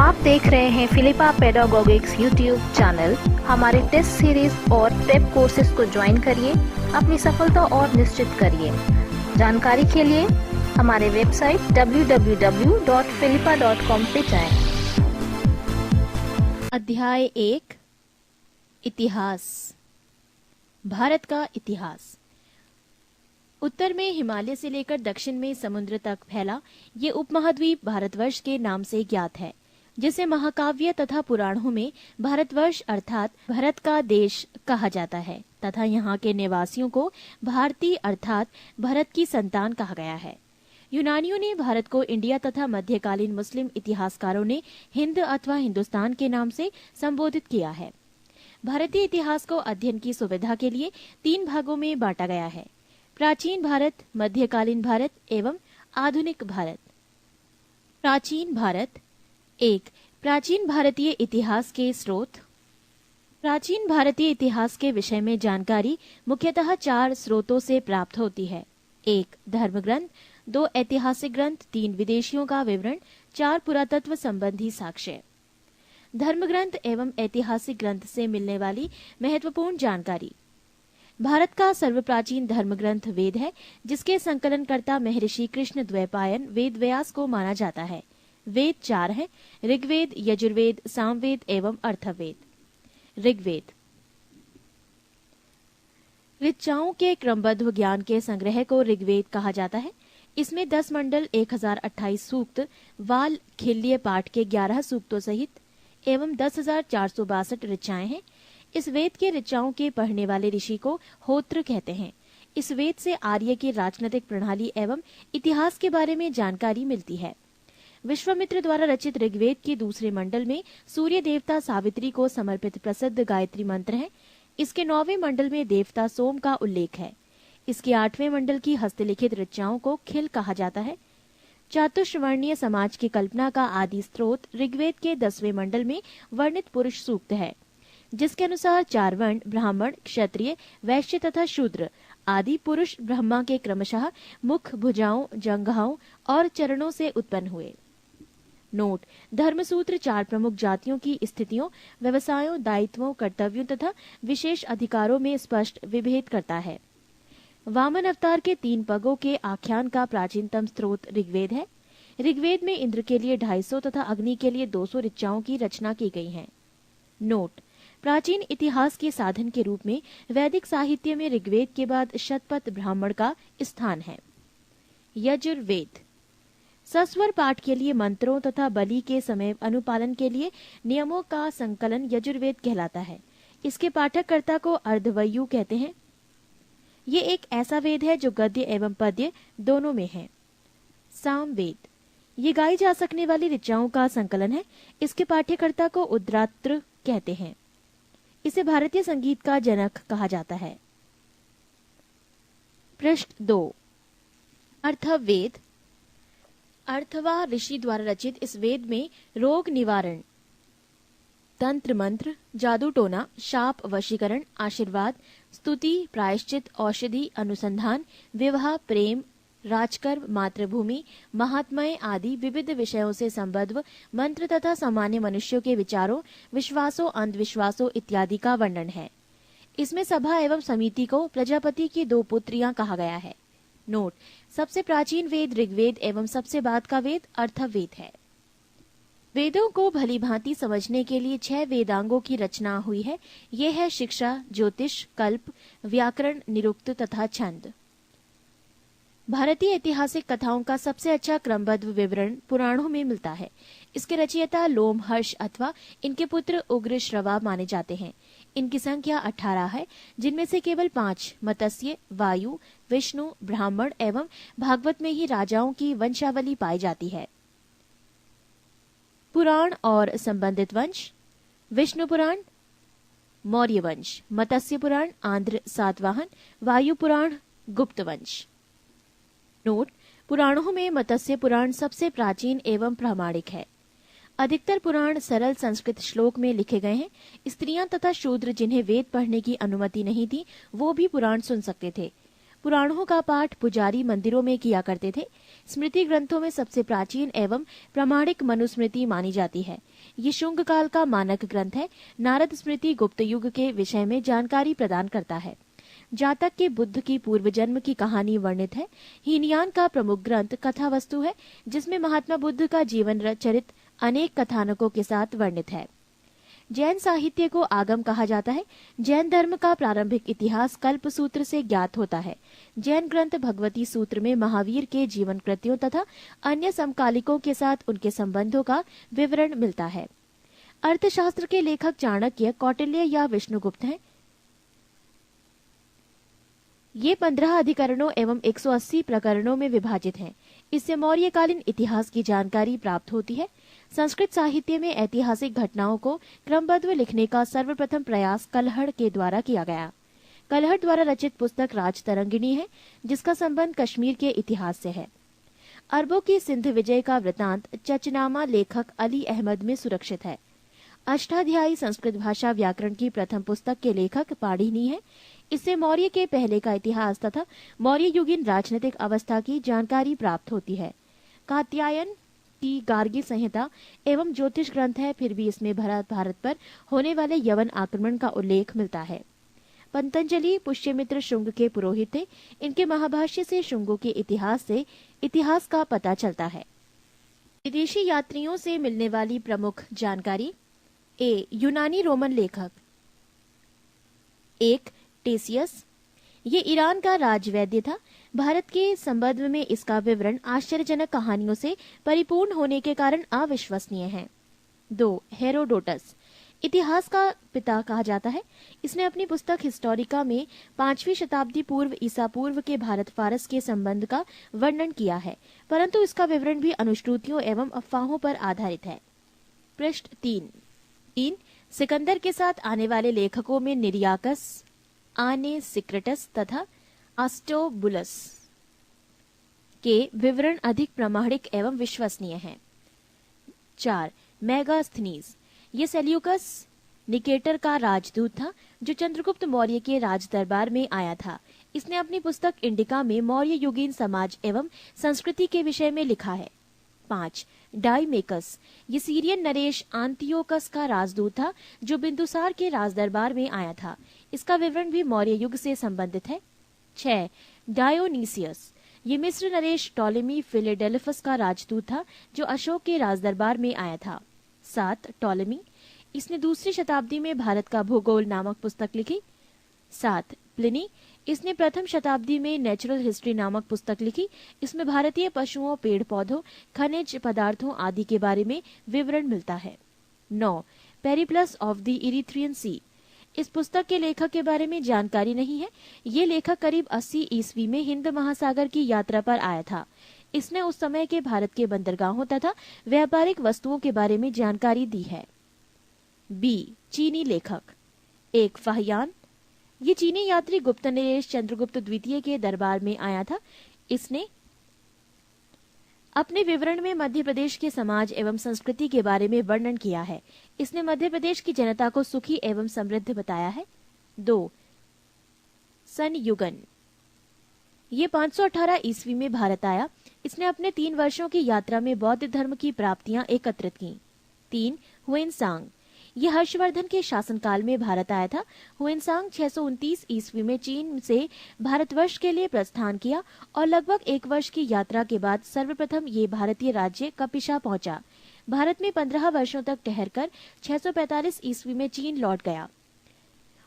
आप देख रहे हैं फिलिपा पेडागोगिक्स यूट्यूब चैनल। हमारे टेस्ट सीरीज और प्रेप कोर्सेज को ज्वाइन करिए, अपनी सफलता और निश्चित करिए। जानकारी के लिए हमारे वेबसाइट www.philippa.com पे जाएं। अध्याय 1 इतिहास। भारत का इतिहास। उत्तर में हिमालय से लेकर दक्षिण में समुद्र तक फैला ये उपमहाद्वीप भारतवर्ष के नाम से ज्ञात है, जिसे महाकाव्य तथा पुराणों में भारतवर्ष अर्थात भारत का देश कहा जाता है तथा यहाँ के निवासियों को भारतीय अर्थात भारत की संतान कहा गया है। यूनानियों ने भारत को इंडिया तथा मध्यकालीन मुस्लिम इतिहासकारों ने हिंद अथवा हिंदुस्तान के नाम से संबोधित किया है। भारतीय इतिहास को अध्ययन की सुविधा के लिए 3 भागों में बांटा गया है: प्राचीन भारत, मध्यकालीन भारत एवं आधुनिक भारत। प्राचीन भारत। 1. प्राचीन भारतीय इतिहास के स्रोत। प्राचीन भारतीय इतिहास के विषय में जानकारी मुख्यतः 4 स्रोतों से प्राप्त होती है: 1. धर्मग्रंथ, 2. ऐतिहासिक ग्रंथ, 3. विदेशियों का विवरण, 4. पुरातत्व संबंधी साक्ष्य। धर्मग्रंथ एवं ऐतिहासिक ग्रंथ से मिलने वाली महत्वपूर्ण जानकारी। भारत का सर्वप्राचीन धर्मग्रंथ वेद है, जिसके संकलनकर्ता महर्षि कृष्ण द्वैपायन वेद व्यास को माना जाता है। वेद 4 हैं: ऋग्वेद, यजुर्वेद, सामवेद एवं अर्थवेद। ऋग्वेद ऋचाओं के क्रमबद्ध ज्ञान के संग्रह को ऋग्वेद कहा जाता है। इसमें 10 मंडल, 1028 सूक्त, वाल खिल्य पाठ के 11 सूक्तों सहित एवं 10,462 ऋचाएं हैं। इस वेद के ऋचाओं के पढ़ने वाले ऋषि को होत्र कहते हैं। इस वेद से आर्य की राजनीतिक प्रणाली एवं इतिहास के बारे में जानकारी मिलती है। विश्वामित्र द्वारा रचित ऋग्वेद के दूसरे मंडल में सूर्य देवता सावित्री को समर्पित प्रसिद्ध गायत्री मंत्र है। इसके 9वें मंडल में देवता सोम का उल्लेख है। इसके 8वें मंडल की हस्तलिखित ऋचाओं को खिल कहा जाता है। चातुर्वर्णीय समाज की कल्पना का आदि स्रोत ऋग्वेद के 10वें मंडल में वर्णित पुरुष सूक्त है, जिसके अनुसार 4 वर्ण ब्राह्मण, क्षत्रिय, वैश्य तथा शूद्र आदि पुरुष ब्रह्मा के क्रमशः मुख, भुजाओं, जंघाओं और चरणों से उत्पन्न हुए। नोट: धर्मसूत्र 4 प्रमुख जातियों की स्थितियों, व्यवसायों, दायित्वों, कर्तव्यों तथा विशेष अधिकारों में स्पष्ट विभेद करता है। वामन अवतार के 3 पगों के आख्यान का प्राचीनतम स्रोत ऋग्वेद है। ऋग्वेद में इंद्र के लिए 250 तथा अग्नि के लिए 200 ऋचाओं की रचना की गई है। नोट: प्राचीन इतिहास के साधन के रूप में वैदिक साहित्य में ऋग्वेद के बाद शतपथ ब्राह्मण का स्थान है। यजुर्वेद सस्वर पाठ के लिए मंत्रों तथा बलि के समय अनुपालन के लिए नियमों का संकलन यजुर्वेद कहलाता है। इसके पाठककर्ता को अर्धवयु कहते हैं। ये एक ऐसा वेद है जो गद्य एवं पद्य दोनों में है। सामवेद ये गाई जा सकने वाली ऋचाओं का संकलन है। इसके पाठ्यकर्ता को उद्रात्र कहते हैं। इसे भारतीय संगीत का जनक कहा जाता है। पृष्ठ 2 अर्थवेद। अर्थवा ऋषि द्वारा रचित इस वेद में रोग निवारण, तंत्र मंत्र, जादू टोना, शाप वशीकरण, आशीर्वाद, स्तुति, प्रायश्चित, औषधि, अनुसंधान, विवाह, प्रेम, राजकर्म, मातृभूमि, महात्म्य आदि विविध विषयों से संबद्ध मंत्र तथा सामान्य मनुष्यों के विचारों, विश्वासों, अंधविश्वासों इत्यादि का वर्णन है। इसमें सभा एवं समिति को प्रजापति की 2 पुत्रियां कहा गया है। नोट: सबसे प्राचीन वेद ऋग्वेद एवं सबसे बाद का वेद अर्थवेद है। वेदों को भली भांति समझने के लिए 6 वेदांगों की रचना हुई है। ये है शिक्षा, ज्योतिष, कल्प, व्याकरण, निरुक्त तथा छंद। भारतीय ऐतिहासिक कथाओं का सबसे अच्छा क्रमबद्ध विवरण पुराणों में मिलता है। इसके रचयिता लोमहर्ष अथवा इनके पुत्र उग्र श्रवा माने जाते हैं। इनकी संख्या 18 है, जिनमें से केवल 5 मत्स्य, वायु, विष्णु, ब्राह्मण एवं भागवत में ही राजाओं की वंशावली पाई जाती है। पुराण और संबंधित वंश: विष्णु पुराण, मौर्य वंश, मत्स्य पुराण, आंध्र सातवाहन, वायु पुराण, गुप्त वंश। नोट: पुराणों में मत्स्य पुराण सबसे प्राचीन एवं प्रामाणिक है। अधिकतर पुराण सरल संस्कृत श्लोक में लिखे गए हैं। स्त्रियां तथा शूद्र जिन्हें वेद पढ़ने की अनुमति नहीं थी, वो भी पुराण सुन सकते थे। पुराणों का पाठ पुजारी मंदिरों में किया करते थे। स्मृति ग्रंथों में सबसे प्राचीन एवं प्रामाणिक मनुस्मृति मानी जाती है। ये शुंग काल का मानक ग्रंथ है। नारद स्मृति गुप्त युग के विषय में जानकारी प्रदान करता है। जातक के बुद्ध की पूर्व जन्म की कहानी वर्णित है। हीनयान का प्रमुख ग्रंथ कथा वस्तु है, जिसमें महात्मा बुद्ध का जीवन चरित अनेक कथानकों के साथ वर्णित है। जैन साहित्य को आगम कहा जाता है। जैन धर्म का प्रारंभिक इतिहास कल्प सूत्र से ज्ञात होता है। जैन ग्रंथ भगवती सूत्र में महावीर के जीवन कृत्यों तथा अन्य समकालिकों के साथ उनके संबंधों का विवरण मिलता है। अर्थशास्त्र के लेखक चाणक्य, कौटिल्य या विष्णुगुप्त हैं। ये 15 अधिकरणों एवं 180 प्रकरणों में विभाजित हैं। इससे मौर्यकालीन इतिहास की जानकारी प्राप्त होती है। संस्कृत साहित्य में ऐतिहासिक घटनाओं को क्रमबद्ध लिखने का सर्वप्रथम प्रयास कलहड़ के द्वारा किया गया। कलहड़ द्वारा रचित पुस्तक राजतरंगिणी है, जिसका संबंध कश्मीर के इतिहास से है। अरबों की सिंध विजय का वृतांत चचनामा लेखक अली अहमद में सुरक्षित है। अष्टाध्यायी संस्कृत भाषा व्याकरण की प्रथम पुस्तक के लेखक पाणिनि है। इससे मौर्य के पहले का इतिहास तथा मौर्य युगीन राजनीतिक अवस्था की जानकारी प्राप्त होती है। कात्यायन की गार्गी संहिता एवं ज्योतिष ग्रंथ है, फिर भी इसमें भारत पर होने वाले यवन आक्रमण का उल्लेख मिलता है। पतंजलि पुष्यमित्र शुंग के पुरोहित थे। इनके महाभाष्य से शुंगों के इतिहास का पता चलता है। विदेशी यात्रियों से मिलने वाली प्रमुख जानकारी। यूनानी रोमन लेखक। 1. टेसियस। ये ईरान का राजवैद्य था। भारत के संबंध में इसका विवरण आश्चर्यजनक कहानियों से परिपूर्ण होने के कारण अविश्वसनीय है। 2. हेरोडोटस। इतिहास का पिता कहा जाता है। इसने अपनी पुस्तक हिस्टोरिका में 5वीं शताब्दी पूर्व ईसा पूर्व के भारत फारस के संबंध का वर्णन किया है, परंतु इसका विवरण भी अनुश्रुतियों एवं अफवाहों पर आधारित है। पृष्ठ 3। सिकंदर के साथ आने वाले लेखकों में निरियाकस, आने सिक्रेटस तथा आस्टोबुलस के विवरण अधिक प्रामाणिक एवं विश्वसनीय हैं। 4. मेगास्थनीज। ये सेल्यूकस निकेटर का राजदूत था, जो चंद्रगुप्त मौर्य के राज दरबार में आया था। इसने अपनी पुस्तक इंडिका में मौर्य युगीन समाज एवं संस्कृति के विषय में लिखा है। 5. डाइमेकस। ये सीरियन नरेश आंतियोकस का राजदूत था, जो बिंदुसार के राज दरबार में आया था। इसका विवरण भी मौर्य युग से संबंधित है। 6. डायोनीसियस। ये मिस्र नरेश टॉलेमी फिलेडेल्फस का राजदूत था, जो अशोक के राज दरबार में आया था। 7. टॉलेमी। इसने 2री शताब्दी में भारत का भूगोल नामक पुस्तक लिखी। 7. प्लिनी। इसने प्रथम शताब्दी में नेचुरल हिस्ट्री नामक पुस्तक लिखी। इसमें भारतीय पशुओं, पेड़ पौधों, खनिज पदार्थों आदि के बारे में विवरण मिलता है। 9. पेरिप्लस ऑफ द इरिथ्रियन सी। इस पुस्तक के लेखक के बारे में जानकारी नहीं है। ये लेखक करीब 80 ईस्वी में हिंद महासागर की यात्रा पर आया था। इसने उस समय के भारत के बंदरगाहों तथा व्यापारिक वस्तुओं के बारे में जानकारी दी है। बी. चीनी लेखक। 1. फाहियान। ये चीनी यात्री गुप्त नरेश चंद्रगुप्त द्वितीय के दरबार में आया था। इसने अपने विवरण में मध्य प्रदेश के समाज एवं संस्कृति के बारे में वर्णन किया है। इसने मध्य प्रदेश की जनता को सुखी एवं समृद्ध बताया है। 2. संयुगन। ये 518 ईस्वी में भारत आया। इसने अपने 3 वर्षों की यात्रा में बौद्ध धर्म की प्राप्तियां एकत्रित की। 3. हुएनसांग। ये हर्षवर्धन के शासनकाल में भारत आया था। हुएनसांग 629 ईस्वी में चीन से भारतवर्ष के लिए प्रस्थान किया और लगभग 1 वर्ष की यात्रा के बाद सर्वप्रथम ये भारतीय राज्य कपिशा पहुंचा। भारत में 15 वर्षों तक ठहरकर 645 ईस्वी में चीन लौट गया।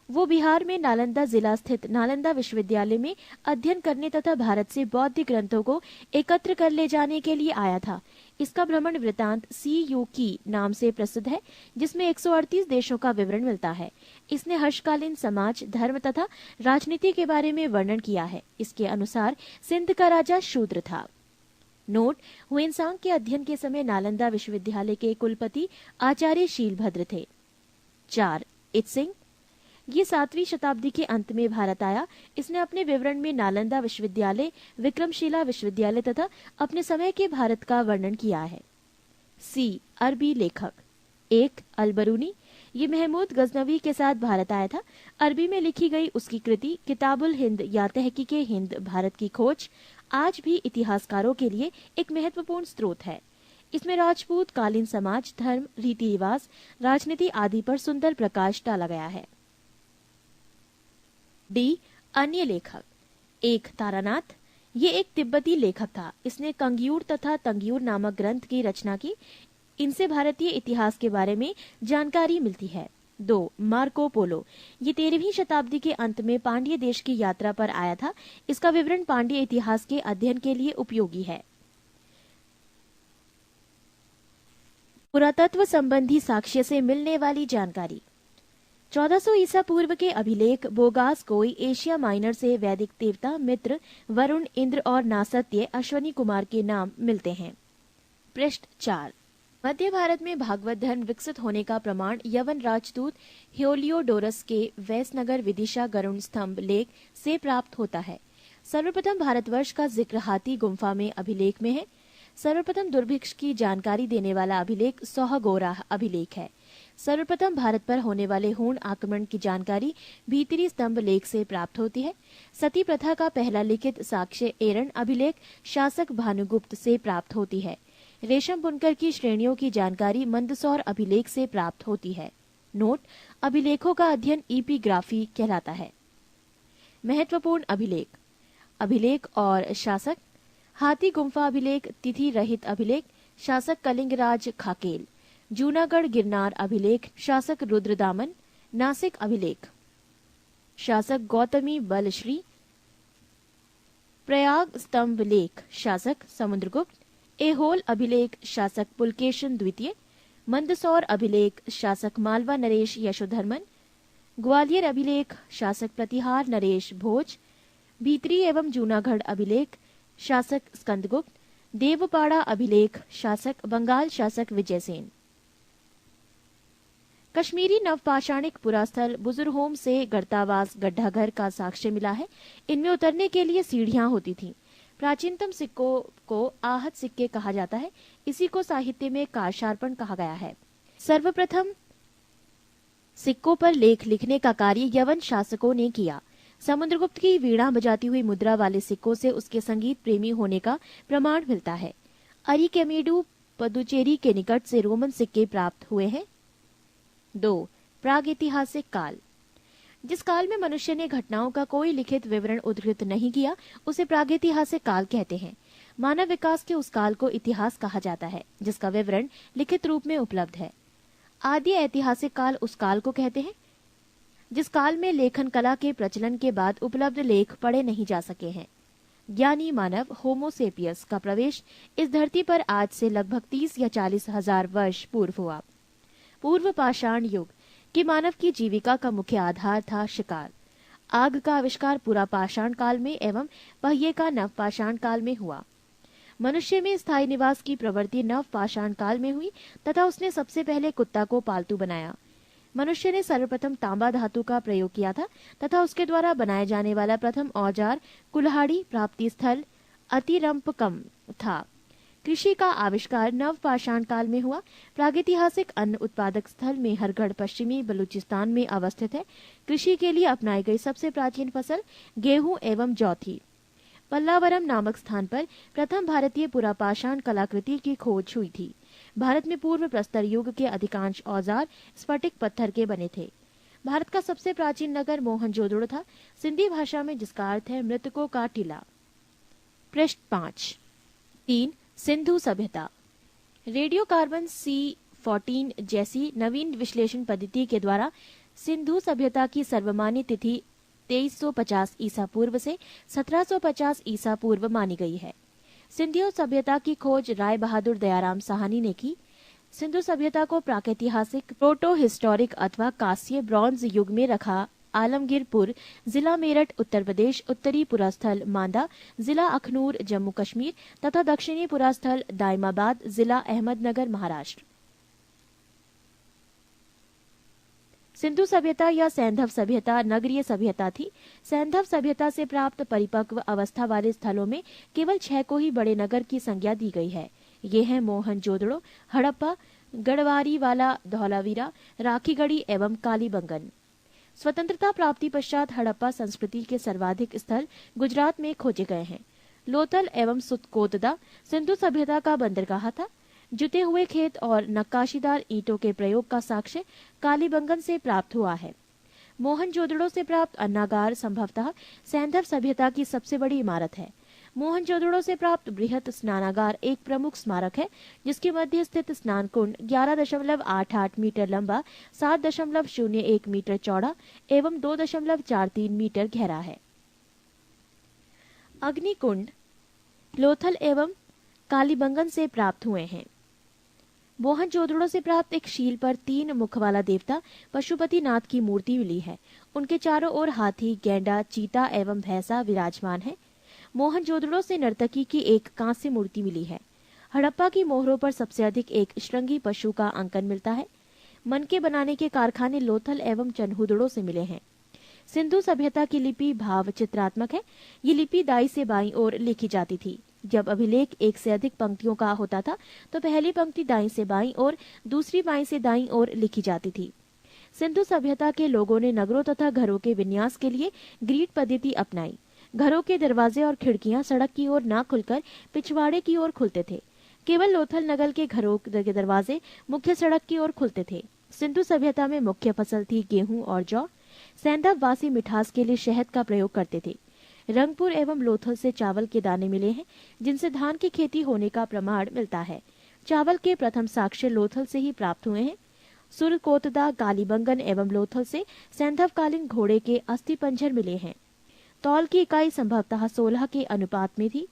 वो बिहार में नालंदा जिला स्थित नालंदा विश्वविद्यालय में अध्ययन करने तथा भारत से बौद्ध ग्रंथों को एकत्र कर ले जाने के लिए आया था। इसका भ्रमण वृतांत CU की नाम से प्रसिद्ध है, जिसमें 138 देशों का विवरण मिलता है। इसने हर्षकालीन समाज, धर्म तथा राजनीति के बारे में वर्णन किया है। इसके अनुसार सिंध का राजा शूद्र था। नोट: हुएनसांग के अध्ययन के समय नालंदा विश्वविद्यालय के कुलपति आचार्य शीलभद्र थे। 4. इत्सिंग। ये 7वीं शताब्दी के अंत में भारत आया। इसने अपने विवरण में नालंदा विश्वविद्यालय, विक्रमशिला विश्वविद्यालय तथा अपने समय के भारत का वर्णन किया है। C. अरबी लेखक। 1. अलबरूनी। ये महमूद गजनवी के साथ भारत आया था। अरबी में लिखी गई उसकी कृति किताबुल हिंद या तहकीके हिंद, भारत की खोज आज भी इतिहासकारों के लिए एक महत्वपूर्ण स्रोत है। इसमें राजपूत कालीन समाज, धर्म, रीति रिवाज, राजनीति आदि पर सुंदर प्रकाश डाला गया है। डी, अन्य लेखक। एक, तारानाथ। ये एक तिब्बती लेखक था। इसने कंग्यूर तथा तंग्यूर नामक ग्रंथ की रचना की। इनसे भारतीय इतिहास के बारे में जानकारी मिलती है। 2, मार्को पोलो। ये 13वीं शताब्दी के अंत में पांड्य देश की यात्रा पर आया था। इसका विवरण पांड्य इतिहास के अध्ययन के लिए उपयोगी है। पुरातत्व संबंधी साक्ष्य से मिलने वाली जानकारी। 1400 ईसा पूर्व के अभिलेख बोगास कोई एशिया माइनर से वैदिक देवता मित्र, वरुण, इंद्र और नासत्य अश्वनी कुमार के नाम मिलते हैं। पृष्ठ 4। मध्य भारत में भागवत धर्म विकसित होने का प्रमाण यवन राजदूत हेलियोडोरस के वैसनगर विदिशा गरुड़ स्तंभ लेख से प्राप्त होता है। सर्वप्रथम भारतवर्ष का जिक्र हाथी गुम्फा में अभिलेख में है। सर्वप्रथम दुर्भिक्ष की जानकारी देने वाला अभिलेख सोहगोरा अभिलेख है। सर्वप्रथम भारत पर होने वाले हूण आक्रमण की जानकारी भीतरी स्तंभ लेख से प्राप्त होती है। सती प्रथा का पहला लिखित साक्ष्य एरन अभिलेख शासक भानुगुप्त से प्राप्त होती है। रेशम बुनकर की श्रेणियों की जानकारी मंदसौर अभिलेख से प्राप्त होती है। नोट, अभिलेखों का अध्ययन एपिग्राफी कहलाता है। महत्वपूर्ण अभिलेख। अभिलेख और शासक। हाथी गुम्फा अभिलेख, तिथि रहित अभिलेख, शासक कलिंगराज खाकेल। जूनागढ़ गिरनार अभिलेख, शासक रुद्रदामन। नासिक अभिलेख, शासक गौतमी बलश्री। प्रयाग स्तंभ लेख, शासक समुद्रगुप्त। एहोल अभिलेख, शासक पुलकेशन द्वितीय। मंदसौर अभिलेख, शासक मालवा नरेश यशोधर्मन। ग्वालियर अभिलेख, शासक प्रतिहार नरेश भोज। भीतरी एवं जूनागढ़ अभिलेख, शासक स्कंदगुप्त। देवपाड़ा अभिलेख, शासक बंगाल शासक विजयसेन। कश्मीरी नवपाषाणिक पुरास्थल बुजुर्गहोम से गढ़तावास गड्ढाघर का साक्ष्य मिला है। इनमें उतरने के लिए सीढ़ियां होती थीं। प्राचीनतम सिक्कों को आहत सिक्के कहा जाता है। इसी को साहित्य में कारशार्पण कहा गया है। सर्वप्रथम सिक्कों पर लेख लिखने का कार्य यवन शासकों ने किया। समुद्रगुप्त की वीणा बजाती हुई मुद्रा वाले सिक्कों से उसके संगीत प्रेमी होने का प्रमाण मिलता है। अरिकेमेडु पदुचेरी के निकट से रोमन सिक्के प्राप्त हुए हैं। 2, प्रागैतिहासिक काल। जिस काल में मनुष्य ने घटनाओं का कोई लिखित विवरण उद्धृत नहीं किया उसे प्रागैतिहासिक काल कहते हैं। मानव विकास के उस काल को इतिहास कहा जाता है जिसका विवरण लिखित रूप में उपलब्ध है। आदि ऐतिहासिक काल उस काल को कहते हैं जिस काल में लेखन कला के प्रचलन के बाद उपलब्ध लेख पढ़े नहीं जा सके हैं। ज्ञानी मानव होमोसेपियस का प्रवेश इस धरती पर आज से लगभग 30 या 40 हजार वर्ष पूर्व हुआ। पूर्व पाषाण युग कि मानव की जीविका का मुख्य आधार था शिकार। आग का आविष्कार पूरा पाषाण काल में एवं पहिए का नवपाषाण काल में हुआ। मनुष्य में स्थायी निवास की प्रवृत्ति नवपाषाण काल में हुई तथा उसने सबसे पहले कुत्ता को पालतू बनाया। मनुष्य ने सर्वप्रथम तांबा धातु का प्रयोग किया था तथा उसके द्वारा बनाए जाने वाला प्रथम औजार कुल्हाड़ी प्राप्ति स्थल अतिरंपकम था। कृषि का आविष्कार नवपाषाण काल में हुआ। प्रागैतिहासिक अन्न उत्पादक स्थल में हरगढ़ पश्चिमी बलूचिस्तान में अवस्थित है। कृषि के लिए अपनाई गई सबसे प्राचीन फसल गेहूं एवं जौ थी। पल्लावरम नामक स्थान पर प्रथम भारतीय पुरापाषाण कलाकृति की खोज हुई थी। भारत में पूर्व प्रस्तर युग के अधिकांश औजार स्फटिक पत्थर के बने थे। भारत का सबसे प्राचीन नगर मोहनजोदड़ो था, सिंधी भाषा में, जिसका अर्थ है मृतकों का टीला। पृष्ठ 5। 3, सिंधु सभ्यता। रेडियो कार्बन C14 जैसी नवीन विश्लेषण पद्धति के द्वारा सिंधु सभ्यता की सर्वमान्य तिथि 2350 ईसा पूर्व से 1750 ईसा पूर्व मानी गई है। सिंधु सभ्यता की खोज राय बहादुर दयाराम साहनी ने की। सिंधु सभ्यता को प्रागैतिहासिक, प्रोटो हिस्टोरिक अथवा कांस्य ब्रॉन्ज युग में रखा आलमगीरपुर, जिला मेरठ उत्तर प्रदेश, उत्तरी पुरास्थल मांदा, जिला अखनूर जम्मू कश्मीर तथा दक्षिणी पुरास्थल दाइमाबाद, जिला अहमदनगर महाराष्ट्र। सिंधु सभ्यता या सैंधव सभ्यता नगरीय सभ्यता थी। सैंधव सभ्यता से प्राप्त परिपक्व अवस्था वाले स्थलों में केवल 6 को ही बड़े नगर की संज्ञा दी गई है। ये हैं मोहनजोदड़ो, हड़प्पा, गढ़वारीवाला, धौलावीरा, राखीगढ़ी एवं कालीबंगन। स्वतंत्रता प्राप्ति पश्चात हड़प्पा संस्कृति के सर्वाधिक स्थल गुजरात में खोजे गए हैं। लोथल एवं सुतकोतदा सिंधु सभ्यता का बंदरगाह था। जुते हुए खेत और नक्काशीदार ईंटों के प्रयोग का साक्ष्य कालीबंगन से प्राप्त हुआ है। मोहनजोदड़ो से प्राप्त अन्नागार संभवतः सैंधव सभ्यता की सबसे बड़ी इमारत है। मोहनजोदड़ो से प्राप्त बृहत स्नानागार एक प्रमुख स्मारक है, जिसके मध्य स्थित स्नान कुंड 11.88 मीटर लंबा, 7.01 मीटर चौड़ा एवं 2.43 मीटर गहरा है। अग्निकुंड लोथल एवं कालीबंगन से प्राप्त हुए हैं। मोहनजोदड़ो से प्राप्त एक शील पर 3 मुख वाला देवता पशुपतिनाथ की मूर्ति मिली है। उनके चारों ओर हाथी, गैंडा, चीता एवं भैंसा विराजमान है। मोहनजोदड़ो से नर्तकी की एक कांस्य मूर्ति मिली है। हड़प्पा की मोहरों पर सबसे अधिक एक श्रृंगी पशु का अंकन मिलता है। मनके बनाने के कारखाने लोथल एवं चन्हुदड़ो से मिले हैं। सिंधु सभ्यता की लिपि भाव चित्रात्मक है। ये लिपि दाई से बाईं ओर लिखी जाती थी। जब अभिलेख एक से अधिक पंक्तियों का होता था तो पहली पंक्ति दाईं से बाईं और दूसरी बाईं से दाईं ओर लिखी जाती थी। सिंधु सभ्यता के लोगों ने नगरों तथा घरों के विन्यास के लिए ग्रीड पद्धति अपनाई। घरों के दरवाजे और खिड़कियां सड़क की ओर न खुलकर पिछवाड़े की ओर खुलते थे। केवल लोथल नगर के घरों के दरवाजे मुख्य सड़क की ओर खुलते थे। सिंधु सभ्यता में मुख्य फसल थी गेहूं और जौ। सैंधव वासी मिठास के लिए शहद का प्रयोग करते थे। रंगपुर एवं लोथल से चावल के दाने मिले हैं, जिनसे धान की खेती होने का प्रमाण मिलता है। चावल के प्रथम साक्ष्य लोथल से ही प्राप्त हुए हैं। सुरकोतदा, कालीबंगन एवं लोथल से सैंधवकालीन घोड़े के अस्थि पंजर मिले हैं। तौल की इकाई संभवतः 16 के अनुपात में थी।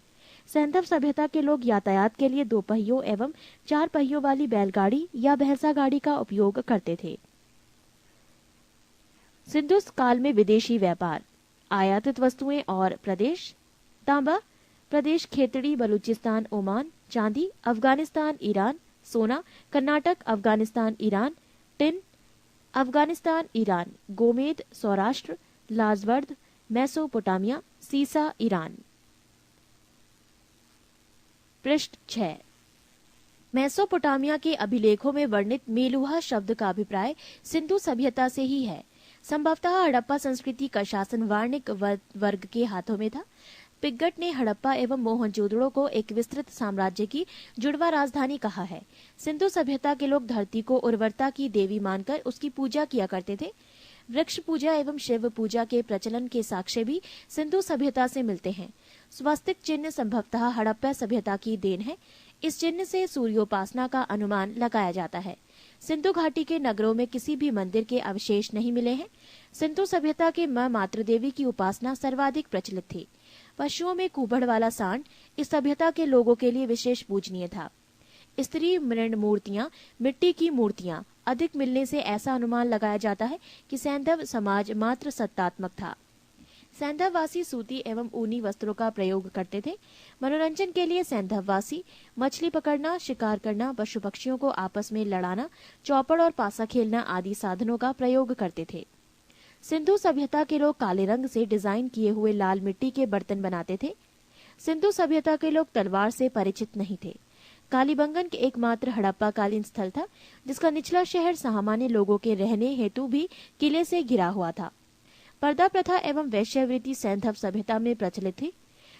सैंधव सभ्यता के लोग यातायात के लिए 2 पहियों एवं 4 पहियों वाली बैलगाड़ी या भैंसा गाड़ी का उपयोग करते थे। सिंधु काल में विदेशी व्यापार, आयातित वस्तुएं और प्रदेश। तांबा प्रदेश खेतड़ी, बलूचिस्तान, ओमान। चांदी अफगानिस्तान, ईरान। सोना Karnataka, Afghanistan, Iran. Tin Afghanistan, Iran. गोमेद सौराष्ट्र, लाजवर्द मेसोपोटामिया। सीसा ईरान। पृष्ठ 6। मेसोपोटामिया के अभिलेखों में वर्णित मेलुहा शब्द का अभिप्राय सिंधु सभ्यता से ही है। संभवतः हड़प्पा संस्कृति का शासन वाणिक वर्ग के हाथों में था। पिग्गट ने हड़प्पा एवं मोहनजोदड़ो को एक विस्तृत साम्राज्य की जुड़वा राजधानी कहा है। सिंधु सभ्यता के लोग धरती को उर्वरता की देवी मानकर उसकी पूजा किया करते थे। वृक्ष पूजा एवं शिव पूजा के प्रचलन के साक्ष्य भी सिंधु सभ्यता से मिलते हैं। स्वास्तिक चिन्ह संभवतः हड़प्पा सभ्यता की देन है। इस चिन्ह से सूर्योपासना का अनुमान लगाया जाता है। सिंधु घाटी के नगरों में किसी भी मंदिर के अवशेष नहीं मिले हैं। सिंधु सभ्यता के मां मातृ देवी की उपासना सर्वाधिक प्रचलित थी। पशुओं में कुबड़ वाला सांड इस सभ्यता के लोगों के लिए विशेष पूजनीय था। स्त्री मृण मूर्तियां, मिट्टी की मूर्तियां अधिक मिलने से ऐसा अनुमान लगाया जाता है कि सैंधव समाज मात्र सत्तात्मक था। सैंधववासी सूती एवं ऊनी वस्त्रों का प्रयोग करते थे। मनोरंजन के लिए सैंधववासी मछली पकड़ना, शिकार करना, पशु पक्षियों को आपस में लड़ाना, चौपड़ और पासा खेलना आदि साधनों का प्रयोग करते थे। सिंधु सभ्यता के लोग काले रंग से डिजाइन किए हुए लाल मिट्टी के बर्तन बनाते थे। सिंधु सभ्यता के लोग तलवार से परिचित नहीं थे। कालीबंगन के एकमात्र हड़प्पा कालीन स्थल था, जिसका निचला शहर सामान्य लोगों के रहने हेतु भी किले से घिरा हुआ था। पर्दा प्रथा एवं वैश्यवृत्ति सैंधव सभ्यता में प्रचलित थी।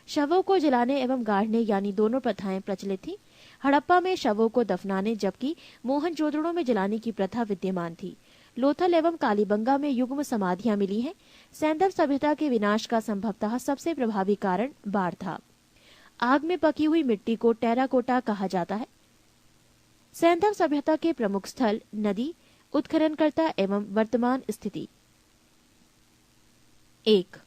शवों को जलाने एवं गाड़ने यानी दोनों प्रथाएं प्रचलित थी। हड़प्पा में शवों को दफनाने जबकि मोहनजोदड़ो में जलाने की प्रथा विद्यमान थी। लोथल एवं कालीबंगा में युग्म समाधियां मिली हैं। सैंधव सभ्यता के विनाश का संभवतः सबसे प्रभावी कारण बाढ़ था। आग में पकी हुई मिट्टी को टेराकोटा कहा जाता है। सैंधव सभ्यता के प्रमुख स्थल नदी, उत्खननकर्ता एवं वर्तमान स्थिति। 1.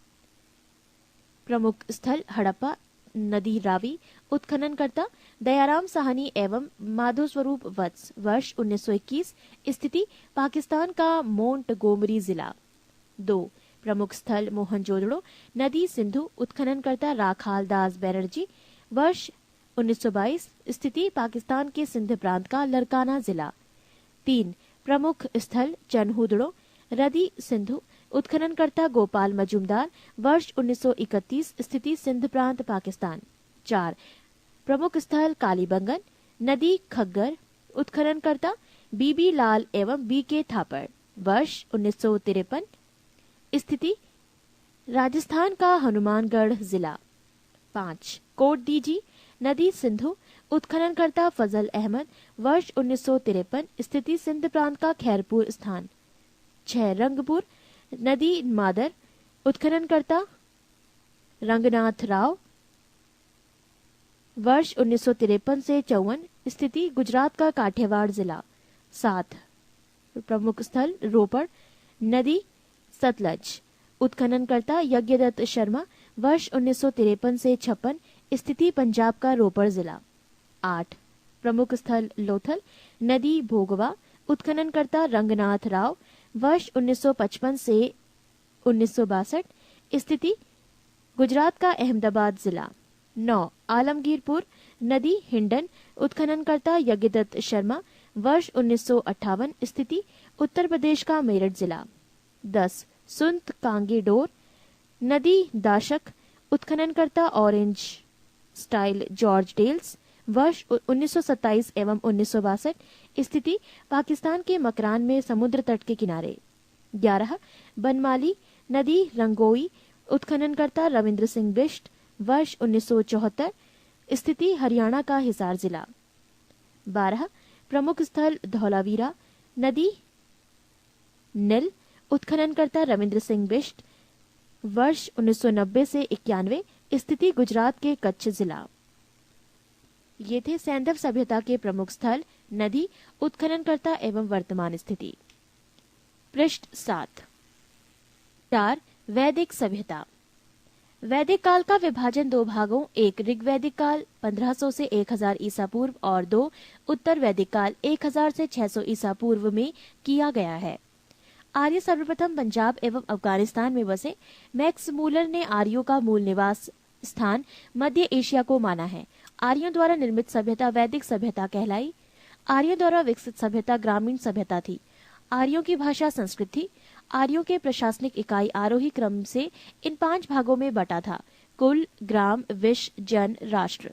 प्रमुख स्थल हड़प्पा, नदी रावी, उत्खननकर्ता दयाराम साहनी एवं माधो स्वरूप वत्स, वर्ष 1921, स्थिति पाकिस्तान का मोंटगोमरी जिला। 2. प्रमुख स्थल मोहनजोदड़ो, नदी सिंधु, उत्खननकर्ता राखाल दास बैनर्जी, वर्ष 1922, स्थिति पाकिस्तान के सिंध प्रांत का लरकाना जिला। 3. प्रमुख स्थल चन्हुदड़ो, रदी सिंधु, उत्खननकर्ता गोपाल मजूमदार, वर्ष 1931, स्थिति सिंध प्रांत पाकिस्तान। 4. प्रमुख स्थल कालीबंगन, नदी खग्गर, उत्खननकर्ता बीबी लाल एवं बीके थापड़, वर्ष 1953, स्थिति राजस्थान का हनुमानगढ़ जिला। 5 कोट दीजी नदी सिंधु उत्खननकर्ता फजल अहमद वर्ष 1953 स्थिति सिंध प्रांत का खैरपुर स्थान। 6 रंगपुर नदी मादर उत्खननकर्ता रंगनाथ राव वर्ष 1953 से 54 स्थिति गुजरात का काठियावाड़ जिला। 7 प्रमुख स्थल रोपड़ नदी सतलज उत्खननकर्ता यज्ञदत्त शर्मा वर्ष 1953 से 56 स्थिति पंजाब का रोपड़ जिला। 8 प्रमुख स्थल लोथल नदी भोगवा उत्खननकर्ता रंगनाथ राव वर्ष 1955 से 1962 स्थिति गुजरात का अहमदाबाद जिला। 9 आलमगीरपुर नदी हिंडन उत्खननकर्ता यज्ञदत्त शर्मा वर्ष 1958 स्थिति उत्तर प्रदेश का मेरठ जिला। 10 सुंत कांगी डोर नदी दाशक उत्खननकर्ता ऑरेंज स्टाइल जॉर्ज डेल्स वर्ष 1927 एवं 1962 स्थिति पाकिस्तान के मकरान में समुद्र तट के किनारे। 11 बनमाली नदी रंगोई उत्खननकर्ता रविंद्र सिंह बिष्ट वर्ष 1974 स्थिति हरियाणा का हिसार जिला। 12 प्रमुख स्थल धौलावीरा नदी नील उत्खननकर्ता रविंद्र सिंह बिष्ट वर्ष 1990 से 91 स्थिति गुजरात के कच्छ जिला। ये थे सैंधव सभ्यता के प्रमुख स्थल नदी उत्खननकर्ता एवं वर्तमान स्थिति। पृष्ठ 7 4 वैदिक सभ्यता। वैदिक काल का विभाजन 2 भागों, एक ऋग्वैदिक काल 1500 से 1000 ईसा पूर्व और 2 उत्तर वैदिक काल 1000 से 600 ईसा पूर्व में किया गया है। आर्य सर्वप्रथम पंजाब एवं अफगानिस्तान में बसे। मैक्स मूलर ने आर्यों का मूल निवास स्थान मध्य एशिया को माना है। आर्यों द्वारा निर्मित सभ्यता वैदिक सभ्यता कहलाई। आर्यों द्वारा विकसित सभ्यता ग्रामीण सभ्यता थी। आर्यों की भाषा संस्कृत थी। आर्यों के प्रशासनिक इकाई आरोही क्रम से इन 5 भागों में बटा था: कुल, ग्राम, विश, जन, राष्ट्र।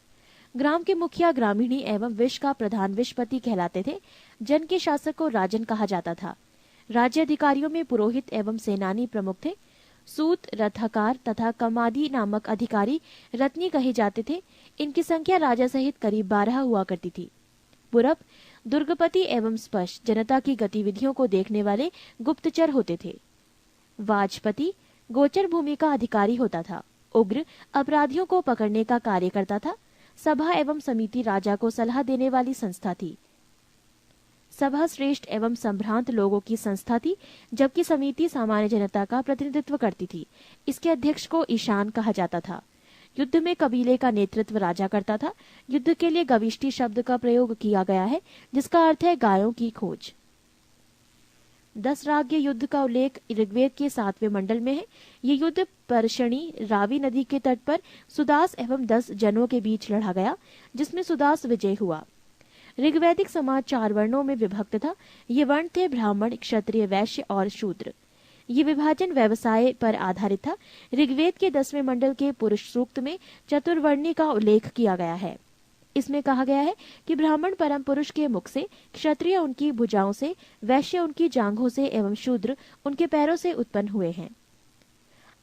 ग्राम के मुखिया ग्रामीणी एवं विश का प्रधान विशपति कहलाते थे। जन के शासक को राजन कहा जाता था। राज्य अधिकारियों में पुरोहित एवं सेनानी प्रमुख थे। सूत, रथकार तथा कमादी नामक अधिकारी रत्नी कहे जाते थे। इनकी संख्या राजा सहित करीब 12 हुआ करती थी। पूरब दुर्गपति एवं स्पष्ट जनता की गतिविधियों को देखने वाले गुप्तचर होते थे। वाजपति गोचर भूमि का अधिकारी होता था। उग्र अपराधियों को पकड़ने का कार्य करता था। सभा एवं समिति राजा को सलाह देने वाली संस्था थी। सभा श्रेष्ठ एवं संभ्रांत लोगों की संस्था थी, जबकि समिति सामान्य जनता का प्रतिनिधित्व करती थी। इसके अध्यक्ष को ईशान कहा जाता था। युद्ध में कबीले का नेतृत्व राजा करता था। युद्ध के लिए गविष्टि शब्द का प्रयोग किया गया है, जिसका अर्थ है गायों की खोज। 10 राज्य युद्ध का उल्लेख ऋग्वेद के 7वें मंडल में है। ये युद्ध परशणी रावी नदी के तट पर सुदास एवं 10 जनों के बीच लड़ा गया, जिसमें सुदास विजय हुआ। ऋग्वैदिक समाज 4 वर्णों में विभक्त था। ये वर्ण थे ब्राह्मण, क्षत्रिय, वैश्य और शूद्र। ये विभाजन व्यवसाय पर आधारित था। ऋग्वेद के 10वें मंडल के पुरुष सूक्त में चतुर्वर्णी का उल्लेख किया गया है। इसमें कहा गया है कि ब्राह्मण परम पुरुष के मुख से, क्षत्रिय उनकी भुजाओं से, वैश्य उनकी जांघों से एवं शूद्र उनके पैरों से उत्पन्न हुए हैं।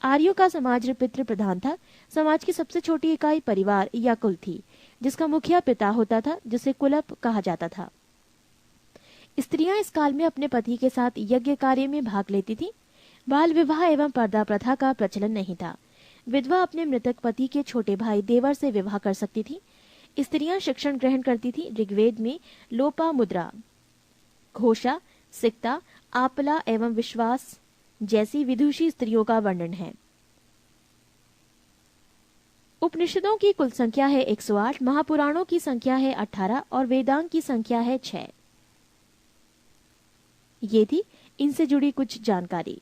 आर्यों का समाज पितृ प्रधान था। समाज की सबसे छोटी इकाई परिवार या कुल थी, जिसका मुखिया पिता होता था, जिसे कुलप कहा जाता था। स्त्रियां इस काल में अपने पति के साथ यज्ञ कार्य में भाग लेती थीं। बाल विवाह एवं पर्दा प्रथा का प्रचलन नहीं था। विधवा अपने मृतक पति के छोटे भाई देवर से विवाह कर सकती थी। स्त्रियां शिक्षण ग्रहण करती थी। ऋग्वेद में लोपा मुद्रा, घोषा, सिक्ता, आपला एवं विश्वास जैसी विदुषी स्त्रियों का वर्णन है। उपनिषदों की कुल संख्या है 108, महापुराणों की संख्या है 18 और वेदांग की संख्या है 6। ये थी इनसे जुड़ी कुछ जानकारी।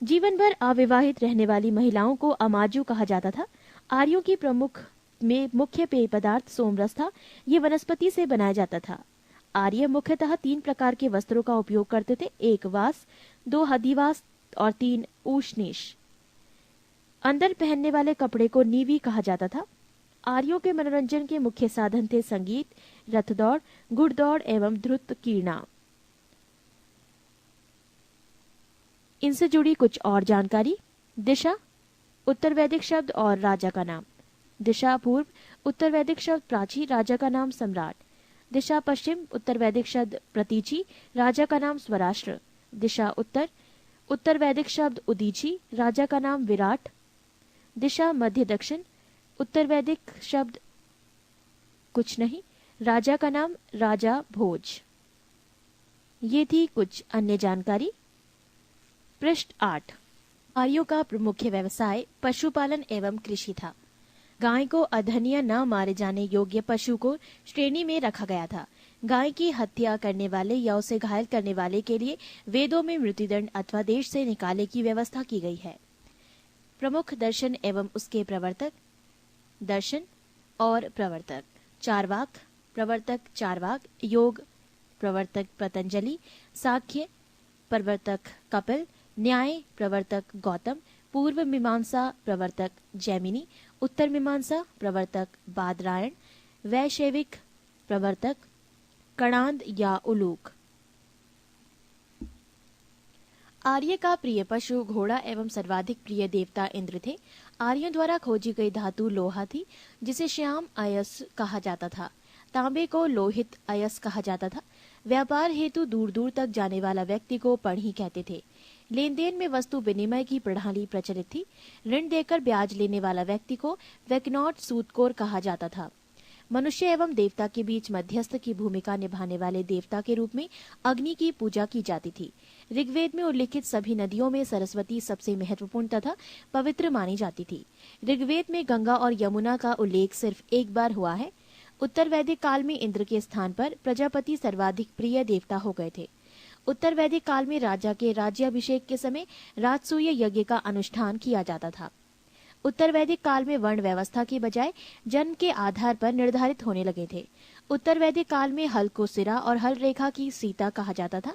जीवन भर अविवाहित रहने वाली महिलाओं को अमाजु कहा जाता था। आर्यों की मुख्य पेय पदार्थ सोमरस था। ये वनस्पति से बनाया जाता था। आर्य मुख्यतः 3 प्रकार के वस्त्रों का उपयोग करते थे: 1 वास, 2 हदिवास और 3 ऊष्णीश। अंदर पहनने वाले कपड़े को नीवी कहा जाता था। आर्यों के मनोरंजन के मुख्य साधन थे संगीत, रथदौड़, घुड़दौड़ एवं ध्रुत कीर्णा। इनसे जुड़ी कुछ और जानकारी। दिशा उत्तर वैदिक शब्द और राजा का नाम। दिशा पूर्व, उत्तर वैदिक शब्द प्राची, राजा का नाम सम्राट। दिशा पश्चिम, उत्तर वैदिक शब्द प्रतीची, राजा का नाम स्वराष्ट्र। दिशा उत्तर, उत्तर वैदिक शब्द उदीची, राजा का नाम विराट। दिशा मध्य दक्षिण, उत्तर वैदिक शब्द कुछ नहीं, राजा का नाम राजा भोज। ये थी कुछ अन्य जानकारी। पृष्ठ 8। आर्यों का प्रमुख व्यवसाय पशुपालन एवं कृषि था। गाय को अधन्य न मारे जाने योग्य पशु को श्रेणी में रखा गया था। गाय की हत्या करने वाले या उसे घायल करने वाले के लिए वेदों में मृत्युदंड अथवा देश से निकाले की व्यवस्था की गई है। प्रमुख दर्शन एवं उसके प्रवर्तक। दर्शन और प्रवर्तक। चार्वाक, प्रवर्तक चार्वाक, योग प्रवर्तक पतंजलि, साख्य प्रवर्तक कपिल, न्याय प्रवर्तक गौतम, पूर्व मीमांसा प्रवर्तक जैमिनी, उत्तर मीमांसा प्रवर्तक बादरायण, वैशेविक प्रवर्तक कणाद या उलूक। आर्य का प्रिय पशु घोड़ा एवं सर्वाधिक प्रिय देवता इंद्र थे। आर्यों द्वारा खोजी गई धातु लोहा थी, जिसे श्याम अयस कहा जाता था। तांबे को लोहित अयस कहा जाता था। व्यापार हेतु दूर दूर तक जाने वाला व्यक्ति को पढ़ी कहते थे। लेन देन में वस्तु विनिमय की प्रणाली प्रचलित थी। ऋण देकर ब्याज लेने वाला व्यक्ति को वैकनॉट सूदखोर कहा जाता था। मनुष्य एवं देवता के बीच मध्यस्थ की भूमिका निभाने वाले देवता के रूप में अग्नि की पूजा की जाती थी। ऋग्वेद में उल्लिखित सभी नदियों में सरस्वती सबसे महत्वपूर्ण तथा पवित्र मानी जाती थी। ऋग्वेद में गंगा और यमुना का उल्लेख सिर्फ एक बार हुआ है। उत्तर वैदिक काल में इंद्र के स्थान पर प्रजापति सर्वाधिक प्रिय देवता हो गए थे। उत्तर वैदिक काल में राजा के राज्याभिषेक के समय राजसूय यज्ञ का अनुष्ठान किया जाता था। उत्तर वैदिक काल में वर्ण व्यवस्था के बजाय जन्म के आधार पर निर्धारित होने लगे थे। उत्तर वैदिक काल में हल को सिरा और हल रेखा की सीता कहा जाता था।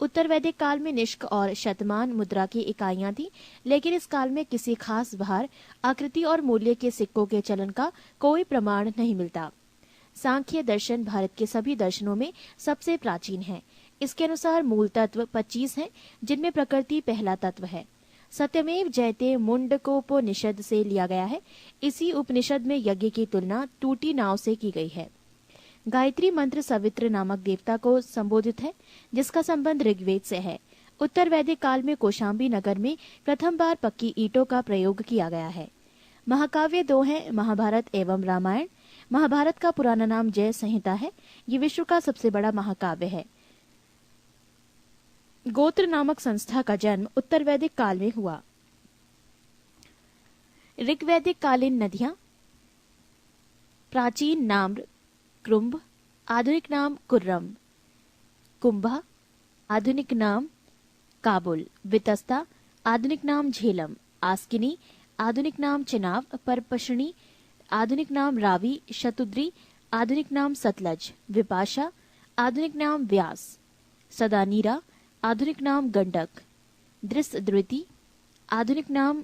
उत्तर वैदिक काल में निष्क और शतमान मुद्रा की इकाइयां थी, लेकिन इस काल में किसी खास भार, आकृति और मूल्य के सिक्कों के चलन का कोई प्रमाण नहीं मिलता। सांख्य दर्शन भारत के सभी दर्शनों में सबसे प्राचीन है। इसके अनुसार मूल तत्व 25 हैं, जिनमें प्रकृति पहला तत्व है। सत्यमेव जयते मुंडकोपनिषद से लिया गया है। इसी उपनिषद में यज्ञ की तुलना टूटी नाव से की गई है। गायत्री मंत्र सवित्र नामक देवता को संबोधित है, जिसका संबंध ऋग्वेद से है। उत्तर वैदिक काल में कौशाम्बी नगर में प्रथम बार पक्की ईंटों का प्रयोग किया गया है। महाकाव्य 2 हैं, महाभारत एवं रामायण। महाभारत का पुराना नाम जय संहिता है। ये विश्व का सबसे बड़ा महाकाव्य है। गोत्र नामक संस्था का जन्म उत्तर वैदिक काल में हुआ। ऋग्वैदिक कालीन नदियां। प्राचीन नाम कृंभ, आधुनिक नाम कुर्रम। कुंभा, आधुनिक नाम काबुल। वितस्ता, आधुनिक नाम झेलम। आस्किनी, आधुनिक नाम चिनाब। परपशनी, आधुनिक नाम रावी। शतुद्री, आधुनिक नाम सतलज। विपाशा, आधुनिक नाम व्यास। सदानीरा, आधुनिक नाम गंडक। दृष्टद्रुति, आधुनिक नाम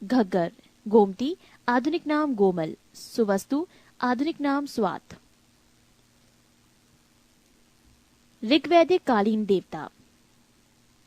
घग्गर। गोमती, आधुनिक नाम गोमल। सुवस्तु, आधुनिक नाम स्वात। ऋग्वैदिक कालीन देवता।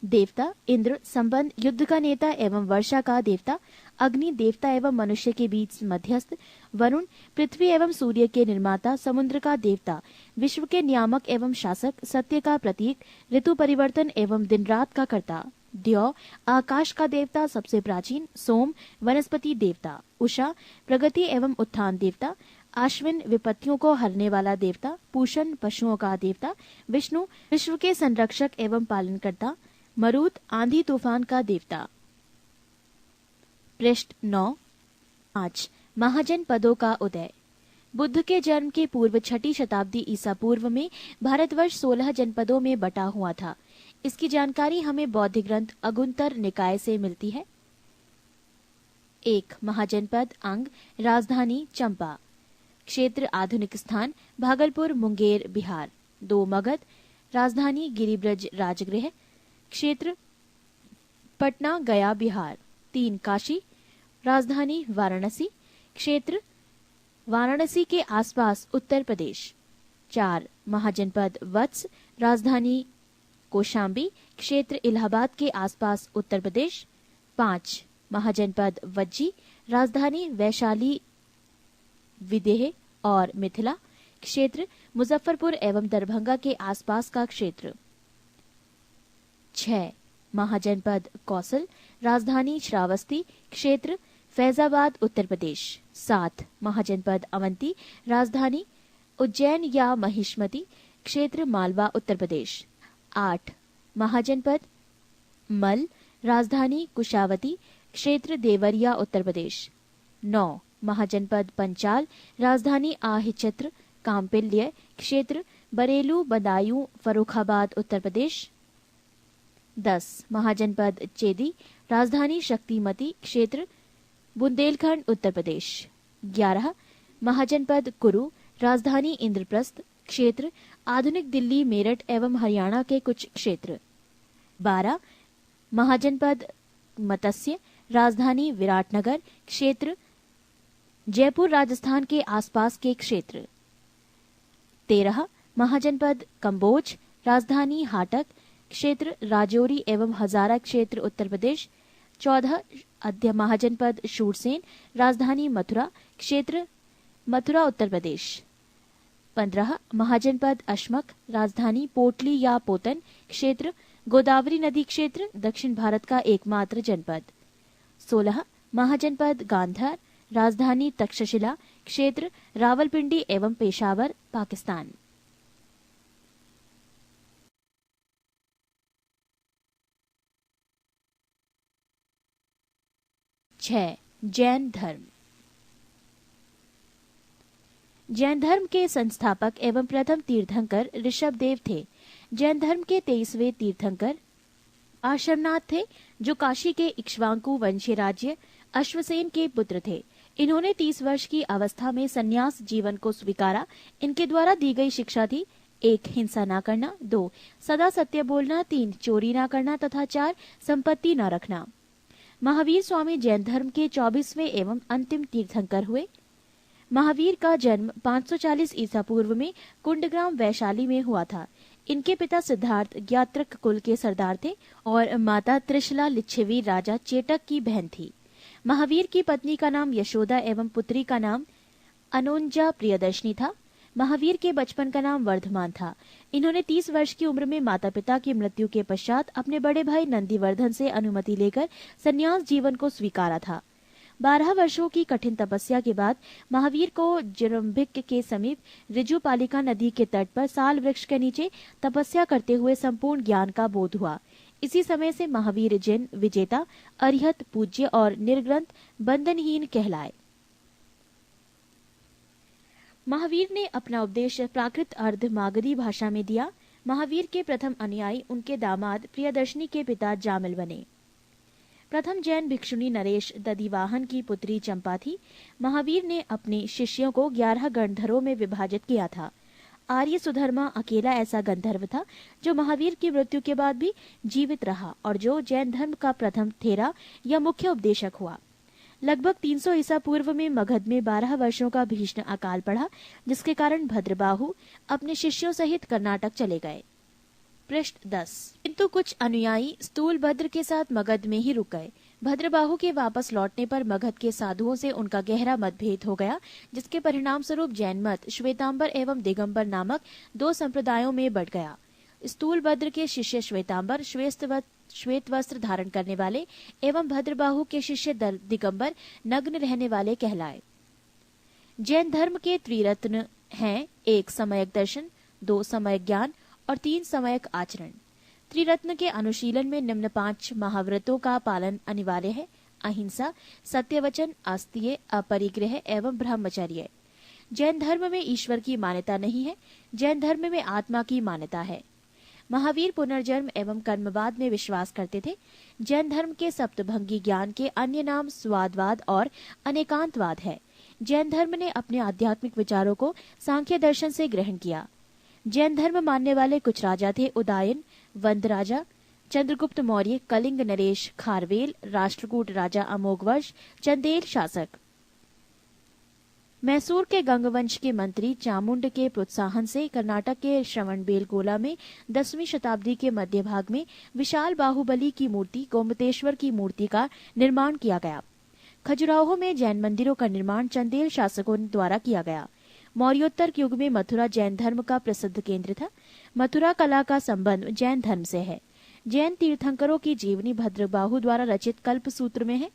देवता इंद्र, संबंध युद्ध का नेता एवं वर्षा का देवता। अग्नि, देवता एवं मनुष्य के बीच मध्यस्थ। वरुण, पृथ्वी एवं सूर्य के निर्माता। समुद्र का देवता, विश्व के नियामक एवं शासक। सत्य का प्रतीक, ऋतु परिवर्तन एवं दिन रात का कर्ता। द्यौ, आकाश का देवता, सबसे प्राचीन। सोम, वनस्पति देवता। उषा, प्रगति एवं उत्थान देवता। आश्विन, विपत्तियों को हरने वाला देवता। पूषण, पशुओं का देवता। विष्णु, विश्व के संरक्षक एवं पालनकर्ता। मरुत, आंधी तूफान का देवता। पृष्ठ 9। 5 महाजन पदों का उदय। बुद्ध के जन्म के पूर्व 6ठी शताब्दी ईसा पूर्व में भारतवर्ष 16 जनपदों में बटा हुआ था। इसकी जानकारी हमें बौद्ध ग्रंथ अगुंतर निकाय से मिलती है। 1 महाजनपद अंग, राजधानी चंपा। क्षेत्र आधुनिक स्थान भागलपुर, मुंगेर, बिहार। 2 मगध, राजधानी गिरिब्रज राजगृह। क्षेत्र पटना, गया, बिहार। 3 काशी, राजधानी वाराणसी। क्षेत्र वाराणसी के आसपास उत्तर प्रदेश। 4 महाजनपद वत्स, राजधानी कौशाम्बी। क्षेत्र इलाहाबाद के आसपास उत्तर प्रदेश। 5 महाजनपद वज्जी, राजधानी वैशाली, विदेह और मिथिला क्षेत्र, मुजफ्फरपुर एवं दरभंगा के आसपास का क्षेत्र। 6 महाजनपद कौशल, राजधानी श्रावस्ती क्षेत्र, फैजाबाद उत्तर प्रदेश। 7 महाजनपद अवंती, राजधानी उज्जैन या महिष्मती क्षेत्र, मालवा उत्तर प्रदेश। 8 महाजनपद मल, राजधानी कुशावती क्षेत्र, देवरिया उत्तर प्रदेश। 9 महाजनपद पंचाल, राजधानी आहिचत्र कांपिल्य क्षेत्र, बरेलू बदायूं फर्रुखाबाद उत्तर प्रदेश। 10 महाजनपद चेदी, राजधानी शक्तिमती क्षेत्र, बुंदेलखंड उत्तर प्रदेश। 11 महाजनपद कुरु, राजधानी इंद्रप्रस्थ क्षेत्र, आधुनिक दिल्ली, मेरठ एवं हरियाणा के कुछ क्षेत्र। 12 महाजनपद मत्स्य, राजधानी विराटनगर क्षेत्र, जयपुर राजस्थान के आसपास के क्षेत्र। 13 महाजनपद कंबोज, राजधानी हाटक क्षेत्र, राजौरी एवं हजारा क्षेत्र उत्तर प्रदेश। 14 महाजनपद शूरसेन, राजधानी मथुरा क्षेत्र, मथुरा उत्तर प्रदेश। 15 महाजनपद अशमक, राजधानी पोटली या पोतन क्षेत्र, गोदावरी नदी क्षेत्र, दक्षिण भारत का एकमात्र जनपद। 16 महाजनपद गांधार, राजधानी तक्षशिला क्षेत्र, रावलपिंडी एवं पेशावर, पाकिस्तान। 6 जैन धर्म। जैन धर्म के संस्थापक एवं प्रथम तीर्थंकर ऋषभदेव थे। जैन धर्म के 23वें तीर्थंकर आश्रमनाथ थे, जो काशी के इक्ष्वाकु वंशीय राज्य अश्वसेन के पुत्र थे। इन्होंने 30 वर्ष की अवस्था में संन्यास जीवन को स्वीकारा। इनके द्वारा दी गई शिक्षा थी: 1 हिंसा न करना, 2 सदा सत्य बोलना, 3 चोरी न करना तथा 4 संपत्ति न रखना। महावीर स्वामी जैन धर्म के 24वें एवं अंतिम तीर्थंकर हुए। महावीर का जन्म 540 ईसा पूर्व में कुंडग्राम वैशाली में हुआ था। इनके पिता सिद्धार्थ ज्ञात्रक कुल के सरदार थे और माता त्रिशला लिच्छवी राजा चेटक की बहन थी। महावीर की पत्नी का नाम यशोदा एवं पुत्री का नाम अनोंजा प्रियदर्शनी था। महावीर के बचपन का नाम वर्धमान था। इन्होंने 30 वर्ष की उम्र में माता पिता की मृत्यु के पश्चात अपने बड़े भाई नंदीवर्धन से अनुमति लेकर संन्यास जीवन को स्वीकारा था। 12 वर्षों की कठिन तपस्या के बाद महावीर को जरंभिक के समीप ऋजुपालिका नदी के तट पर साल वृक्ष के नीचे तपस्या करते हुए संपूर्ण ज्ञान का बोध हुआ। इसी समय से महावीर जिन विजेता, अरिहत, पूज्य और निर्ग्रंथ बंधनहीन कहलाए। महावीर ने अपना उपदेश प्राकृत अर्ध मागधी भाषा में दिया। महावीर के प्रथम अनुयायी उनके दामाद प्रियदर्शनी के पिता जामिल बने। प्रथम जैन भिक्षुणी नरेश दधिवाहन की पुत्री चंपा थी। महावीर ने अपने शिष्यों को 11 गंधर्वों में विभाजित किया था। आर्य सुधर्मा अकेला ऐसा गंधर्व था जो महावीर की मृत्यु के बाद भी जीवित रहा और जो जैन धर्म का प्रथम थेरा या मुख्य उपदेशक हुआ। लगभग 300 ईसा पूर्व में मगध में 12 वर्षों का भीषण अकाल पड़ा, जिसके कारण भद्रबाहु अपने शिष्यों सहित कर्नाटक चले गए। पृष्ठ 10। किंतु कुछ अनुयायी स्थूलभद्र के साथ मगध में ही रुक गए। भद्रबाहु के वापस लौटने पर मगध के साधुओं से उनका गहरा मतभेद हो गया, जिसके परिणाम स्वरूप जैन मत श्वेतांबर एवं दिगंबर नामक 2 संप्रदायों में बढ़ गया। स्थूलभद्र के शिष्य श्वेतांबर श्वेत वस्त्र धारण करने वाले एवं भद्रबाहु के शिष्य दिगंबर नग्न रहने वाले कहलाए। जैन धर्म के त्रिरत्न हैं: 1 सम्यक दर्शन, 2 सम्यक ज्ञान और 3 सम्यक आचरण। त्रिरत्न के अनुशीलन में निम्न 5 महाव्रतों का पालन अनिवार्य है: अहिंसा, सत्यवचन, आस्तीय, अपरिग्रह एवं ब्रह्मचर्य। जैन धर्म में ईश्वर की मान्यता नहीं है। जैन धर्म में आत्मा की मान्यता है। महावीर पुनर्जन्म एवं कर्मवाद में विश्वास करते थे। जैन धर्म के सप्तभंगी ज्ञान के अन्य नाम स्वादवाद और अनेकांतवाद है। जैन धर्म ने अपने आध्यात्मिक विचारों को सांख्य दर्शन से ग्रहण किया। जैन धर्म मानने वाले कुछ राजा थे: उदायन, वंद राजा, चंद्रगुप्त मौर्य, कलिंग नरेश खारवेल, राष्ट्रकूट राजा अमोघवर्ष, चंदेल शासक। मैसूर के गंगवंश के मंत्री चामुंड के प्रोत्साहन से कर्नाटक के श्रवणबेलगोला में 10वीं शताब्दी के मध्य भाग में विशाल बाहुबली की मूर्ति गोमतेश्वर की मूर्ति का निर्माण किया गया। खजुराहो में जैन मंदिरों का निर्माण चंदेल शासकों द्वारा किया गया। मौर्योत्तर युग में मथुरा जैन धर्म का प्रसिद्ध केंद्र था। मथुरा कला का संबंध जैन धर्म से है। जैन तीर्थंकरों की जीवनी भद्रबाहु द्वारा रचित कल्प सूत्र में है।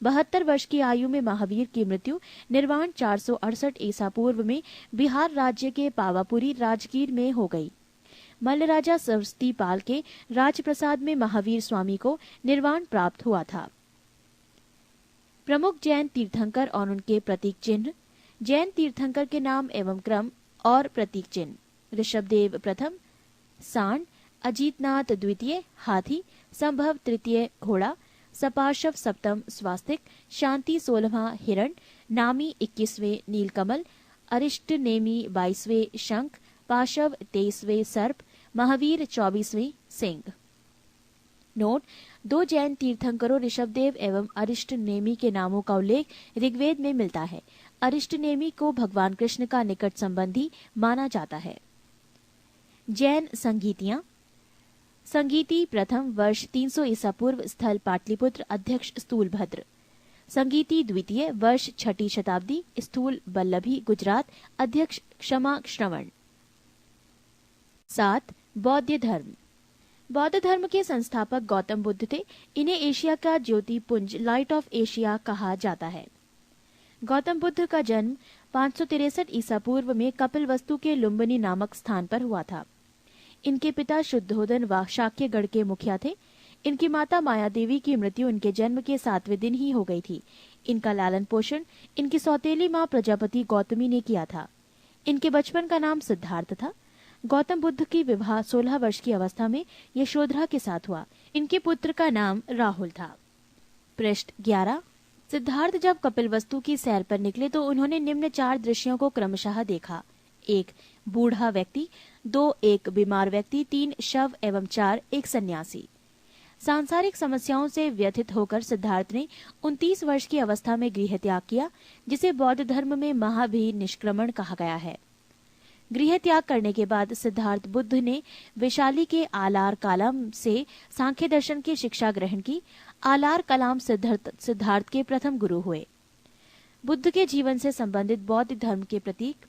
72 वर्ष की आयु में महावीर की मृत्यु निर्वाण 468 ईसा पूर्व में बिहार राज्य के पावापुरी राजगीर में हो गई। मल्ल राजा सरस्वती पाल के राजप्रसाद में महावीर स्वामी को निर्वाण प्राप्त हुआ था। प्रमुख जैन तीर्थंकर और उनके प्रतीक चिन्ह। जैन तीर्थंकर के नाम एवं क्रम और प्रतीक चिन्ह। ऋषभदेव प्रथम सांड, अजीतनाथ द्वितीय हाथी, संभव तृतीय घोड़ा, सपार्शव सप्तम स्वास्तिक, शांति 16वां हिरण, नामी 21वें नीलकमल, अरिष्ट नेमी 22वें शंख, पाशव 23वें सर्प, महावीर 24वें सिंह। नोट: 2 जैन तीर्थंकरों ऋषभदेव एवं अरिष्ट नेमी के नामों का उल्लेख ऋग्वेद में मिलता है। अरिष्ट नेमी को भगवान कृष्ण का निकट संबंधी माना जाता है। जैन संगीतियां। संगीति प्रथम वर्ष 300 ईसा पूर्व, स्थल पाटलिपुत्र, अध्यक्ष स्थूलभद्र। संगीति द्वितीय वर्ष 6ठी शताब्दी, स्थूल बल्लभी, गुजरात, अध्यक्ष क्षमा श्रवण। 7. बौद्ध धर्म। बौद्ध धर्म के संस्थापक गौतम बुद्ध थे। इन्हें एशिया का ज्योति पुंज, लाइट ऑफ एशिया कहा जाता है। गौतम बुद्ध का जन्म 563 ईसा पूर्व में कपिलवस्तु के लुम्बिनी नामक स्थान पर हुआ था। इनके पिता शुद्धोधन व शाक्यगढ़ के मुखिया थे। इनकी माता माया देवी की मृत्यु इनके जन्म के 7वें दिन ही हो गई थी। इनका लालन पोषण इनकी सौतेली मां प्रजापति गौतमी ने किया था। इनके बचपन का नाम सिद्धार्थ था। गौतम बुद्ध की विवाह 16 वर्ष की अवस्था में यशोधरा के साथ हुआ। इनके पुत्र का नाम राहुल था। पृष्ठ 11। सिद्धार्थ जब कपिलवस्तु की सैर पर निकले तो उन्होंने निम्न 4 दृश्यों को क्रमशः देखा। 1. बूढ़ा व्यक्ति, 2. एक बीमार व्यक्ति, 3. शव एवं 4. एक सन्यासी। सांसारिक समस्याओं से व्यथित होकर सिद्धार्थ ने 29 वर्ष की अवस्था में गृह त्याग किया, जिसे बौद्ध धर्म में महाभिनिष्क्रमण कहा गया है। गृह त्याग करने के बाद सिद्धार्थ बुद्ध ने वैशाली के आलार कलाम से सांख्य दर्शन की शिक्षा ग्रहण की। आलार कलाम सिद्धार्थ के प्रथम गुरु हुए। बुद्ध के जीवन से संबंधित बौद्ध धर्म के प्रतीक।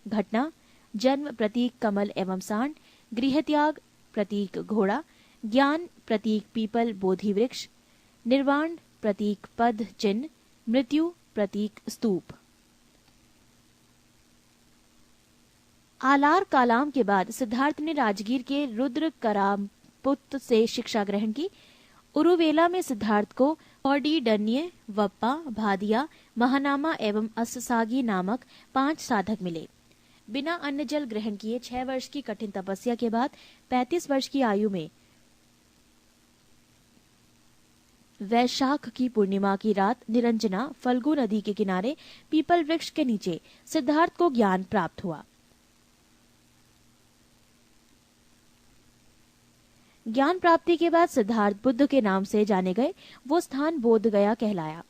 घटना: जन्म प्रतीक कमल एवं सांड, गृह त्याग प्रतीक घोड़ा, ज्ञान प्रतीक पीपल बोधि वृक्ष, निर्वाण प्रतीक पद चिन्ह, मृत्यु प्रतीक स्तूप। आलार कलाम के बाद सिद्धार्थ ने राजगीर के रुद्र करापुत से शिक्षा ग्रहण की। उरुवेला में सिद्धार्थ को कौंडिन्य, वप्पा, भादिया, महानामा एवं अस्सागी नामक 5 साधक मिले। बिना अन्न जल ग्रहण किए 6 वर्ष की कठिन तपस्या के बाद 35 वर्ष की आयु में वैशाख की पूर्णिमा की रात निरंजना फल्गु नदी के किनारे पीपल वृक्ष के नीचे सिद्धार्थ को ज्ञान प्राप्त हुआ। ज्ञान प्राप्ति के बाद सिद्धार्थ बुद्ध के नाम से जाने गए। वो स्थान बोध गया कहलाया।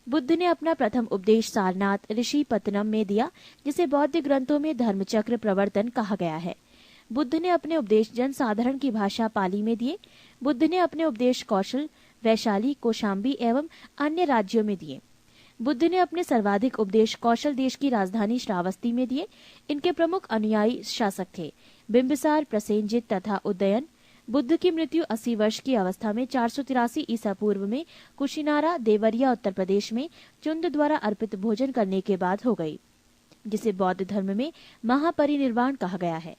बुद्ध ने अपना प्रथम उपदेश सारनाथ ऋषि पत्तनम में दिया, जिसे बौद्ध ग्रंथों में धर्मचक्र प्रवर्तन कहा गया है। बुद्ध ने अपने उपदेश जनसाधारण की भाषा पाली में दिए। बुद्ध ने अपने उपदेश कौशल, वैशाली, कौशाम्बी एवं अन्य राज्यों में दिए। बुद्ध ने अपने सर्वाधिक उपदेश कौशल देश की राजधानी श्रावस्ती में दिए। इनके प्रमुख अनुयायी शासक थे बिंबिसार, प्रसेनजित तथा उदयन। बुद्ध की मृत्यु 80 वर्ष की अवस्था में 483 ईसा पूर्व में कुशिनारा, देवरिया, उत्तर प्रदेश में चुंद द्वारा अर्पित भोजन करने के बाद हो गई, जिसे बौद्ध धर्म में महापरिनिर्वाण कहा गया है।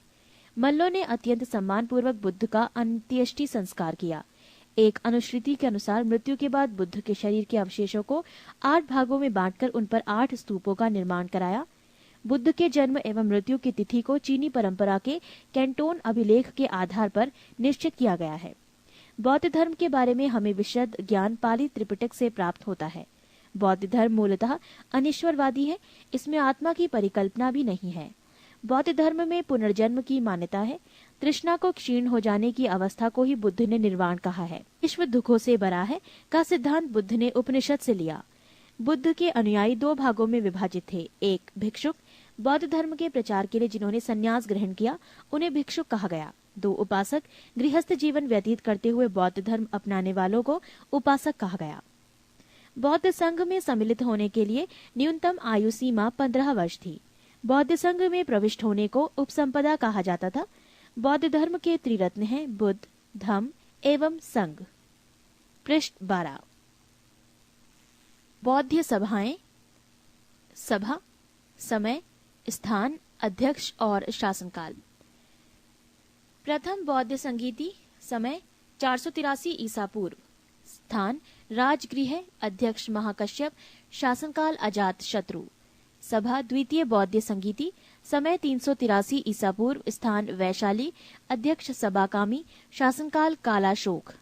मल्लों ने अत्यंत सम्मान पूर्वक बुद्ध का अंत्येष्टि संस्कार किया। एक अनुश्रुति के अनुसार मृत्यु के बाद बुद्ध के शरीर के अवशेषों को 8 भागों में बांटकर उन पर 8 स्तूपों का निर्माण कराया। बुद्ध के जन्म एवं मृत्यु की तिथि को चीनी परंपरा के कैंटोन अभिलेख के आधार पर निश्चित किया गया है। बौद्ध धर्म के बारे में हमें विशद ज्ञान पाली त्रिपिटक से प्राप्त होता है। बौद्ध धर्म मूलतः अनिश्वरवादी है। इसमें आत्मा की परिकल्पना भी नहीं है। बौद्ध धर्म में पुनर्जन्म की मान्यता है। तृष्णा को क्षीण हो जाने की अवस्था को ही बुद्ध ने निर्वाण कहा है। विश्व दुखों से बरा है का सिद्धांत बुद्ध ने उपनिषद से लिया। बुद्ध के अनुयायी दो भागों में विभाजित थे। एक भिक्षुक, बौद्ध धर्म के प्रचार के लिए जिन्होंने संन्यास ग्रहण किया उन्हें भिक्षुक कहा गया। दो उपासक, गृहस्थ जीवन व्यतीत करते हुए बौद्ध धर्म अपनाने वालों को उपासक कहा गया। बौद्ध संघ में सम्मिलित होने के लिए न्यूनतम आयु सीमा 15 वर्ष थी। बौद्ध संघ में प्रविष्ट होने को उपसंपदा कहा जाता था। बौद्ध धर्म के त्रिरत्न हैं बुद्ध, धम्म एवं संघ। पृष्ठ 12। बौद्ध सभाएं, सभा, समय, स्थान, अध्यक्ष और शासनकाल। प्रथम बौद्ध संगीति, समय 483 ईसा पूर्व, स्थान राजगृह, अध्यक्ष महाकश्यप, शासनकाल अजात शत्रु। सभा द्वितीय बौद्ध संगीति, समय 383 ईसा पूर्व, स्थान वैशाली, अध्यक्ष सबाकामी, शासनकाल कालाशोक।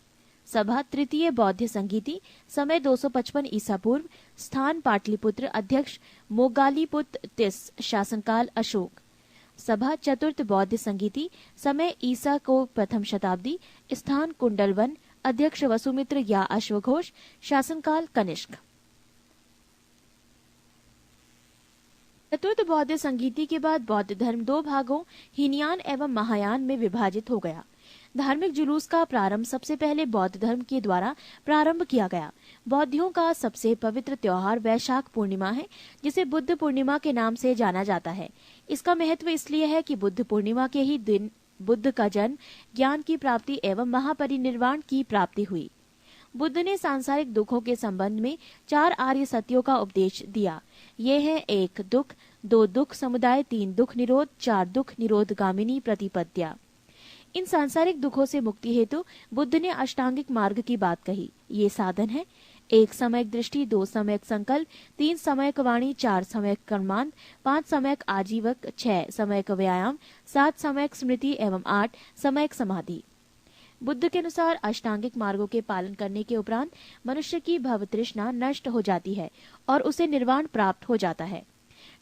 सभा तृतीय बौद्ध संगीति, समय 255 ईसा पूर्व, स्थान पाटलिपुत्र, अध्यक्ष मोगालीपुत्र तिस, शासनकाल अशोक। सभा चतुर्थ बौद्ध संगीति, समय ईसा को प्रथम शताब्दी, स्थान कुंडलवन, अध्यक्ष वसुमित्र या अश्वघोष, शासनकाल कनिष्क। चतुर्थ बौद्ध संगीति के बाद बौद्ध धर्म दो भागों हीनयान एवं महायान में विभाजित हो गया। धार्मिक जुलूस का प्रारंभ सबसे पहले बौद्ध धर्म के द्वारा प्रारंभ किया गया। बौद्धियों का सबसे पवित्र त्योहार वैशाख पूर्णिमा है, जिसे बुद्ध पूर्णिमा के नाम से जाना जाता है। इसका महत्व इसलिए है कि बुद्ध पूर्णिमा के ही दिन बुद्ध का जन्म, ज्ञान की प्राप्ति एवं महापरिनिर्वाण की प्राप्ति हुई। बुद्ध ने सांसारिक दुखों के संबंध में 4 आर्य सत्यों का उपदेश दिया। ये हैं 1 दुख, 2 दुख समुदाय, 3 दुख निरोध, 4 दुख निरोधगामिनी प्रतिपद्या। इन सांसारिक दुखों से मुक्ति हेतु बुद्ध ने अष्टांगिक मार्ग की बात कही। ये साधन है 1 समयक दृष्टि, 2 समयक संकल्प, 3 समयक वाणी, 4 समयक कर्मांत, 5 समयक आजीवक, 6 समयक व्यायाम, 7 समयक स्मृति एवं 8 समयक समाधि। बुद्ध के अनुसार अष्टांगिक मार्गों के पालन करने के उपरांत मनुष्य की भव तृष्णा नष्ट हो जाती है और उसे निर्वाण प्राप्त हो जाता है।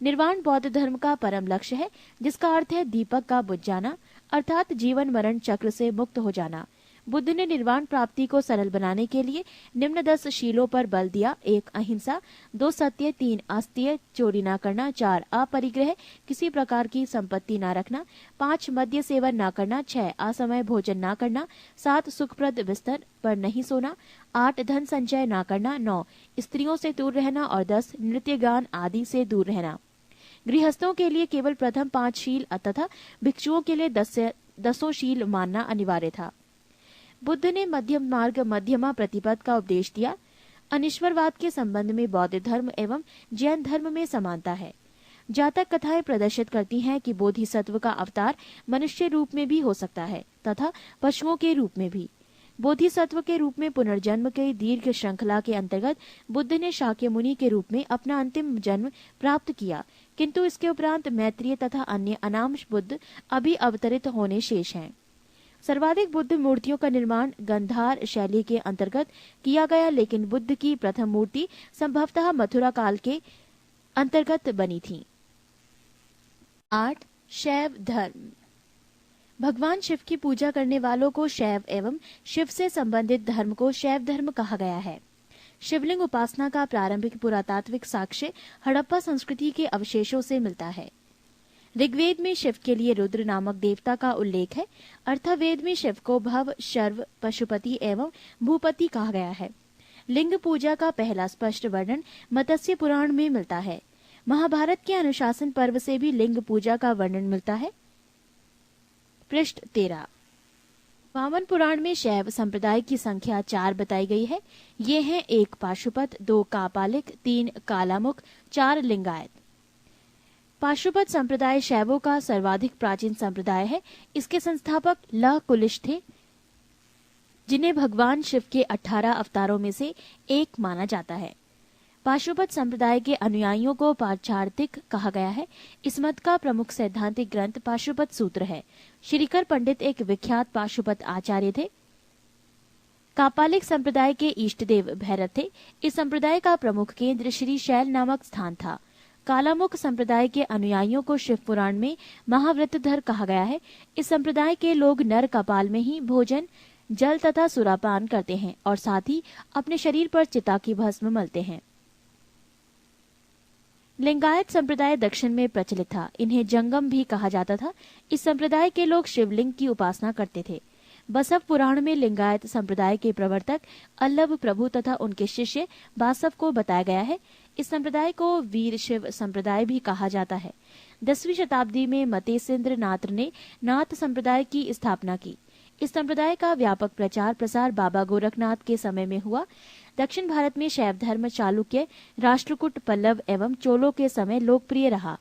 निर्वाण बौद्ध धर्म का परम लक्ष्य है, जिसका अर्थ है दीपक का बुझ जाना, अर्थात जीवन मरण चक्र से मुक्त हो जाना। बुद्ध ने निर्वाण प्राप्ति को सरल बनाने के लिए निम्न 10 शीलों पर बल दिया। 1 अहिंसा, 2 सत्य, 3 अस्तेय, चोरी न करना, 4 अपरिग्रह, किसी प्रकार की संपत्ति न रखना, 5 मद्य सेवन न करना, 6 असमय भोजन न करना, 7 सुखप्रद बिस्तर पर नहीं सोना, 8 धन संचय न करना, 9 स्त्रियों से दूर रहना और 10 नृत्य गान आदि से दूर रहना। गृहस्थों के लिए केवल प्रथम 5 शील तथा भिक्षुओं के लिए 10 शील मानना अनिवार्य था। बुद्ध ने मध्यम मार्ग मध्यमा प्रतिपद का उपदेश दिया। अनिश्वरवाद के संबंध में बौद्ध धर्म एवं जैन धर्म में समानता है। जातक कथाएं प्रदर्शित करती हैं कि बोधिसत्व का अवतार मनुष्य रूप में भी हो सकता है तथा पशुओं के रूप में भी। बोधिसत्व के रूप में पुनर्जन्म के दीर्घ श्रृंखला के अंतर्गत बुद्ध ने शाक्य मुनि के रूप में अपना अंतिम जन्म प्राप्त किया, किंतु इसके उपरांत मैत्रेय तथा अन्य अनामश बुद्ध अभी अवतरित होने शेष हैं। सर्वाधिक बुद्ध मूर्तियों का निर्माण गंधार शैली के अंतर्गत किया गया, लेकिन बुद्ध की प्रथम मूर्ति संभवतः मथुरा काल के अंतर्गत बनी थी। 8 शैव धर्म। भगवान शिव की पूजा करने वालों को शैव एवं शिव से संबंधित धर्म को शैव धर्म कहा गया है। शिवलिंग उपासना का प्रारंभिक पुरातात्विक साक्ष्य हड़प्पा संस्कृति के अवशेषों से मिलता है। ऋग्वेद में शिव के लिए रुद्र नामक देवता का उल्लेख है। अर्थवेद में शिव को भव, शर्व, पशुपति एवं भूपति कहा गया है। लिंग पूजा का पहला स्पष्ट वर्णन मत्स्य पुराण में मिलता है। महाभारत के अनुशासन पर्व से भी लिंग पूजा का वर्णन मिलता है। पृष्ठ 13। वामन पुराण में शैव संप्रदाय की संख्या 4 बताई गई है। ये हैं 1 पाशुपत, 2 कापालिक, 3 कालामुख, 4 लिंगायत। पाशुपत संप्रदाय शैवों का सर्वाधिक प्राचीन संप्रदाय है। इसके संस्थापक लह कुलिश थे, जिन्हें भगवान शिव के 18 अवतारों में से एक माना जाता है। पाशुपत संप्रदाय के अनुयायियों को पाचार्थिक कहा गया है। इस मत का प्रमुख सैद्धांतिक ग्रंथ पाशुपत सूत्र है। श्रीकर पंडित एक विख्यात पाशुपत आचार्य थे। कापालिक संप्रदाय के इष्टदेव भैरव थे। इस संप्रदाय का प्रमुख केंद्र श्री शैल नामक स्थान था। कालामुख संप्रदाय के अनुयायियों को शिव पुराण में महाव्रतधर कहा गया है। इस संप्रदाय के लोग नर कपाल में ही भोजन, जल तथा सुरापान करते हैं और साथ ही अपने शरीर पर चिता की भस्म मलते हैं। लिंगायत संप्रदाय दक्षिण में प्रचलित था। इन्हें जंगम भी कहा जाता था। इस संप्रदाय के लोग शिवलिंग की उपासना करते थे। बसव पुराण में लिंगायत संप्रदाय के प्रवर्तक अल्लभ प्रभु तथा उनके शिष्य बासव को बताया गया है। इस संप्रदाय को वीर शिव संप्रदाय भी कहा जाता है। 10वीं शताब्दी में मतेसिंद्र नाथ ने नाथ संप्रदाय की स्थापना की। इस संप्रदाय का व्यापक प्रचार प्रसार बाबा गोरखनाथ के समय में हुआ। दक्षिण भारत में शैव धर्म चालुक्य, राष्ट्रकूट, पल्लव एवं चोलों के समय लोकप्रिय रहा।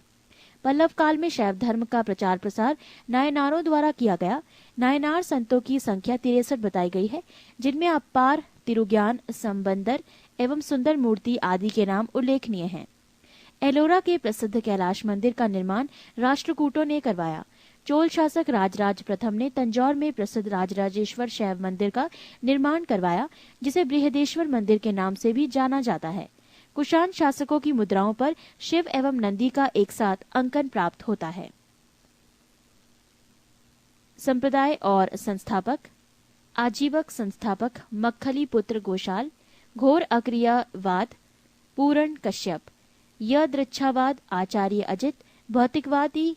पल्लव काल में शैव धर्म का प्रचार प्रसार नायनारों द्वारा किया गया। नायनार संतों की संख्या 63 बताई गई है, जिनमें अपार, तिरुज्ञान, संबंदर एवं सुंदर मूर्ति आदि के नाम उल्लेखनीय हैं। एलोरा के प्रसिद्ध कैलाश मंदिर का निर्माण राष्ट्रकूटों ने करवाया। चोल शासक राजराज प्रथम ने तंजौर में प्रसिद्ध राजराजेश्वर शैव मंदिर का निर्माण करवाया, जिसे बृहदेश्वर मंदिर के नाम से भी जाना जाता है। कुषाण शासकों की मुद्राओं पर शिव एवं नंदी का एक साथ अंकन प्राप्त होता है। संप्रदाय और संस्थापक। आजीवक संस्थापक मक्खली पुत्र गोशाल, घोर अक्रियावाद पूरण कश्यप, यदृच्छावाद आचार्य अजित, भौतिकवादी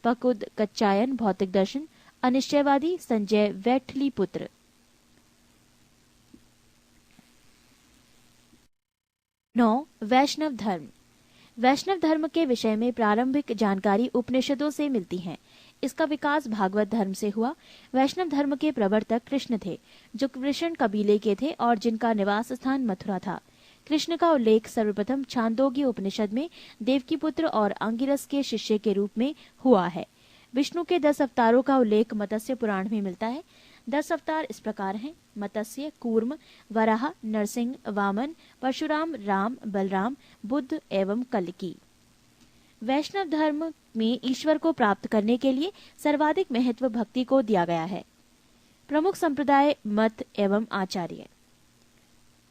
पकुद कच्चायन, भौतिक दर्शन अनिश्चयवादी संजय वैठली पुत्र। नौ, वैष्णव धर्म। वैष्णव धर्म के विषय में प्रारंभिक जानकारी उपनिषदों से मिलती है। इसका विकास भागवत धर्म से हुआ। वैष्णव धर्म के प्रवर्तक कृष्ण थे, जो कृष्ण कबीले के थे और जिनका निवास स्थान मथुरा था। कृष्ण का उल्लेख सर्वप्रथम छांदोग्य उपनिषद में देवकीपुत्र और अंगिरस के शिष्य के रूप में हुआ है। विष्णु के 10 अवतारों का उल्लेख मत्स्य पुराण में मिलता है। 10 अवतार इस प्रकार हैं: मत्स्य, कूर्म, वराह, नरसिंह, वामन, परशुराम, राम, बलराम, बुद्ध एवं कल्की। वैष्णव धर्म में ईश्वर को प्राप्त करने के लिए सर्वाधिक महत्व भक्ति को दिया गया है। प्रमुख संप्रदाय, मत एवं आचार्य।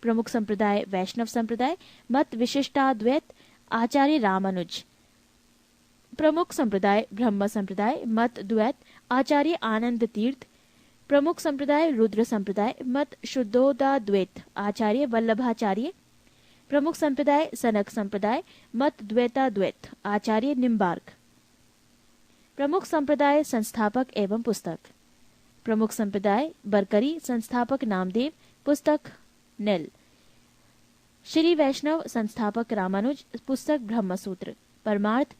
प्रमुख संप्रदाय वैष्णव संप्रदाय, मत विशिष्टाद्वैत, आचार्य रामानुज। प्रमुख संप्रदाय ब्रह्म संप्रदाय, मत द्वैत, आचार्य आनंद तीर्थ। प्रमुख संप्रदाय रुद्र संप्रदाय, मत शुद्धोदाद्वैत, आचार्य वल्लभाचार्य। प्रमुख संप्रदाय सनक संप्रदाय, मत द्वैताद्वैत, आचार्य निम्बार्क। प्रमुख संप्रदाय संस्थापक एवं पुस्तक। प्रमुख संप्रदाय बरकरी, संस्थापक नामदेव, पुस्तक नेल। श्री वैष्णव संस्थापक रामानुज, पुस्तक ब्रह्मसूत्र। परमार्थ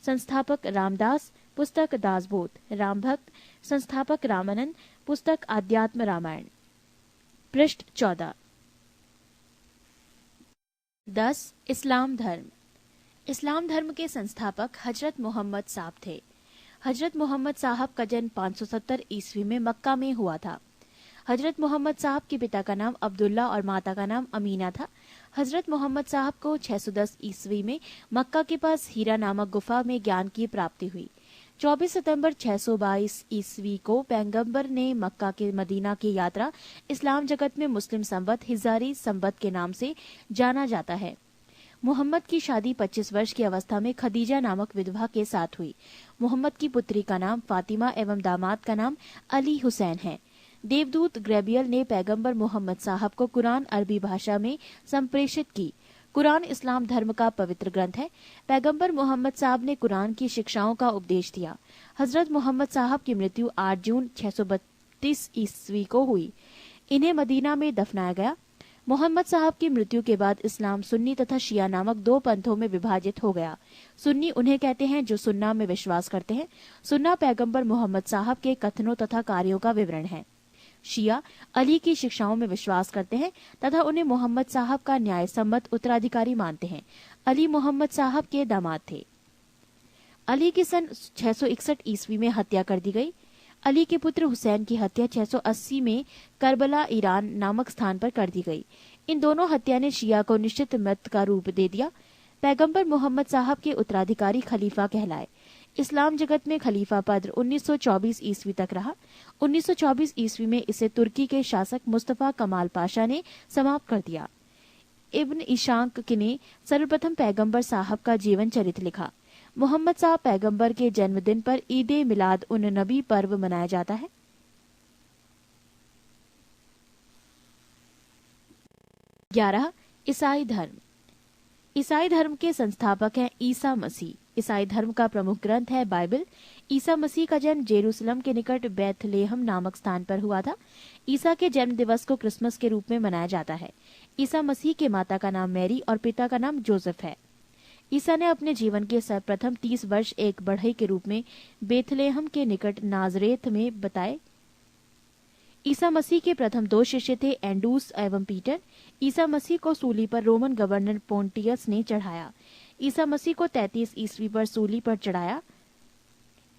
संस्थापक रामदास, पुस्तक दासबोध। रामभक्त संस्थापक रामानंद, पुस्तक आध्यात्म रामायण। पृष्ठ 14। 10. इस्लाम धर्म। इस्लाम धर्म के संस्थापक हजरत मोहम्मद साहब थे। हजरत मोहम्मद साहब का जन्म 570 ईस्वी में मक्का में हुआ था। हजरत मोहम्मद साहब के पिता का नाम अब्दुल्ला और माता का नाम अमीना था। हजरत मोहम्मद साहब को 610 ईस्वी में मक्का के पास हीरा नामक गुफा में ज्ञान की प्राप्ति हुई। 24 सितंबर 622 ईस्वी को पैगंबर ने मक्का के मदीना की यात्रा इस्लाम जगत में मुस्लिम संवत हिजारी संवत के नाम से जाना जाता है। मोहम्मद की शादी 25 वर्ष की अवस्था में खदीजा नामक विधवा के साथ हुई। मोहम्मद की पुत्री का नाम फातिमा एवं दामाद का नाम अली हुसैन है। देवदूत ग्रेबियल ने पैगंबर मोहम्मद साहब को कुरान अरबी भाषा में संप्रेषित की। कुरान इस्लाम धर्म का पवित्र ग्रंथ है। पैगंबर मोहम्मद साहब ने कुरान की शिक्षाओं का उपदेश दिया। हजरत मोहम्मद साहब की मृत्यु 8 जून 632 ईस्वी को हुई। इन्हें मदीना में दफनाया गया। मोहम्मद साहब की मृत्यु के बाद इस्लाम सुन्नी तथा शिया नामक 2 पंथों में विभाजित हो गया। सुन्नी उन्हें कहते हैं जो सुन्ना में विश्वास करते हैं। सुन्ना पैगंबर मोहम्मद साहब के कथनों तथा कार्यों का विवरण है। शिया अली की शिक्षाओं में विश्वास करते हैं तथा उन्हें मोहम्मद साहब का न्याय सम्मत उत्तराधिकारी मानते हैं। अली मोहम्मद साहब के दामाद थे। अली की सन 661 ईस्वी में हत्या कर दी गई। अली के पुत्र हुसैन की हत्या 680 में करबला ईरान नामक स्थान पर कर दी गई। इन दोनों हत्या ने शिया को निश्चित मत का रूप दे दिया। पैगंबर मोहम्मद साहब के उत्तराधिकारी खलीफा कहलाए। इस्लाम जगत में खलीफा पद 1924 ईस्वी तक रहा। 1924 ईस्वी में इसे तुर्की के शासक मुस्तफा कमाल पाशा ने समाप्त कर दिया। इब्न इशाक ने सर्वप्रथम पैगंबर साहब का जीवन चरित्र लिखा। मोहम्मद साहब पैगंबर के जन्मदिन पर ईद मिलाद उन नबी पर्व मनाया जाता है। 11. ईसाई धर्म। ईसाई धर्म के संस्थापक हैं ईसा मसीह। ईसाई धर्म का प्रमुख ग्रंथ है बाइबल। ईसा मसीह का जन्म जेरूसलम के निकट बैथलेहम नामक स्थान पर हुआ था। ईसा के जन्म दिवस को क्रिसमस के रूप में मनाया जाता है। ईसा मसीह के माता का नाम मैरी और पिता का नाम जोसेफ है। ईसा ने अपने जीवन के सर्वप्रथम 30 वर्ष एक बढ़ई के रूप में बैथलेहम के निकट नाजरेथ में बताए। ईसा मसीह के प्रथम 2 शिष्य थे एंडूस एवं पीटर। ईसा मसीह को सूली पर रोमन गवर्नर पोंटियस ने चढ़ाया। ईसा मसीह को 33 ईस्वी पर सूली पर चढ़ाया।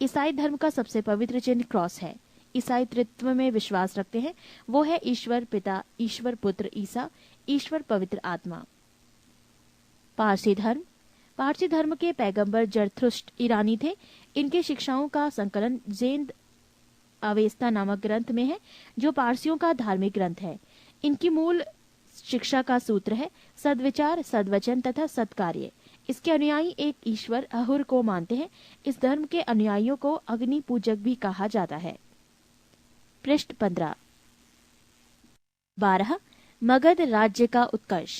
ईसाई धर्म का सबसे पवित्र चिन्ह क्रॉस है। ईसाई त्रित्व में विश्वास रखते हैं, वो है ईश्वर पिता, ईश्वर पुत्र ईसा, ईश्वर पवित्र आत्मा। पारसी धर्म। पारसी धर्म के पैगंबर जरथुष्ट्र ईरानी थे। इनके शिक्षाओं का संकलन ज़ेंद अवेस्ता नामक ग्रंथ में है, जो पारसियों का धार्मिक ग्रंथ है। इनकी मूल शिक्षा का सूत्र है सद्विचार, सद्वचन तथा सत्कार्य। इसके अनुयायी एक ईश्वर अहुर को मानते हैं। इस धर्म के अनुयायियों को अग्नि पूजक भी कहा जाता है। पृष्ठ 15। 12 मगध राज्य का उत्कर्ष।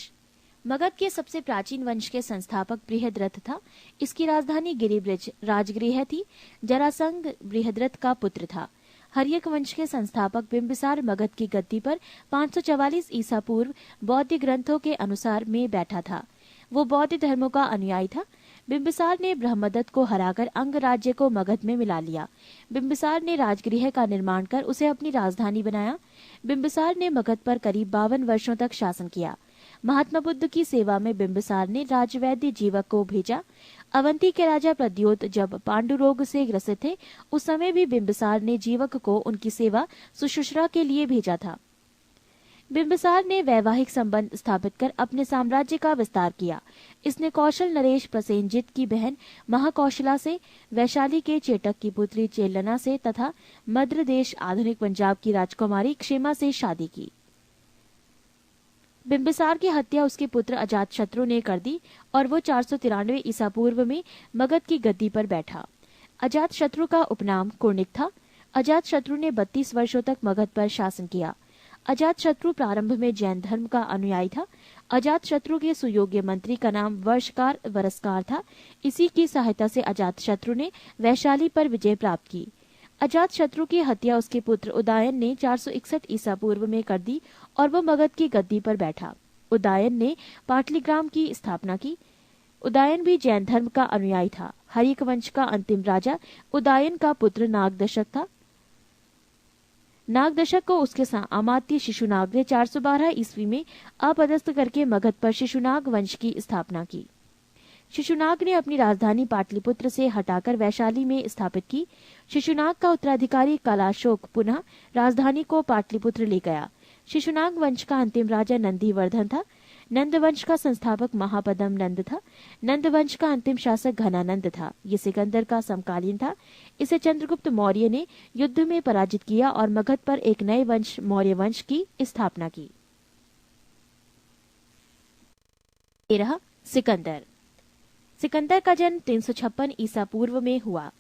मगध के सबसे प्राचीन वंश के संस्थापक बृहद्रथ था। इसकी राजधानी गिरिब्रज राजगृह थी। जरासंध बृहद्रथ का पुत्र था। हर्यक वंश के संस्थापक बिंबिसार मगध की गद्दी पर 544 ईसा पूर्व बौद्ध ग्रंथों के अनुसार में बैठा था। वो बौद्ध धर्मों का अनुयायी था। बिंबिसार ने ब्रह्मदत्त को हराकर अंग राज्य को मगध में मिला लिया। बिंबिसार ने राजगृह का निर्माण कर उसे अपनी राजधानी बनाया। बिंबिसार ने मगध पर करीब 52 वर्षों तक शासन किया। महात्मा बुद्ध की सेवा में बिंबिसार ने राजवैद्य जीवक को भेजा। अवंती के राजा प्रद्योत जब पांडु रोग से ग्रसित थे, उस समय भी बिंबिसार ने जीवक को उनकी सेवा सुश्रूषा के लिए भेजा था। बिंबिसार ने वैवाहिक संबंध स्थापित कर अपने साम्राज्य का विस्तार किया। इसने कौशल नरेश प्रसेनजित की बहन महाकौशला से, वैशाली के चेटक की पुत्री चेलना से तथा मद्र देश आधुनिक पंजाब की राजकुमारी क्षेमा से शादी की। बिंबिसार की हत्या उसके पुत्र अजातशत्रु ने कर दी और वो 493 ईसा पूर्व में मगध की गद्दी पर बैठा। अजातशत्रु का उपनाम कुर्णिक था। अजातशत्रु ने 32 वर्षों तक मगध पर शासन किया। अजातशत्रु प्रारंभ में जैन धर्म का अनुयायी था। अजातशत्रु के सुयोग्य मंत्री का नाम वर्षकार वरस्कार था। इसी की सहायता से अजातशत्रु ने वैशाली पर विजय प्राप्त की। अजातशत्रु की हत्या उसके पुत्र उदयन ने 461 ईसा पूर्व में कर दी और वो मगध की गद्दी पर बैठा। उदयन ने पाटलिग्राम की स्थापना की। उदयन भी जैन धर्म का अनुयायी था। हर्यक वंश का अंतिम राजा उदयन का पुत्र नागदशक था। नागदशक को उसके अमात्य शिशुनाग ने 412 ईस्वी में अपदस्थ करके मगध पर शिशुनाग वंश की स्थापना की। शिशुनाग ने अपनी राजधानी पाटलिपुत्र से हटाकर वैशाली में स्थापित की। शिशुनाग का उत्तराधिकारी कलाशोक पुनः राजधानी को पाटलिपुत्र ले गया। शिशुनाग वंश का अंतिम राजा नंदीवर्धन था। नंद वंश का संस्थापक महापदम नंद था। नंद वंश का अंतिम शासक घनानंद था। ये सिकंदर का समकालीन था। इसे चंद्रगुप्त मौर्य ने युद्ध में पराजित किया और मगध पर एक नए वंश मौर्य वंश की स्थापना की। 13 सिकंदर। सिकंदर का जन्म 356 ईसा पूर्व में हुआ।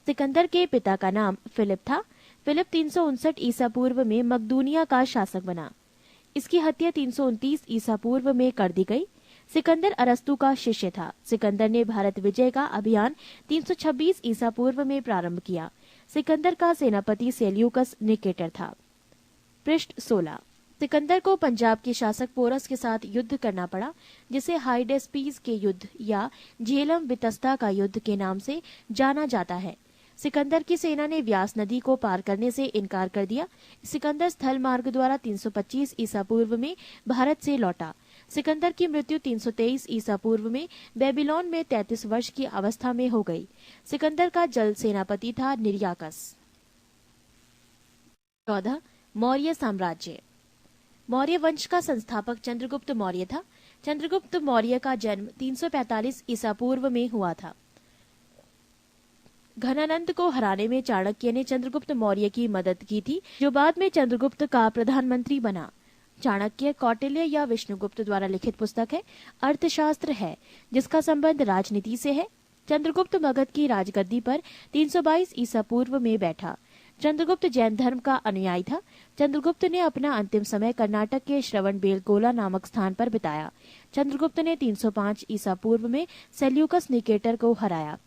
सिकंदर के पिता का नाम फिलिप था। फिलिप 359 ईसा पूर्व में मकदूनिया का शासक बना। इसकी हत्या 329 ईसा पूर्व में कर दी गई। सिकंदर अरस्तु का शिष्य था। सिकंदर ने भारत विजय का अभियान 326 ईसा पूर्व में प्रारंभ किया। सिकंदर का सेनापति सेल्यूकस निकेटर था। पृष्ठ 16। सिकंदर को पंजाब के शासक पोरस के साथ युद्ध करना पड़ा, जिसे हाइडेस्पीज के युद्ध या झेलम वितस्ता का युद्ध के नाम से जाना जाता है। सिकंदर की सेना ने व्यास नदी को पार करने से इनकार कर दिया। सिकंदर स्थल मार्ग द्वारा 325 ईसा पूर्व में भारत से लौटा। सिकंदर की मृत्यु 323 ईसा पूर्व में बेबीलोन में 33 वर्ष की अवस्था में हो गई। सिकंदर का जल सेनापति था निर्याकस। 14 मौर्य साम्राज्य। मौर्य वंश का संस्थापक चंद्रगुप्त मौर्य था। चंद्रगुप्त मौर्य का जन्म 345 ईसा पूर्व में हुआ था। घनानंद को हराने में चाणक्य ने चंद्रगुप्त मौर्य की मदद की थी, जो बाद में चंद्रगुप्त का प्रधानमंत्री बना। चाणक्य कौटिल्य या विष्णुगुप्त द्वारा लिखित पुस्तक है, अर्थशास्त्र है, जिसका संबंध राजनीति से है। चंद्रगुप्त मगध की राजगद्दी पर 322 ईसा पूर्व में बैठा। चंद्रगुप्त जैन धर्म का अनुयायी था। चंद्रगुप्त ने अपना अंतिम समय कर्नाटक के श्रवणबेलगोला नामक स्थान पर बिताया। चंद्रगुप्त ने 305 ईसा पूर्व में सेल्यूकस निकेटर को हराया।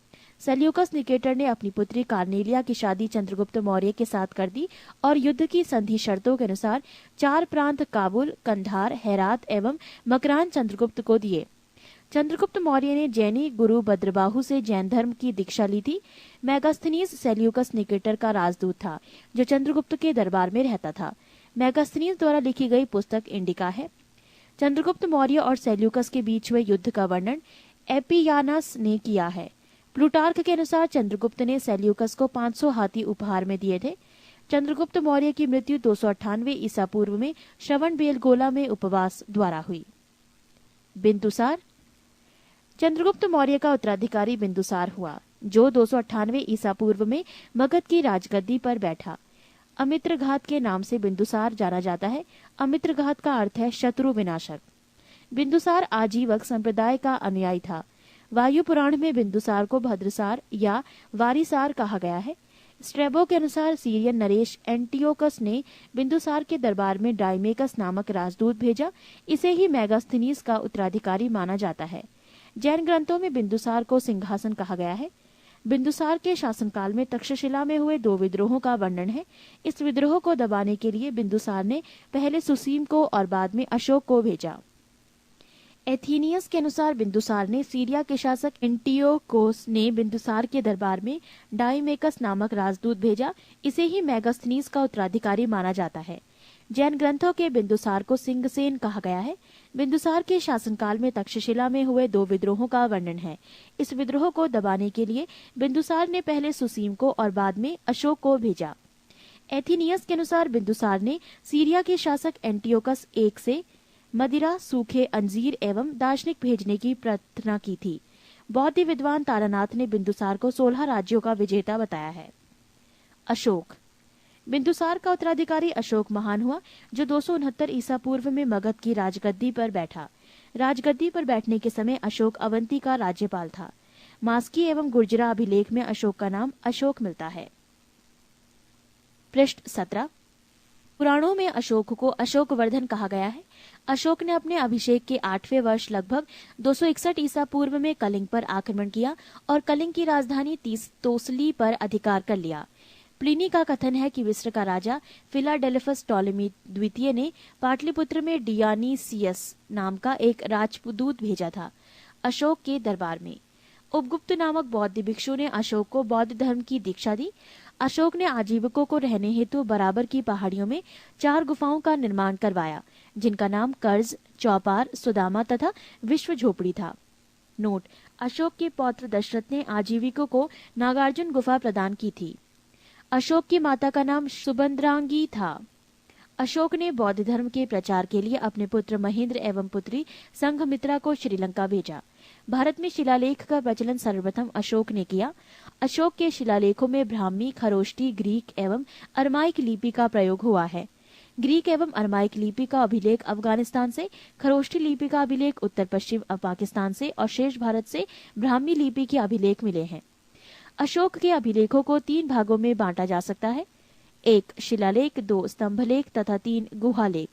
सेल्यूकस निकेटर ने अपनी पुत्री कार्नेलिया की शादी चंद्रगुप्त मौर्य के साथ कर दी और युद्ध की संधि शर्तों के अनुसार 4 प्रांत काबुल, कंधार, हेरात एवं मकरान चंद्रगुप्त को दिए। चंद्रगुप्त मौर्य ने जैनी गुरु भद्रबाहु से जैन धर्म की दीक्षा ली थी। मेगास्थनीज सेल्यूकस निकेटर का राजदूत था जो चंद्रगुप्त के दरबार में रहता था। मेगास्थनीज द्वारा लिखी गई पुस्तक इंडिका है। चंद्रगुप्त मौर्य और सेल्यूकस के बीच हुए युद्ध का वर्णन एपियानस ने किया है। प्लूटार्क के अनुसार चंद्रगुप्त ने सेल्यूकस को 500 हाथी उपहार में दिए थे। चंद्रगुप्त मौर्य की मृत्यु 298 ईसा पूर्व में श्रवणबेलगोला में उपवास द्वारा हुई। बिंदुसार। चंद्रगुप्त मौर्य का उत्तराधिकारी बिंदुसार हुआ, जो 298 ईसा पूर्व में मगध की राजगद्दी पर बैठा। अमित्रघात के नाम से बिंदुसार जाना जाता है। अमित्रघात का अर्थ है शत्रु विनाशक। बिंदुसार आजीवक संप्रदाय का अनुयायी था। वायु पुराण में बिंदुसार को भद्रसार या वारिसार कहा गया है। स्ट्रेबो के अनुसार सीरियन नरेश एंटियोकस ने बिंदुसार के दरबार में डाइमेकस नामक राजदूत भेजा। इसे ही मेगास्थनीज का उत्तराधिकारी माना जाता है। जैन ग्रंथों में बिंदुसार को सिंहासन कहा गया है। बिंदुसार के शासनकाल में तक्षशिला में हुए 2 विद्रोहों का वर्णन है। इस विद्रोह को दबाने के लिए बिंदुसार ने पहले सुसीम को और बाद में अशोक को भेजा। एथीनियस के अनुसार बिंदुसार ने सीरिया के शासक एंटियोकोस ने बिंदुसार के दरबार में डाइमेकस नामक राजदूत भेजा। इसे ही मेगास्थनीज का उत्तराधिकारी माना जाता है। जैन ग्रंथों के बिंदुसार को सिंहसेन कहा गया है। बिंदुसार के शासनकाल में तक्षशिला में हुए 2 विद्रोहों का वर्णन है। इस विद्रोह को दबाने के लिए बिंदुसार ने पहले सुसीम को और बाद में अशोक को भेजा। एथीनियस के अनुसार बिंदुसार ने सीरिया के शासक एंटियोकस I से मदिरा, सूखे अंजीर एवं दार्शनिक भेजने की प्रार्थना की थी। बौद्ध विद्वान तारानाथ ने बिंदुसार को 16 राज्यों का विजेता बताया है। अशोक। बिंदुसार का उत्तराधिकारी अशोक महान हुआ, जो 269 ईसा पूर्व में मगध की राजगद्दी पर बैठा। राजगद्दी पर बैठने के समय अशोक अवंती का राज्यपाल था। मास्की एवं गुर्जरा अभिलेख में अशोक का नाम अशोक मिलता है। पृष्ठ 17। पुराणों में अशोक को अशोकवर्धन कहा गया है। अशोक ने अपने अभिषेक के 8वें वर्ष लगभग 261 ईसा पूर्व में कलिंग पर आक्रमण किया और कलिंग की राजधानी तोसली पर अधिकार कर लिया। प्लिनी का कथन है कि मिस्र का राजा फिलाडेल्फस टॉलेमी द्वितीय ने पाटलिपुत्र में डियानीसियस नाम का एक राजदूत भेजा था अशोक के दरबार में। उपगुप्त नामक बौद्ध भिक्षु ने अशोक को बौद्ध धर्म की दीक्षा दी। अशोक ने आजीविकों को रहने हेतु बराबर की पहाड़ियों में 4 गुफाओं का निर्माण करवाया, जिनका नाम कर्ज, चौपार, सुदामा तथा विश्व झोपड़ी था। नोट: अशोक के पौत्र दशरथ ने आजीविकों को नागार्जुन गुफा प्रदान की थी। अशोक की माता का नाम सुबंद्रांगी था। अशोक ने बौद्ध धर्म के प्रचार के लिए अपने पुत्र महेंद्र एवं पुत्री संघमित्रा को श्रीलंका भेजा। भारत में शिलालेख का प्रचलन सर्वप्रथम अशोक ने किया। अशोक के शिलालेखों में ब्राह्मी, खरोष्टी, ग्रीक एवं अरमाइक लिपि का प्रयोग हुआ है। ग्रीक एवं अरमाइक लिपि का अभिलेख अफगानिस्तान से, खरोष्टी लिपि का अभिलेख उत्तर पश्चिम पाकिस्तान से और शेष भारत से ब्राह्मी लिपि के अभिलेख मिले हैं। अशोक के अभिलेखों को 3 भागों में बांटा जा सकता है: 1 शिलालेख, 2 स्तंभलेख तथा 3 गुहालेख।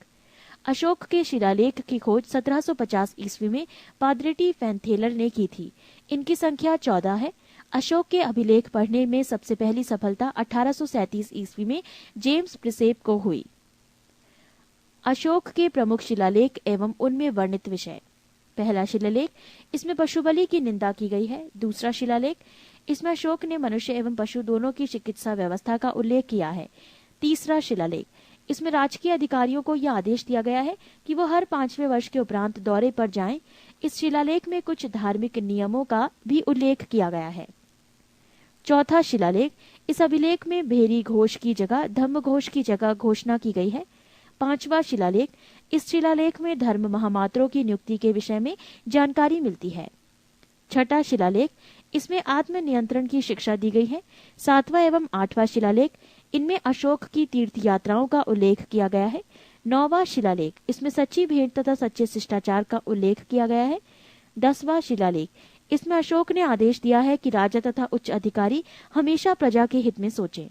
अशोक के शिलालेख की खोज 1750 ईस्वी में पाद्रेटी फैनथेलर ने की थी। इनकी संख्या 14 है। अशोक के अभिलेख पढ़ने में सबसे पहली सफलता 1837 ईस्वी में जेम्स प्रिसेप को हुई। अशोक के प्रमुख शिलालेख एवं उनमें वर्णित विषय: पहला शिलालेख, इसमें पशु बलि की निंदा की गई है। दूसरा शिलालेख, इसमें अशोक ने मनुष्य एवं पशु दोनों की चिकित्सा व्यवस्था का उल्लेख किया है। तीसरा शिलालेख, इसमें राजकीय अधिकारियों को यह आदेश दिया गया है कि वो हर 5वें वर्ष के उपरांत दौरे पर जाएं। इस शिलालेख में कुछ धार्मिक नियमों का भी उल्लेख किया गया है। चौथा शिलालेख, इस अभिलेख में भेरी घोष की जगह धम्म घोष की जगह घोषणा की गई है। 5वां शिलालेख, इस शिलालेख में धर्म महामात्रों की नियुक्ति के विषय में जानकारी मिलती है। 6ठा शिलालेख, इसमें आत्म नियंत्रण की शिक्षा दी गई है। 7वां एवं 8वां शिलालेख, इनमें अशोक की तीर्थ यात्राओं का उल्लेख किया गया है। 9वां शिलालेख, इसमें सच्ची भेंट तथा सच्चे शिष्टाचार का उल्लेख किया गया है। 10वां शिलालेख, इसमें अशोक ने आदेश दिया है कि राजा तथा उच्च अधिकारी हमेशा प्रजा के हित में सोचें।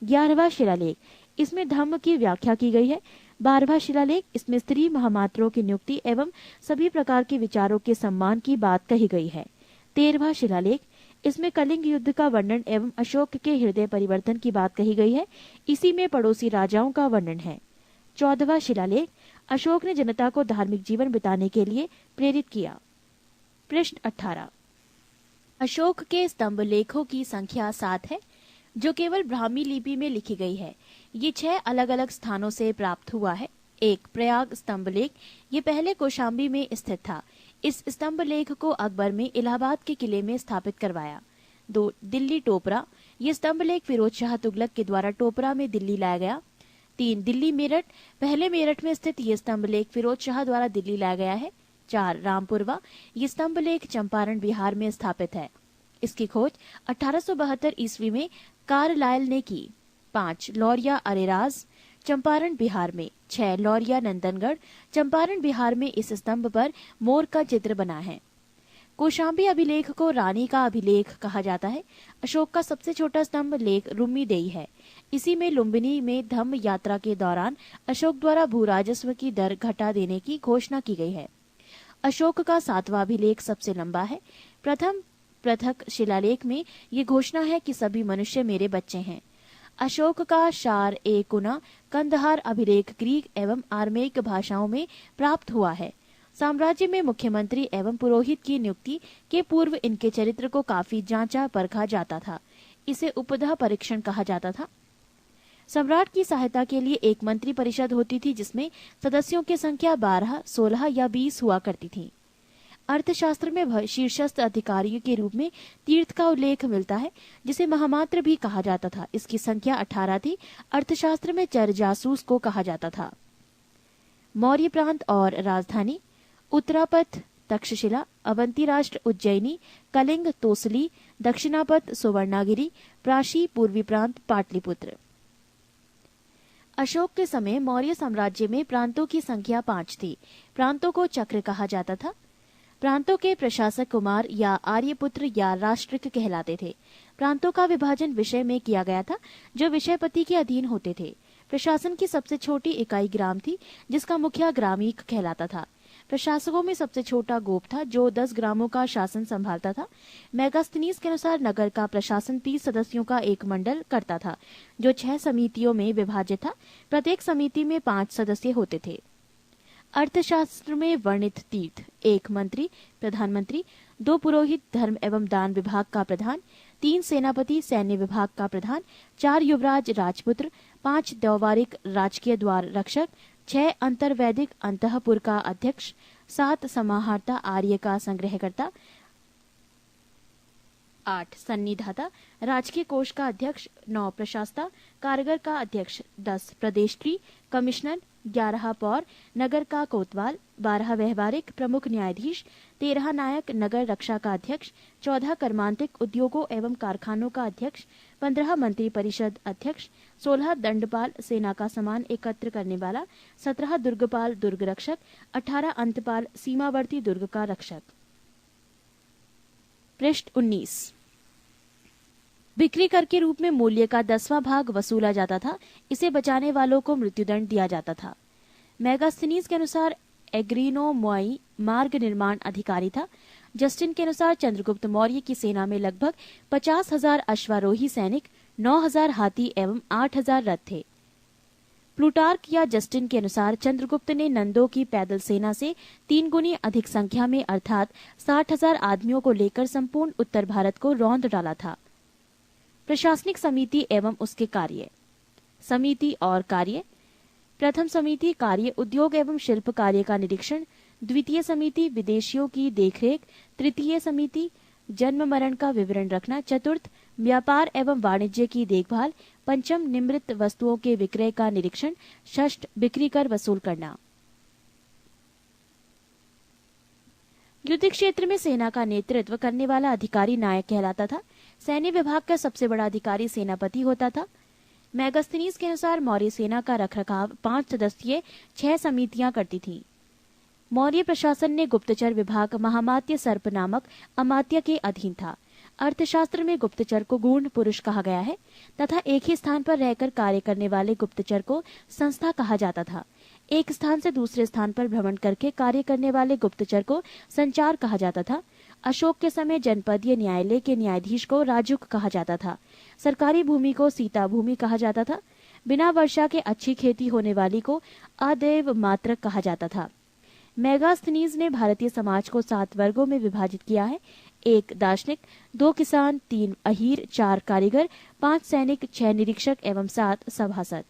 11वां शिलालेख, इसमें धम्म की व्याख्या की गई है। 12वां शिलालेख, इसमें स्त्री महामात्रों की नियुक्ति एवं सभी प्रकार के विचारों के सम्मान की बात कही गई है। 13वां शिलालेख, इसमें कलिंग युद्ध का वर्णन एवं अशोक के हृदय परिवर्तन की बात कही गई है। इसी में पड़ोसी राजाओं का वर्णन है। 14वां शिलालेख, अशोक ने जनता को धार्मिक जीवन बिताने के लिए प्रेरित किया। प्रश्न 18, अशोक के स्तंभ लेखों की संख्या 7 है, जो केवल ब्राह्मी लिपि में लिखी गई है। ये 6 अलग अलग स्थानों से प्राप्त हुआ है। 1. प्रयाग स्तंभ लेख, ये पहले कौशाम्बी में स्थित था। इस स्तंभ लेख को अकबर में इलाहाबाद के किले में स्थापित करवाया। 2. दिल्ली टोपरा, ये स्तंभ लेख फिरोज शाह तुगलक के द्वारा टोपरा में दिल्ली लाया गया। 3. दिल्ली मेरठ, पहले मेरठ में स्थित ये स्तंभ लेख फिरोज शाह द्वारा दिल्ली लाया गया है। 4. रामपुरवा, ये स्तंभ लेख चंपारण बिहार में स्थापित है। इसकी खोज 1872 ईस्वी में कार्लाइल ने की। 5. लौरिया अरेराज, चंपारण बिहार में। 6. लौरिया नंदनगढ़, चंपारण बिहार में। इस स्तंभ पर मोर का चित्र बना है। कौशाम्बी अभिलेख को रानी का अभिलेख कहा जाता है। अशोक का सबसे छोटा स्तंभ लेख रुम्मी देई है। इसी में लुम्बिनी में धम्म यात्रा के दौरान अशोक द्वारा भू राजस्व की दर घटा देने की घोषणा की गई है। अशोक का 7वां अभिलेख सबसे लंबा है। प्रथम पृथक शिलालेख में ये घोषणा है कि सभी मनुष्य मेरे बच्चे हैं। अशोक का शार ए कुना कंदहार अभिलेख ग्रीक एवं आर्मेयिक भाषाओं में प्राप्त हुआ है। साम्राज्य में मुख्यमंत्री एवं पुरोहित की नियुक्ति के पूर्व इनके चरित्र को काफी जांचा परखा जाता था। इसे उपधा परीक्षण कहा जाता था। सम्राट की सहायता के लिए एक मंत्री परिषद होती थी, जिसमें सदस्यों की संख्या 12, 16 या 20 हुआ करती थी। अर्थशास्त्र में शीर्षस्थ अधिकारियों के रूप में तीर्थ का उल्लेख मिलता है, जिसे महामात्र भी कहा जाता था। इसकी संख्या 18 थी। अर्थशास्त्र में चर जासूस को कहा जाता था। मौर्य प्रांत और राजधानी: उत्तरापथ तक्षशिला, अवंती राष्ट्र उज्जैनी, कलिंग तोसली, दक्षिणापथ सुवर्णागिरी, प्राशी पूर्वी प्रांत पाटलिपुत्र। अशोक के समय मौर्य साम्राज्य में प्रांतों की संख्या 5 थी। प्रांतों को चक्र कहा जाता था। प्रांतों के प्रशासक कुमार या आर्यपुत्र या राष्ट्रिक कहलाते थे। प्रांतों का विभाजन विषय में किया गया था, जो विषयपति के अधीन होते थे। प्रशासन की सबसे छोटी इकाई ग्राम थी, जिसका मुखिया ग्रामीक कहलाता था। प्रशासकों में सबसे छोटा गोप था, जो 10 ग्रामों का शासन संभालता था। मेगास्थनीज के अनुसार नगर का प्रशासन 30 सदस्यों का एक मंडल करता था, जो 6 समितियों में विभाजित था। प्रत्येक समिति में 5 सदस्य होते थे। अर्थशास्त्र में वर्णित तीर्थ: 1 मंत्री प्रधानमंत्री, 2 पुरोहित धर्म एवं दान विभाग का प्रधान, 3 सेनापति सैन्य विभाग का प्रधान, 4 युवराज राजपुत्र, 5 द्वारिक राजकीय द्वार रक्षक, 6 अंतर्वैदिक अंतःपुर का अध्यक्ष, 7 समाहर्ता आर्य का संग्रहकर्ता, 8 सन्निधाता राजकीय कोष का अध्यक्ष, 9 प्रशासता कारागर का अध्यक्ष, 10 प्रदेष्ट्री कमिश्नर, 11 पौर नगर का कोतवाल, 12 व्यवहारिक प्रमुख न्यायाधीश, 13 नायक नगर रक्षा का अध्यक्ष, 14 कर्मांतिक उद्योगों एवं कारखानों का अध्यक्ष, 15 मंत्री परिषद अध्यक्ष, 16 दंडपाल सेना का सामान एकत्र करने वाला, 17 दुर्गपाल दुर्ग रक्षक, 18 अंतपाल सीमावर्ती दुर्ग का रक्षक। पृष्ठ 19, बिक्री कर के रूप में मूल्य का 10वां भाग वसूला जाता था। इसे बचाने वालों को मृत्युदंड दिया जाता था। मेगास्थनीज के अनुसार एग्रीनो मोई मार्ग निर्माण अधिकारी था। जस्टिन के अनुसार चंद्रगुप्त मौर्य की सेना में लगभग 50,000 अश्वारोही सैनिक, 9,000 हाथी एवं 8,000 रथ थे। प्लूटार्क या जस्टिन के अनुसार चंद्रगुप्त ने नंदों की पैदल सेना से 3 गुनी अधिक संख्या में अर्थात 60,000 आदमियों को लेकर संपूर्ण उत्तर भारत को रौंद डाला था। प्रशासनिक समिति एवं उसके कार्य: समिति और कार्य: प्रथम समिति कार्य उद्योग एवं शिल्प कार्य का निरीक्षण, द्वितीय समिति विदेशियों की देखरेख, तृतीय समिति जन्म मरण का विवरण रखना, चतुर्थ व्यापार एवं वाणिज्य की देखभाल, पंचम निम्रित वस्तुओं के विक्रय का निरीक्षण, षष्ठ बिक्री कर वसूल करना। युद्ध क्षेत्र में सेना का नेतृत्व करने वाला अधिकारी नायक कहलाता था। सैन्य विभाग का सबसे बड़ा अधिकारी सेनापति होता था। मेगास्थनीज के अनुसार मौर्य सेना का रखरखाव 5 सदस्यीय 6 समितियां करती थीं। मौर्य प्रशासन ने गुप्तचर विभाग महामात्य सर्प नामक अमात्य के अधीन था। अर्थशास्त्र में गुप्तचर को गूढ़ पुरुष कहा गया है तथा एक ही स्थान पर रहकर कार्य करने वाले गुप्तचर को संस्था कहा जाता था। एक स्थान से दूसरे स्थान पर भ्रमण करके कार्य करने वाले गुप्तचर को संचार कहा जाता था। अशोक के समय जनपदीय न्यायालय के न्यायाधीश को राजुक कहा जाता था। सरकारी भूमि को सीता भूमि कहा जाता था। बिना वर्षा के अच्छी खेती होने वाली को अदैव मात्रक कहा जाता था। मेगास्थनीज ने भारतीय समाज को 7 वर्गों में विभाजित किया है। 1 दार्शनिक, 2 किसान, 3 अहीर, 4 कारीगर, 5 सैनिक, 6 निरीक्षक एवं 7 सभासद।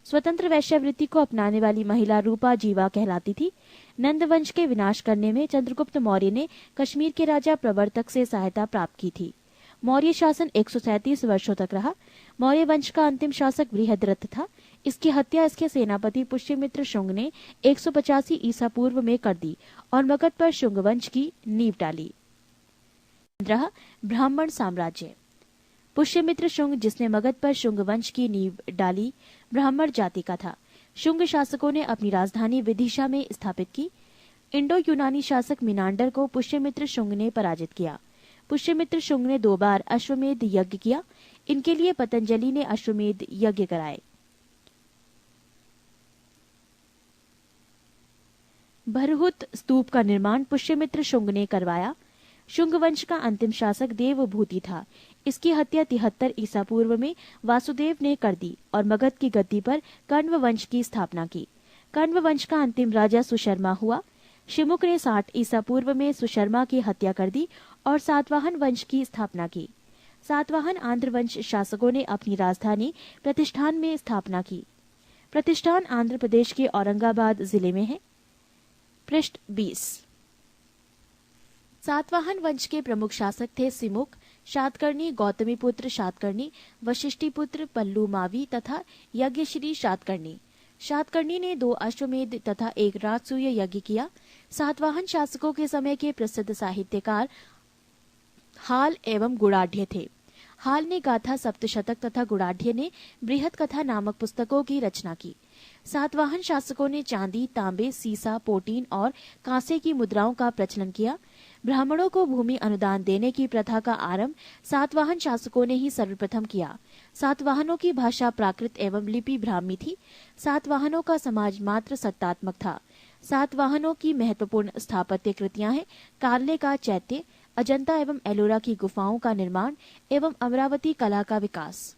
स्वतंत्र वैश्यावृत्ति को अपनाने वाली महिला रूपा जीवा कहलाती थी। नंद वंश के विनाश करने में चंद्रगुप्त मौर्य ने कश्मीर के राजा प्रवर्तक से सहायता प्राप्त की थी। मौर्य शासन 137 वर्षों तक रहा। मौर्य वंश का अंतिम शासक बृहद्रथ था। इसकी हत्या इसके सेनापति पुष्यमित्र शुंग ने 185 ईसा पूर्व में कर दी और मगध पर शुंग वंश की नींव डाली। ब्राह्मण साम्राज्य। पुष्यमित्र शुंग, जिसने मगध पर शुंग वंश की नींव डाली, ब्राह्मण जाति का था। शुंग शासकों ने अपनी राजधानी विदिशा में स्थापित की। इंडो यूनानी शासक मिनांडर को पुष्यमित्र शुंग ने पराजित किया। पुष्यमित्र शुंग ने 2 बार अश्वमेध यज्ञ किया। इनके लिए पतंजलि ने अश्वमेध यज्ञ कराए। भरहुत स्तूप का निर्माण पुष्यमित्र शुंग ने करवाया। शुंग वंश का अंतिम शासक देवभूति था। इसकी हत्या 73 ईसा पूर्व में वासुदेव ने कर दी और मगध की गद्दी पर कण्व वंश की स्थापना की। कण्व वंश का अंतिम राजा सुशर्मा हुआ। शिमुक ने 60 ईसा पूर्व में सुशर्मा की हत्या कर दी और सातवाहन वंश की स्थापना की। सातवाहन आंध्र वंश शासकों ने अपनी राजधानी प्रतिष्ठान में स्थापना की। प्रतिष्ठान आंध्र प्रदेश के औरंगाबाद जिले में है। पृष्ठ 20। सातवाहन वंश के प्रमुख शासक थे सिमुक, शातकर्णी, गौतमीपुत्र शातकर्णी, वशिष्ठिपुत्र पल्लूमावी तथा यज्ञश्री शातकर्णी। शातकर्णी ने 2 अश्वमेध तथा 1 राजसूय यज्ञ किया। सातवाहन शासकों के समय के प्रसिद्ध साहित्यकार हाल एवं गुणाढ़्य थे। हाल ने गाथा सप्तशतक तथा गुणाढ़्य ने बृहत कथा नामक पुस्तकों की रचना की। सातवाहन शासकों ने चांदी, तांबे, सीसा, पोटीन और कांसे की मुद्राओं का प्रचलन किया। ब्राह्मणों को भूमि अनुदान देने की प्रथा का आरंभ सातवाहन शासकों ने ही सर्वप्रथम किया। सातवाहनों की भाषा प्राकृत एवं लिपि ब्राह्मी थी। सातवाहनों का समाज मात्र सत्तात्मक था। सातवाहनों की महत्वपूर्ण स्थापत्य कृतियां हैं कार्ले का चैत्य, अजंता एवं एलोरा की गुफाओं का निर्माण एवं अमरावती कला का विकास।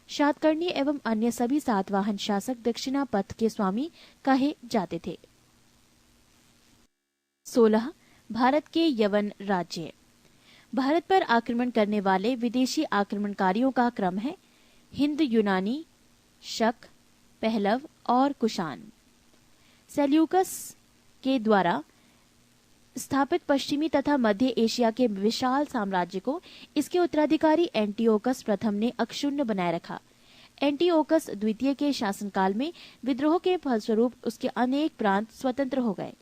शातकर्णी एवं अन्य सभी सातवाहन शासक दक्षिणा पथ के स्वामी कहे जाते थे। 16. भारत के यवन राज्य। भारत पर आक्रमण करने वाले विदेशी आक्रमणकारियों का क्रम है हिंद यूनानी, शक, पहलव और कुषाण। सेल्यूकस के द्वारा स्थापित पश्चिमी तथा मध्य एशिया के विशाल साम्राज्य को इसके उत्तराधिकारी एंटिओकस प्रथम ने अक्षुण्ण बनाए रखा। एंटिओकस द्वितीय के शासनकाल में विद्रोह के फलस्वरूप उसके अनेक प्रांत स्वतंत्र हो गए।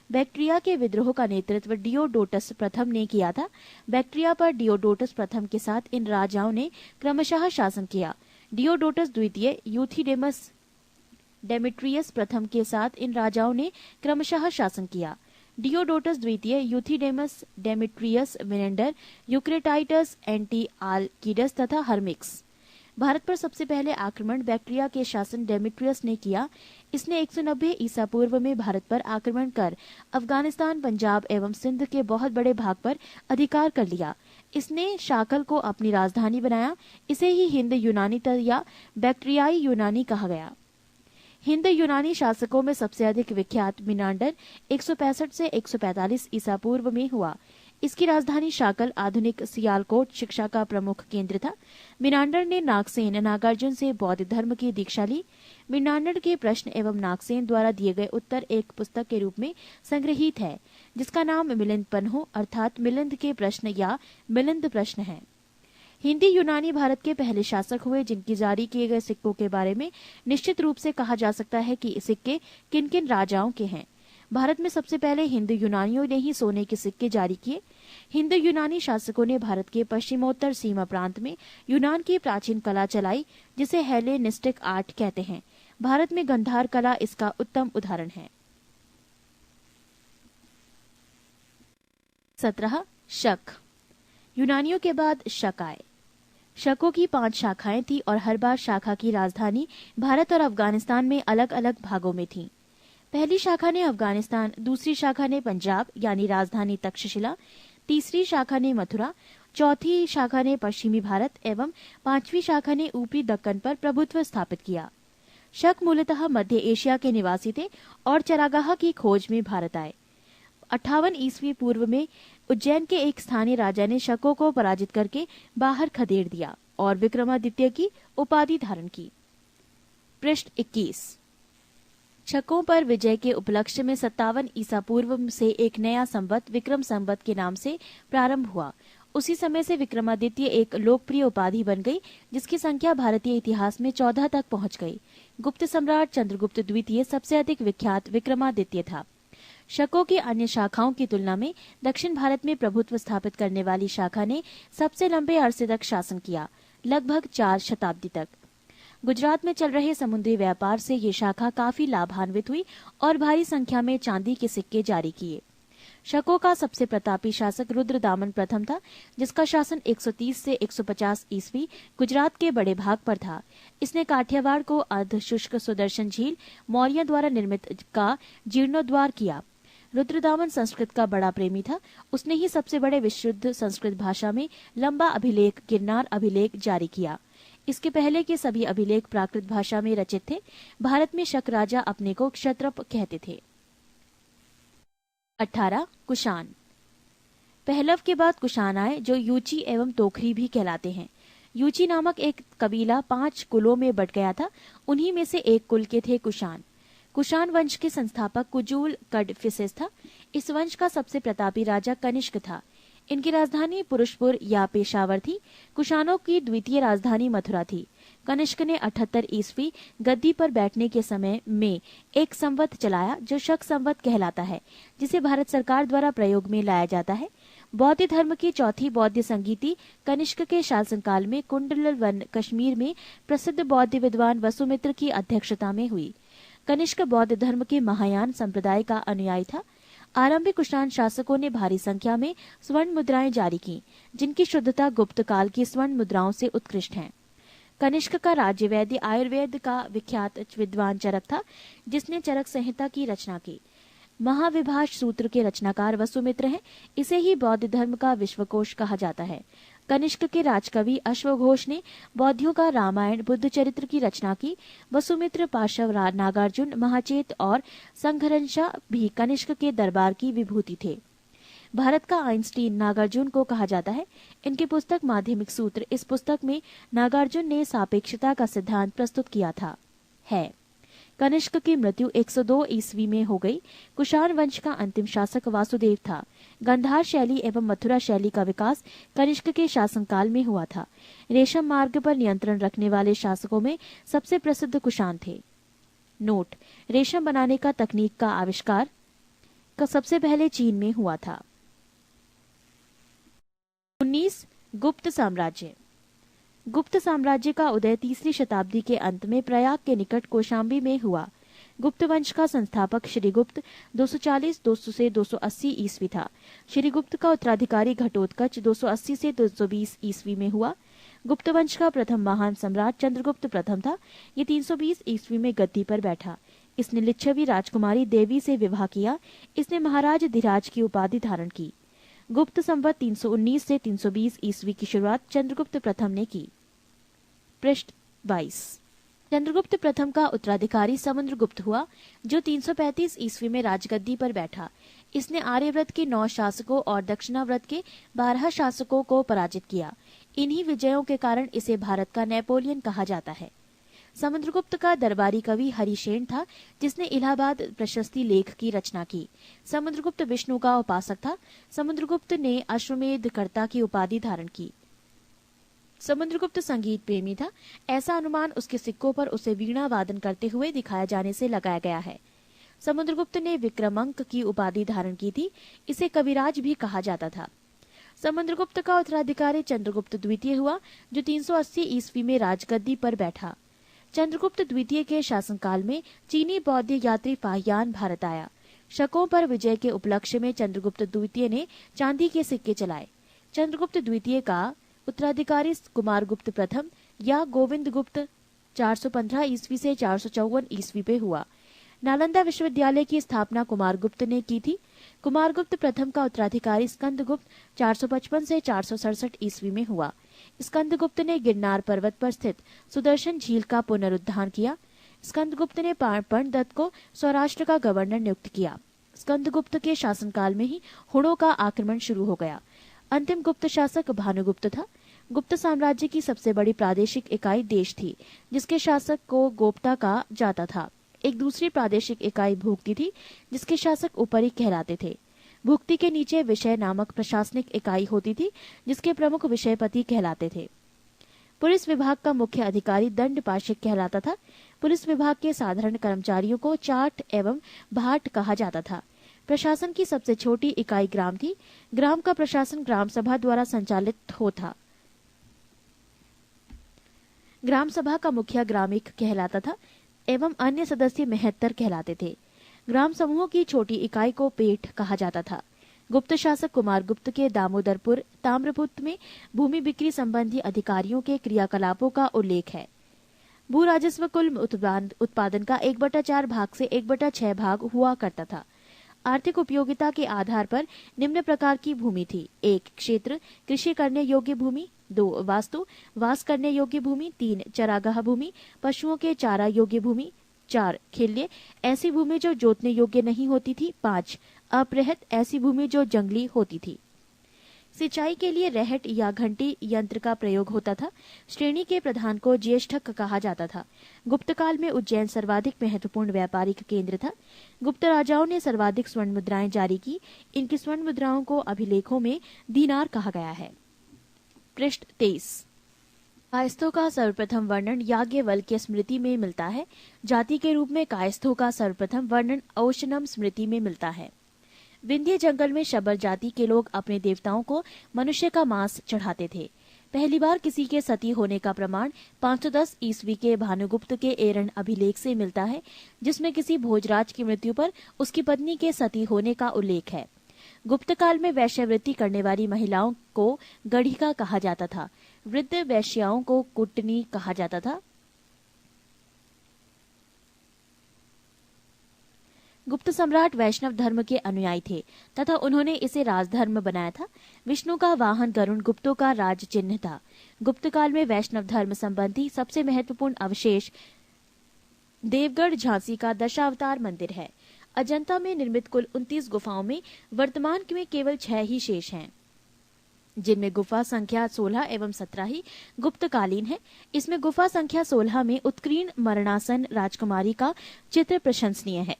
बैक्ट्रिया के विद्रोह का नेतृत्व डियोडोटस प्रथम ने किया था। बैक्ट्रिया पर डियोडोटस प्रथम के साथ इन राजाओं ने क्रमशः शासन किया। डियोडोटस द्वितीय, यूथिडेमस, डेमेट्रियस प्रथम के साथ इन राजाओं ने क्रमशः शासन किया। डियोडोटस द्वितीय, यूथिडेमस, डेमेट्रियस, मिनेंडर, यूक्रेटाइटस, एंटीआलकीडस तथा हर्मिक्स। भारत पर सबसे पहले आक्रमण बैक्ट्रिया के शासन डेमेट्रियस ने किया। इसने 190 ईसा पूर्व में भारत पर आक्रमण कर अफगानिस्तान, पंजाब एवं सिंध के बहुत बड़े भाग पर अधिकार कर लिया। इसने शाकल को अपनी राजधानी बनाया। इसे ही हिंद यूनानी या बैक्ट्रियाई यूनानी कहा गया। हिंद यूनानी शासकों में सबसे अधिक विख्यात मिनांडर 165 से 145 ईसा पूर्व में हुआ। इसकी राजधानी शाकल आधुनिक सियालकोट शिक्षा का प्रमुख केंद्र था। मिनांडर ने नागसेन नागार्जुन से बौद्ध धर्म की दीक्षा ली। मिनांडर के प्रश्न एवं नागसेन द्वारा दिए गए उत्तर एक पुस्तक के रूप में संग्रहित है, जिसका नाम मिलिंद पन्हो अर्थात मिलिंद के प्रश्न या मिलिंद प्रश्न है। हिंदी यूनानी भारत के पहले शासक हुए, जिनकी जारी किए गए सिक्कों के बारे में निश्चित रूप से कहा जा सकता है कि सिक्के किन किन राजाओं के हैं। भारत में सबसे पहले हिंद यूनानियों ने ही सोने के सिक्के जारी किए। हिंद यूनानी शासकों ने भारत के पश्चिमोत्तर सीमा प्रांत में यूनान की प्राचीन कला चलाई, जिसे हेलेनिस्टिक आर्ट कहते हैं। भारत में गंधार कला इसका उत्तम उदाहरण है। 17. शक। यूनानियों के बाद शक आए। शकों की 5 शाखाएं थी और हर बार शाखा की राजधानी भारत और अफगानिस्तान में अलग अलग भागों में थी। पहली शाखा ने अफगानिस्तान, दूसरी शाखा ने पंजाब यानी राजधानी तक्षशिला, तीसरी शाखा ने मथुरा, चौथी शाखा ने पश्चिमी भारत एवं 5वीं शाखा ने ऊपरी दक्कन पर प्रभुत्व स्थापित किया। शक मूलतः मध्य एशिया के निवासी थे और चरागाह की खोज में भारत आए। 58 ईस्वी पूर्व में उज्जैन के एक स्थानीय राजा ने शकों को पराजित करके बाहर खदेड़ दिया और विक्रमादित्य की उपाधि धारण की। पृष्ठ 21। शकों पर विजय के उपलक्ष्य में 57 ईसा पूर्व से एक नया संवत विक्रम संवत के नाम से प्रारंभ हुआ। उसी समय से विक्रमादित्य एक लोकप्रिय उपाधि बन गई, जिसकी संख्या भारतीय इतिहास में 14 तक पहुंच गई। गुप्त सम्राट चंद्रगुप्त द्वितीय सबसे अधिक विख्यात विक्रमादित्य था। शकों की अन्य शाखाओं की तुलना में दक्षिण भारत में प्रभुत्व स्थापित करने वाली शाखा ने सबसे लंबे अरसे तक शासन किया, लगभग 4 शताब्दी तक। गुजरात में चल रहे समुद्री व्यापार से ये शाखा काफी लाभान्वित हुई और भारी संख्या में चांदी के सिक्के जारी किए। शकों का सबसे प्रतापी शासक रुद्रदामन प्रथम था, जिसका शासन 130 से 150 ईस्वी गुजरात के बड़े भाग पर था। इसने काठियावाड़ को अर्ध शुष्क सुदर्शन झील मौर्य द्वारा निर्मित का जीर्णोद्वार किया। रुद्रदामन संस्कृत का बड़ा प्रेमी था। उसने ही सबसे बड़े विशुद्ध संस्कृत भाषा में लंबा अभिलेख गिरनार अभिलेख जारी किया। इसके पहले के सभी अभिलेख प्राकृत भाषा में रचित थे। भारत में शक राजा अपने को क्षत्रप कहते थे। 18 कुषाण। पहलव के बाद कुषाण आए, जो यूची एवं तोखरी भी कहलाते हैं। यूची नामक एक कबीला 5 कुलों में बट गया था। उन्हीं में से एक कुल के थे कुषाण। कुषाण वंश के संस्थापक कुजूल कड़फिसेस था। इस वंश का सबसे प्रतापी राजा कनिष्क था। इनकी राजधानी पुरुषपुर या पेशावर थी। कुषाणों की द्वितीय राजधानी मथुरा थी। कनिष्क ने 78 ईस्वी गद्दी पर बैठने के समय में एक संवत चलाया, जो शक संवत कहलाता है, जिसे भारत सरकार द्वारा प्रयोग में लाया जाता है। बौद्ध धर्म की चौथी बौद्ध संगीति कनिष्क के शासनकाल में कुंडलवन कश्मीर में प्रसिद्ध बौद्ध विद्वान वसुमित्र की अध्यक्षता में हुई। कनिष्क बौद्ध धर्म के महायान संप्रदाय का अनुयायी था। आरंभिक कुषाण शासकों ने भारी संख्या में स्वर्ण मुद्राएं जारी की, जिनकी शुद्धता गुप्त काल की स्वर्ण मुद्राओं से उत्कृष्ट है। कनिष्क का राज्य वैद्य आयुर्वेद का विख्यात विद्वान चरक था, जिसने चरक संहिता की रचना की। महाविभाष सूत्र के रचनाकार वसुमित्र हैं। इसे ही बौद्ध धर्म का विश्वकोश कहा जाता है। कनिष्क के राजकवि अश्वघोष ने बौद्धियों का रामायण बुद्ध चरित्र की रचना की। वसुमित्र, पाशव, नागार्जुन, महाचेत और संघर्षा भी कनिष्क के दरबार की विभूति थे। भारत का आइंस्टीन नागार्जुन को कहा जाता है। इनकी पुस्तक माध्यमिक सूत्र, इस पुस्तक में नागार्जुन ने सापेक्षता का सिद्धांत प्रस्तुत किया था। कनिष्क की मृत्यु 102 ईस्वी में हो गई। कुषाण वंश का अंतिम शासक वासुदेव था। गंधार शैली एवं मथुरा शैली का विकास कनिष्क के शासनकाल में हुआ था। रेशम मार्ग पर नियंत्रण रखने वाले शासकों में सबसे प्रसिद्ध कुषाण थे। नोट: रेशम बनाने का तकनीक का आविष्कार सबसे पहले चीन में हुआ था। 19 गुप्त साम्राज्य। गुप्त साम्राज्य का उदय 3री शताब्दी के अंत में प्रयाग के निकट कौशाम्बी में हुआ। गुप्त वंश का संस्थापक श्रीगुप्त 240 से 280 ईस्वी था। श्रीगुप्त का उत्तराधिकारी घटोत्कच 280 से 220 ईस्वी में हुआ। गुप्त वंश का प्रथम महान सम्राट चंद्रगुप्त प्रथम था। ये 320 ईस्वी में गद्दी पर बैठा। इसने लिच्छवी राजकुमारी देवी से विवाह किया। इसने महाराज धीराज की उपाधि धारण की। गुप्त संवत 319 से 320 ईस्वी की शुरुआत चंद्रगुप्त प्रथम ने की। पृष्ठ 22। चंद्रगुप्त प्रथम का उत्तराधिकारी समुद्रगुप्त हुआ, जो 335 ईस्वी में राजगद्दी पर बैठा। इसने आर्यव्रत के 9 शासकों और दक्षिणाव्रत के 12 शासकों को पराजित किया। इन्हीं विजयों के कारण इसे भारत का नेपोलियन कहा जाता है। समुद्रगुप्त का दरबारी कवि हरिशेन था, जिसने इलाहाबाद प्रशस्ति लेख की रचना की। समुद्रगुप्त विष्णु का उपासक था। समुद्रगुप्त ने अश्वमेध कर्ता की उपाधि धारण की। समुद्रगुप्त संगीत प्रेमी था। ऐसा अनुमान उसके सिक्कों पर उसे वीणा वादन करते हुए दिखाया जाने से लगाया गया है। समुद्रगुप्त ने विक्रमांक की उपाधि धारण की थी। इसे कविराज भी कहा जाता था। समुद्रगुप्त का उत्तराधिकारी चंद्रगुप्त द्वितीय हुआ, जो 380 ईस्वी में राजगद्दी पर बैठा। चंद्रगुप्त द्वितीय के शासनकाल में चीनी बौद्ध यात्री फाहियान भारत आया। शकों पर विजय के उपलक्ष्य में चंद्रगुप्त द्वितीय ने चांदी के सिक्के चलाए। चंद्रगुप्त द्वितीय का उत्तराधिकारी कुमारगुप्त प्रथम या गोविंद गुप्त 415 ईस्वी से 454 ईस्वी पे हुआ। नालंदा विश्वविद्यालय की स्थापना कुमारगुप्त ने की थी। कुमारगुप्त प्रथम का उत्तराधिकारी स्कंदगुप्त 455 से 467 ईस्वी में हुआ। स्कंदगुप्त ने गिरनार पर्वत पर स्थित सुदर्शन झील का पुनरुद्धार किया। स्कंदगुप्त ने पर्णदत्त को सौराष्ट्र का गवर्नर नियुक्त किया। स्कंदगुप्त के शासनकाल में ही हुणों का आक्रमण शुरू हो गया। अंतिम गुप्त शासक भानुगुप्त था। गुप्त साम्राज्य की सबसे बड़ी प्रादेशिक इकाई देश थी, जिसके शासक को गोप्ता कहा जाता था। एक दूसरी प्रादेशिक इकाई भुक्ति थी, जिसके शासक उपरी कहलाते थे। भुक्ति के नीचे विषय नामक प्रशासनिक इकाई होती थी, जिसके प्रमुख विषयपति कहलाते थे। पुलिस विभाग का मुख्य अधिकारी दंड पाशिक कहलाता था। पुलिस विभाग के साधारण कर्मचारियों को चाट एवं भाट कहा जाता था। प्रशासन की सबसे छोटी इकाई ग्राम थी। ग्राम का प्रशासन ग्राम सभा द्वारा संचालित होता। ग्राम सभा का मुखिया ग्रामिक कहलाता था एवं अन्य सदस्य मेहत्तर कहलाते थे। ग्राम समूहों की छोटी इकाई को पेट कहा जाता था। गुप्त शासक कुमारगुप्त के दामोदरपुर ताम्रपुत्र में भूमि बिक्री संबंधी अधिकारियों के क्रियाकलापों का उल्लेख है। भू राजस्व कुल उत्पादन का 1/4 भाग से 1/6 भाग हुआ करता था। आर्थिक उपयोगिता के आधार पर निम्न प्रकार की भूमि थी: 1 क्षेत्र कृषि करने योग्य भूमि, 2 वास्तु वास करने योग्य भूमि, 3 चरागाह भूमि पशुओं के चारा योग्य भूमि, 4 खिल्य ऐसी भूमि जो जोतने योग्य नहीं होती थी, 5 अपरहत ऐसी भूमि जो जंगली होती थी। सिंचाई के लिए रहट या घंटी यंत्र का प्रयोग होता था। श्रेणी के प्रधान को ज्येष्ठक कहा जाता था। गुप्त काल में उज्जैन सर्वाधिक महत्वपूर्ण व्यापारिक केंद्र था। गुप्त राजाओं ने सर्वाधिक स्वर्ण मुद्राएं जारी की। इनकी स्वर्ण मुद्राओं को अभिलेखों में दीनार कहा गया है। पृष्ठ 23। कायस्थों का सर्वप्रथम वर्णन याज्ञवल्क्य स्मृति में मिलता है। जाति के रूप में कायस्थों का सर्वप्रथम वर्णन औशनम स्मृति में मिलता है। विंध्य जंगल में शबर जाति के लोग अपने देवताओं को मनुष्य का मांस चढ़ाते थे। पहली बार किसी के सती होने का प्रमाण 510 ईस्वी के भानुगुप्त के एरण अभिलेख से मिलता है, जिसमें किसी भोजराज की मृत्यु पर उसकी पत्नी के सती होने का उल्लेख है। गुप्त काल में वैश्यवृत्ति करने वाली महिलाओं को गढ़िका कहा जाता था। वृद्ध वैश्याओं को कुटनी कहा जाता था। गुप्त सम्राट वैष्णव धर्म के अनुयायी थे तथा उन्होंने इसे राजधर्म बनाया था। विष्णु का वाहन गरुण गुप्तों का राज चिन्ह था। गुप्त काल में वैष्णव धर्म संबंधी सबसे महत्वपूर्ण अवशेष देवगढ़ झांसी का दशावतार मंदिर है। अजंता में निर्मित कुल 29 गुफाओं में वर्तमान में केवल 6 ही शेष हैं, जिनमें गुफा संख्या 16 एवं 17 ही गुप्तकालीन है। इसमें गुफा संख्या 16 में उत्कीर्ण मरणासन राजकुमारी का चित्र प्रशंसनीय है।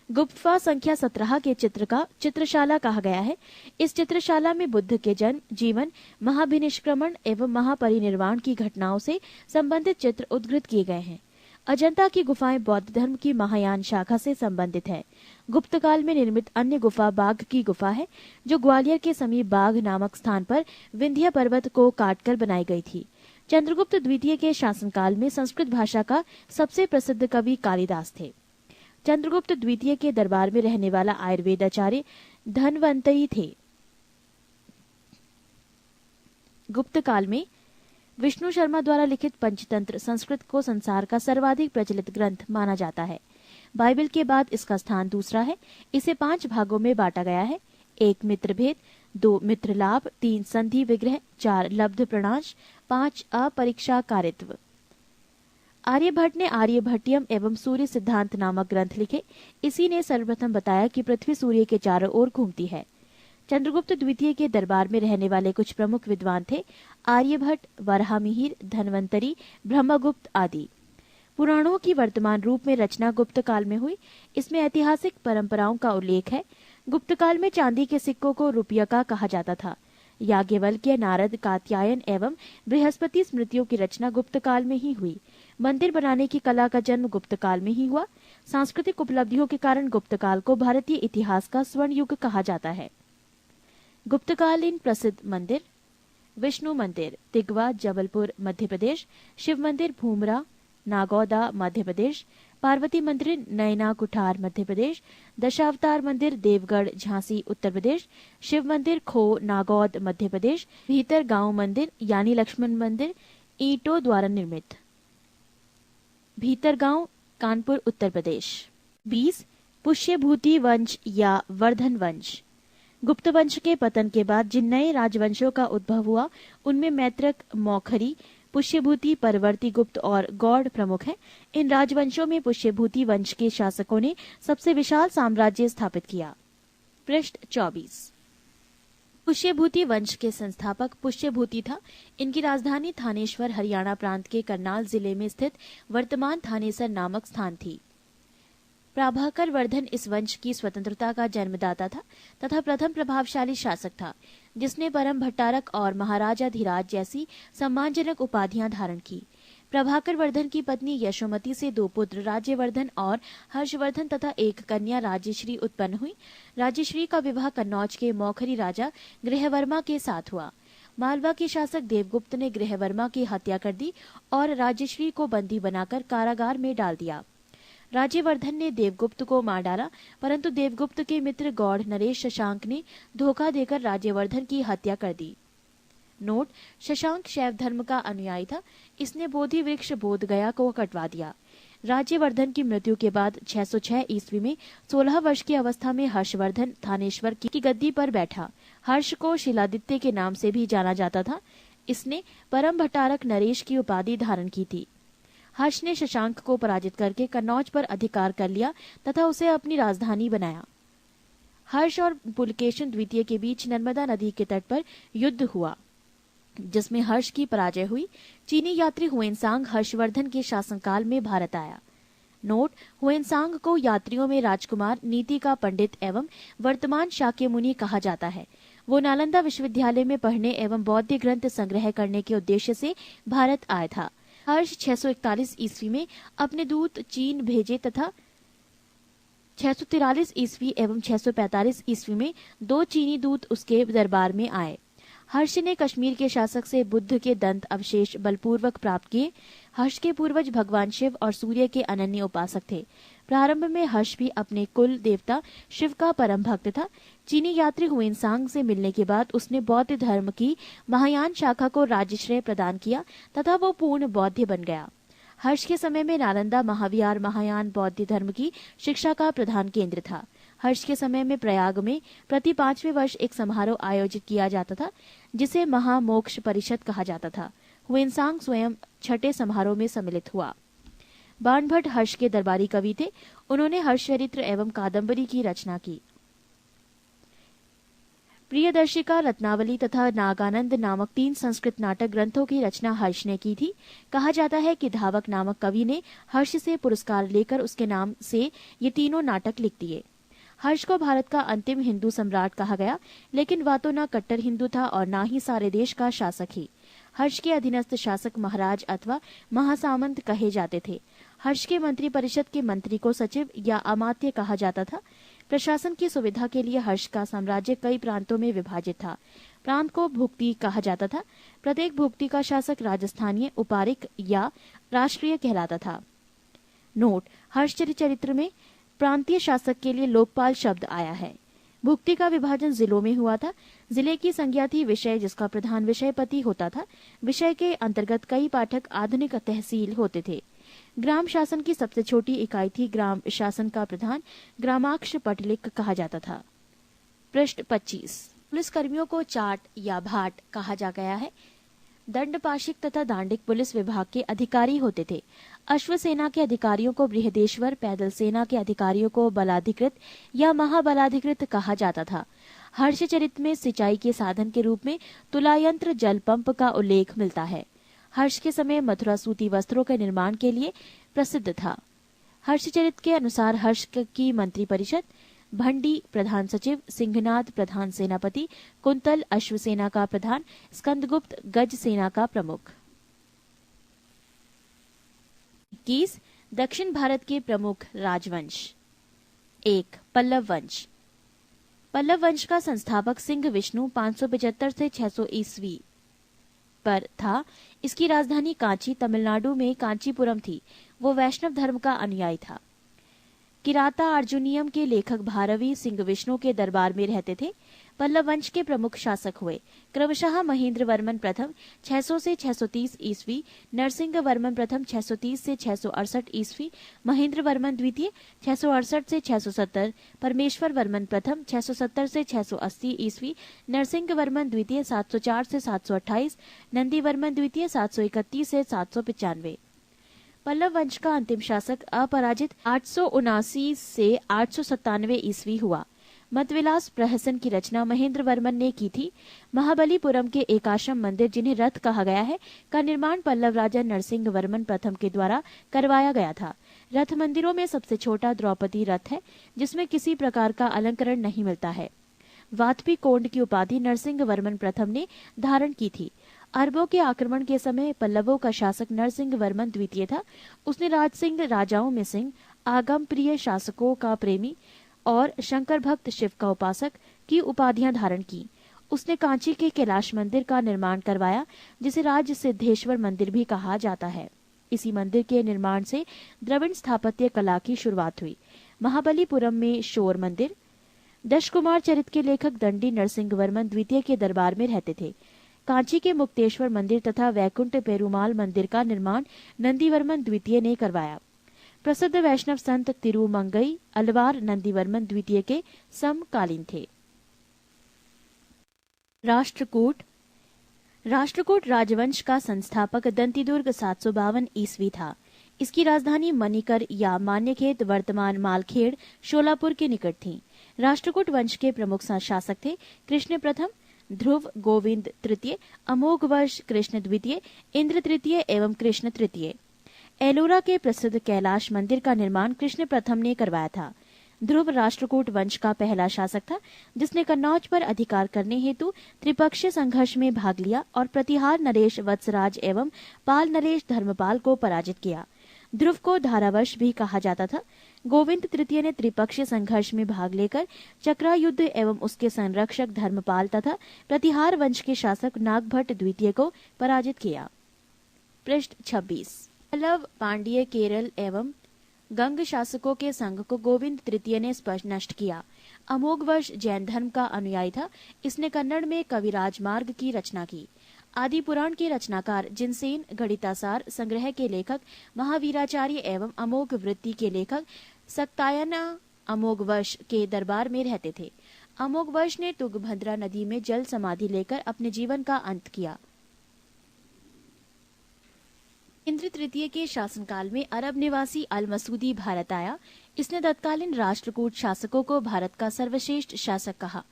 गुफा संख्या 17 के चित्र का चित्रशाला कहा गया है। इस चित्रशाला में बुद्ध के जन्म, जीवन, महाभिनिष्क्रमण एवं महापरिनिर्वाण की घटनाओं से संबंधित चित्र उद्धृत किए गए हैं। अजंता की गुफाएं बौद्ध धर्म की महायान शाखा से संबंधित है। गुप्त काल में निर्मित अन्य गुफा बाघ की गुफा है, जो ग्वालियर के समीप बाघ नामक स्थान पर विंध्य पर्वत को काटकर बनाई गई थी। चंद्रगुप्त द्वितीय के शासनकाल में संस्कृत भाषा का सबसे प्रसिद्ध कवि कालिदास थे। चंद्रगुप्त द्वितीय के दरबार में रहने वाला आयुर्वेदाचार्य धन्वंतरी थे। गुप्त काल में विष्णु शर्मा द्वारा लिखित पंचतंत्र संस्कृत को संसार का सर्वाधिक प्रचलित ग्रंथ माना जाता है। बाइबल के बाद इसका स्थान दूसरा है। इसे 5 भागों में बांटा गया है: 1 मित्र भेद, 2 मित्र लाभ, 3 संधि विग्रह, 4 लब्ध प्रणाश, 5 अपरीक्षा कारित्व। आर्यभट्ट ने आर्यभट्टियम एवं सूर्य सिद्धांत नामक ग्रंथ लिखे। इसी ने सर्वप्रथम बताया कि पृथ्वी सूर्य के चारों ओर घूमती है। चंद्रगुप्त द्वितीय के दरबार में रहने वाले कुछ प्रमुख विद्वान थे: आर्यभट्ट, वराहमिहिर, धन्वंतरी, ब्रह्मगुप्त आदि। पुराणों की वर्तमान रूप में रचना गुप्त काल में हुई। इसमें ऐतिहासिक परंपराओं का उल्लेख है। गुप्त काल में चांदी के सिक्कों को रुपयका कहा जाता था। याज्ञवल्क्य, नारद, कात्यायन एवं बृहस्पति स्मृतियों की रचना गुप्त काल में ही हुई। मंदिर बनाने की कला का जन्म गुप्त काल में ही हुआ। सांस्कृतिक उपलब्धियों के कारण गुप्त काल को भारतीय इतिहास का स्वर्ण युग कहा जाता है। गुप्तकालीन प्रसिद्ध मंदिर: विष्णु मंदिर, तिगवा, जबलपुर, मध्य प्रदेश; शिव मंदिर, भूमरा, नागौदा, मध्य प्रदेश; पार्वती मंदिर नैना कुठार मध्य प्रदेश, दशावतार मंदिर देवगढ़ झांसी उत्तर प्रदेश, शिव मंदिर खो नागौद मध्य प्रदेश, भीतर गांव मंदिर यानी लक्ष्मण मंदिर ईंटों द्वारा निर्मित, भीतर गांव कानपुर उत्तर प्रदेश। 20 पुष्यभूति वंश या वर्धन वंश। गुप्त वंश के पतन के बाद जिन नए राजवंशों का उद्भव हुआ उनमें मैत्रक, मौखरी, पुष्यभूति, परवर्ती गुप्त और गौड़ प्रमुख हैं। इन राजवंशों में पुष्यभूति वंश के शासकों ने सबसे विशाल साम्राज्य स्थापित किया। पृष्ठ 24। पुष्यभूति वंश के संस्थापक पुष्यभूति था। इनकी राजधानी थानेश्वर हरियाणा प्रांत के करनाल जिले में स्थित वर्तमान थानेसर नामक स्थान थी। प्रभाकर वर्धन इस वंश की स्वतंत्रता का जन्मदाता था तथा प्रथम प्रभावशाली शासक था, जिसने परम भट्टारक और महाराजा धीराज जैसी सम्मानजनक उपाधियां धारण की। प्रभाकर वर्धन की पत्नी यशोमती से 2 पुत्र राज्यवर्धन और हर्षवर्धन तथा एक कन्या राजश्री उत्पन्न हुई। राजश्री का विवाह कन्नौज के मौखरी राजा गृहवर्मा के साथ हुआ। मालवा के शासक देवगुप्त ने गृहवर्मा की हत्या कर दी और राजश्री को बंदी बनाकर कारागार में डाल दिया। राज्यवर्धन ने देवगुप्त को मार डाला, परंतु देवगुप्त के मित्र गौड़ नरेश शशांक ने धोखा देकर राज्यवर्धन की हत्या कर दी। नोट: शशांक शैव धर्म का अनुयायी था। इसने बोधि वृक्ष बोध गया को कटवा दिया। राज्यवर्धन की मृत्यु के बाद 606 ईस्वी में 16 वर्ष की अवस्था में हर्षवर्धन थानेश्वर की गद्दी पर बैठा। हर्ष को शिलादित्य के नाम से भी जाना जाता था। इसने परम भट्टारक नरेश की उपाधि धारण की थी। हर्ष ने शशांक को पराजित करके कन्नौज पर अधिकार कर लिया तथा उसे अपनी राजधानी बनाया। हर्ष और पुलकेशिन द्वितीय के बीच नर्मदा नदी के तट पर युद्ध हुआ, जिसमें हर्ष की पराजय हुई। चीनी यात्री हुएनसांग हर्षवर्धन के शासनकाल में भारत आया। नोट: हुएनसांग को यात्रियों में राजकुमार, नीति का पंडित एवं वर्तमान शाक्य मुनि कहा जाता है। वो नालंदा विश्वविद्यालय में पढ़ने एवं बौद्ध ग्रंथ संग्रह करने के उद्देश्य से भारत आया था। हर्ष 641 ईस्वी में अपने दूत चीन भेजे तथा 643 ईस्वी एवं 645 ईस्वी में 2 चीनी दूत उसके दरबार में आए। हर्ष ने कश्मीर के शासक से बुद्ध के दंत अवशेष बलपूर्वक प्राप्त किए। हर्ष के पूर्वज भगवान शिव और सूर्य के अनन्य उपासक थे। प्रारंभ में हर्ष भी अपने कुल देवता शिव का परम भक्त था। चीनी यात्री हुएनसांग से मिलने के बाद उसने बौद्ध धर्म की महायान शाखा को राज्यश्रेय प्रदान किया तथा वो पूर्ण बौद्ध बन गया। हर्ष के समय में नालंदा महाविहार महायान बौद्ध धर्म की शिक्षा का प्रधान केंद्र था। हर्ष के समय में प्रयाग में प्रति 5वें वर्ष एक समारोह आयोजित किया जाता था, जिसे महामोक्ष परिषद कहा जाता था। हुएनसांग स्वयं 6ठे समारोह में सम्मिलित हुआ। बाणभट्ट हर्ष के दरबारी कवि थे। उन्होंने हर्ष चरित्र एवं कादम्बरी की रचना की। प्रियदर्शिका, रत्नावली तथा नागानंद नामक 3 संस्कृत नाटक ग्रंथों की रचना हर्ष ने की थी। कहा जाता है कि धावक नामक कवि ने हर्ष से पुरस्कार लेकर उसके नाम से ये तीनों नाटक लिख दिए। हर्ष को भारत का अंतिम हिंदू सम्राट कहा गया, लेकिन वह तो न कट्टर हिंदू था और न ही सारे देश का शासक ही। हर्ष के अधीनस्थ शासक महाराज अथवा महासामंत कहे जाते थे। हर्ष के मंत्री परिषद के मंत्री को सचिव या अमात्य कहा जाता था। प्रशासन की सुविधा के लिए हर्ष का साम्राज्य कई प्रांतों में विभाजित था। प्रांत को भुक्ति कहा जाता था। प्रत्येक भुक्ति का शासक राजस्थानीय, उपारिक या राष्ट्रीय कहलाता था। नोट: हर्ष चरित्र में प्रांतीय शासक के लिए लोकपाल शब्द आया है। भुक्ति का विभाजन जिलों में हुआ था। जिले की संज्ञा थी विषय, जिसका प्रधान विषयपति होता था। विषय के अंतर्गत कई पाठक आधुनिक तहसील होते थे। ग्राम शासन की सबसे छोटी इकाई थी। ग्राम शासन का प्रधान ग्रामाक्ष पटलिक कहा जाता था। पृष्ठ 25। पुलिस कर्मियों को चाट या भाट कहा जा गया है। दंडपाशिक तथा दांडिक पुलिस विभाग के अधिकारी होते थे। अश्व सेना के अधिकारियों को बृहदेश्वर, पैदल सेना के अधिकारियों को बलाधिकृत या महाबलाधिकृत कहा जाता था। हर्ष चरित्र में सिंचाई के साधन के रूप में तुलायंत्र जल पंप का उल्लेख मिलता है। हर्ष के समय मथुरा सूती वस्त्रों के निर्माण के लिए प्रसिद्ध था। हर्ष चरित्र के अनुसार हर्ष की मंत्री परिषद भंडी प्रधान सचिव, सिंहनाद प्रधान सेनापति, कुंतल अश्व सेना का प्रधान, स्कंदगुप्त गज सेना का प्रमुख। 21 दक्षिण भारत के प्रमुख राजवंश। 1 पल्लव वंश। पल्लव वंश का संस्थापक सिंह विष्णु 575 से 600 ईस्वी पर था। इसकी राजधानी कांची तमिलनाडु में कांचीपुरम थी। वो वैष्णव धर्म का अनुयायी था। किराता अर्जुनियम के लेखक भारवी सिंह विष्णु के दरबार में रहते थे। पल्लव वंश के प्रमुख शासक हुए क्रमशः महेंद्र वर्मन प्रथम 600 से 630 ईस्वी, नरसिंह वर्मन प्रथम 630 से 668 ईस्वी, महेंद्र वर्मन द्वितीय 668 से 670, परमेश्वर वर्मन प्रथम 670 से 680 ईस्वी, नरसिंह वर्मन द्वितीय 704 से 728, नंदी वर्मन द्वितीय 731 से 795। पल्लव वंश का अंतिम शासक अपराजित 879 से 897 ईस्वी हुआ। मतविलास प्रहसन की रचना महेंद्र वर्मन ने की थी। महाबलीपुरम के एकाश्रम मंदिर, जिन्हें रथ कहा गया है, का निर्माण पल्लव राजा नरसिंह वर्मन प्रथम के द्वारा करवाया गया था। रथ मंदिरों में सबसे छोटा द्रौपदी रथ है, जिसमें किसी प्रकार का अलंकरण नहीं मिलता है। वातपी कोंड की उपाधि नरसिंह वर्मन प्रथम ने धारण की थी। अरबों के आक्रमण के समय पल्लवों का शासक नरसिंह वर्मन द्वितीय था। उसने राजसिंह राजाओं में सिंह, आगम प्रिय शासकों का प्रेमी और शंकर भक्त शिव का उपासक की उपाधियां धारण की। उसने कांची के कैलाश मंदिर का निर्माण करवाया, जिसे राज सिद्धेश्वर मंदिर भी कहा जाता है। इसी मंदिर के निर्माण से द्रविड़ स्थापत्य कला की शुरुआत हुई। महाबलीपुरम में शोर मंदिर। दशकुमार चरित के लेखक दंडी नरसिंह वर्मन द्वितीय के दरबार में रहते थे। कांची के मुक्तेश्वर मंदिर तथा वैकुंठ पेरुमाल मंदिर का निर्माण नंदीवर्मन द्वितीय ने करवाया। प्रसिद्ध वैष्णव संत तिरुमंगई अलवार नंदीवर्मन द्वितीय के समकालीन थे। राष्ट्रकूट राजवंश का संस्थापक दंतीदुर्ग 752 ईस्वी था। इसकी राजधानी मणिकर या मान्यखेत वर्तमान मालखेड़ शोलापुर के निकट थी। राष्ट्रकूट वंश के प्रमुख शासक थे कृष्ण प्रथम, ध्रुव गोविंद तृतीय, अमोघ वर्ष कृष्ण द्वितीय, इंद्र तृतीय एवं कृष्ण तृतीय। एलोरा के प्रसिद्ध कैलाश मंदिर का निर्माण कृष्ण प्रथम ने करवाया था। ध्रुव राष्ट्रकूट वंश का पहला शासक था, जिसने कन्नौज पर अधिकार करने हेतु त्रिपक्षीय संघर्ष में भाग लिया और प्रतिहार नरेश वत्सराज एवं पाल नरेश धर्मपाल को पराजित किया। ध्रुव को धारावर्ष भी कहा जाता था। गोविंद तृतीय ने त्रिपक्षीय संघर्ष में भाग लेकर चक्रा युद्ध एवं उसके संरक्षक धर्मपाल तथा प्रतिहार वंश के शासक नागभट्ट द्वितीय को पराजित किया। पृष्ठ 26। पल्लव, पांड्य, केरल एवं गंग शासकों के संघ को गोविंद तृतीय ने स्पष्ट नष्ट किया। अमोघ वर्ष जैन धर्म का अनुयायी था। इसने कन्नड़ में कविराज मार्ग की रचना की। आदि पुराण के रचनाकार जिनसेन, गणितासार संग्रह के लेखक महावीराचार्य एवं अमोघ वृत्ति के लेखक सक्तायना अमोघ वर्ष के दरबार में रहते थे। अमोघ वर्ष ने तुंगभद्रा नदी में जल समाधि लेकर अपने जीवन का अंत किया। इंद्र तृतीय के शासनकाल में अरब निवासी अल मसूदी भारत आया। इसने तत्कालीन राष्ट्रकूट शासकों को भारत का सर्वश्रेष्ठ शासक कहा।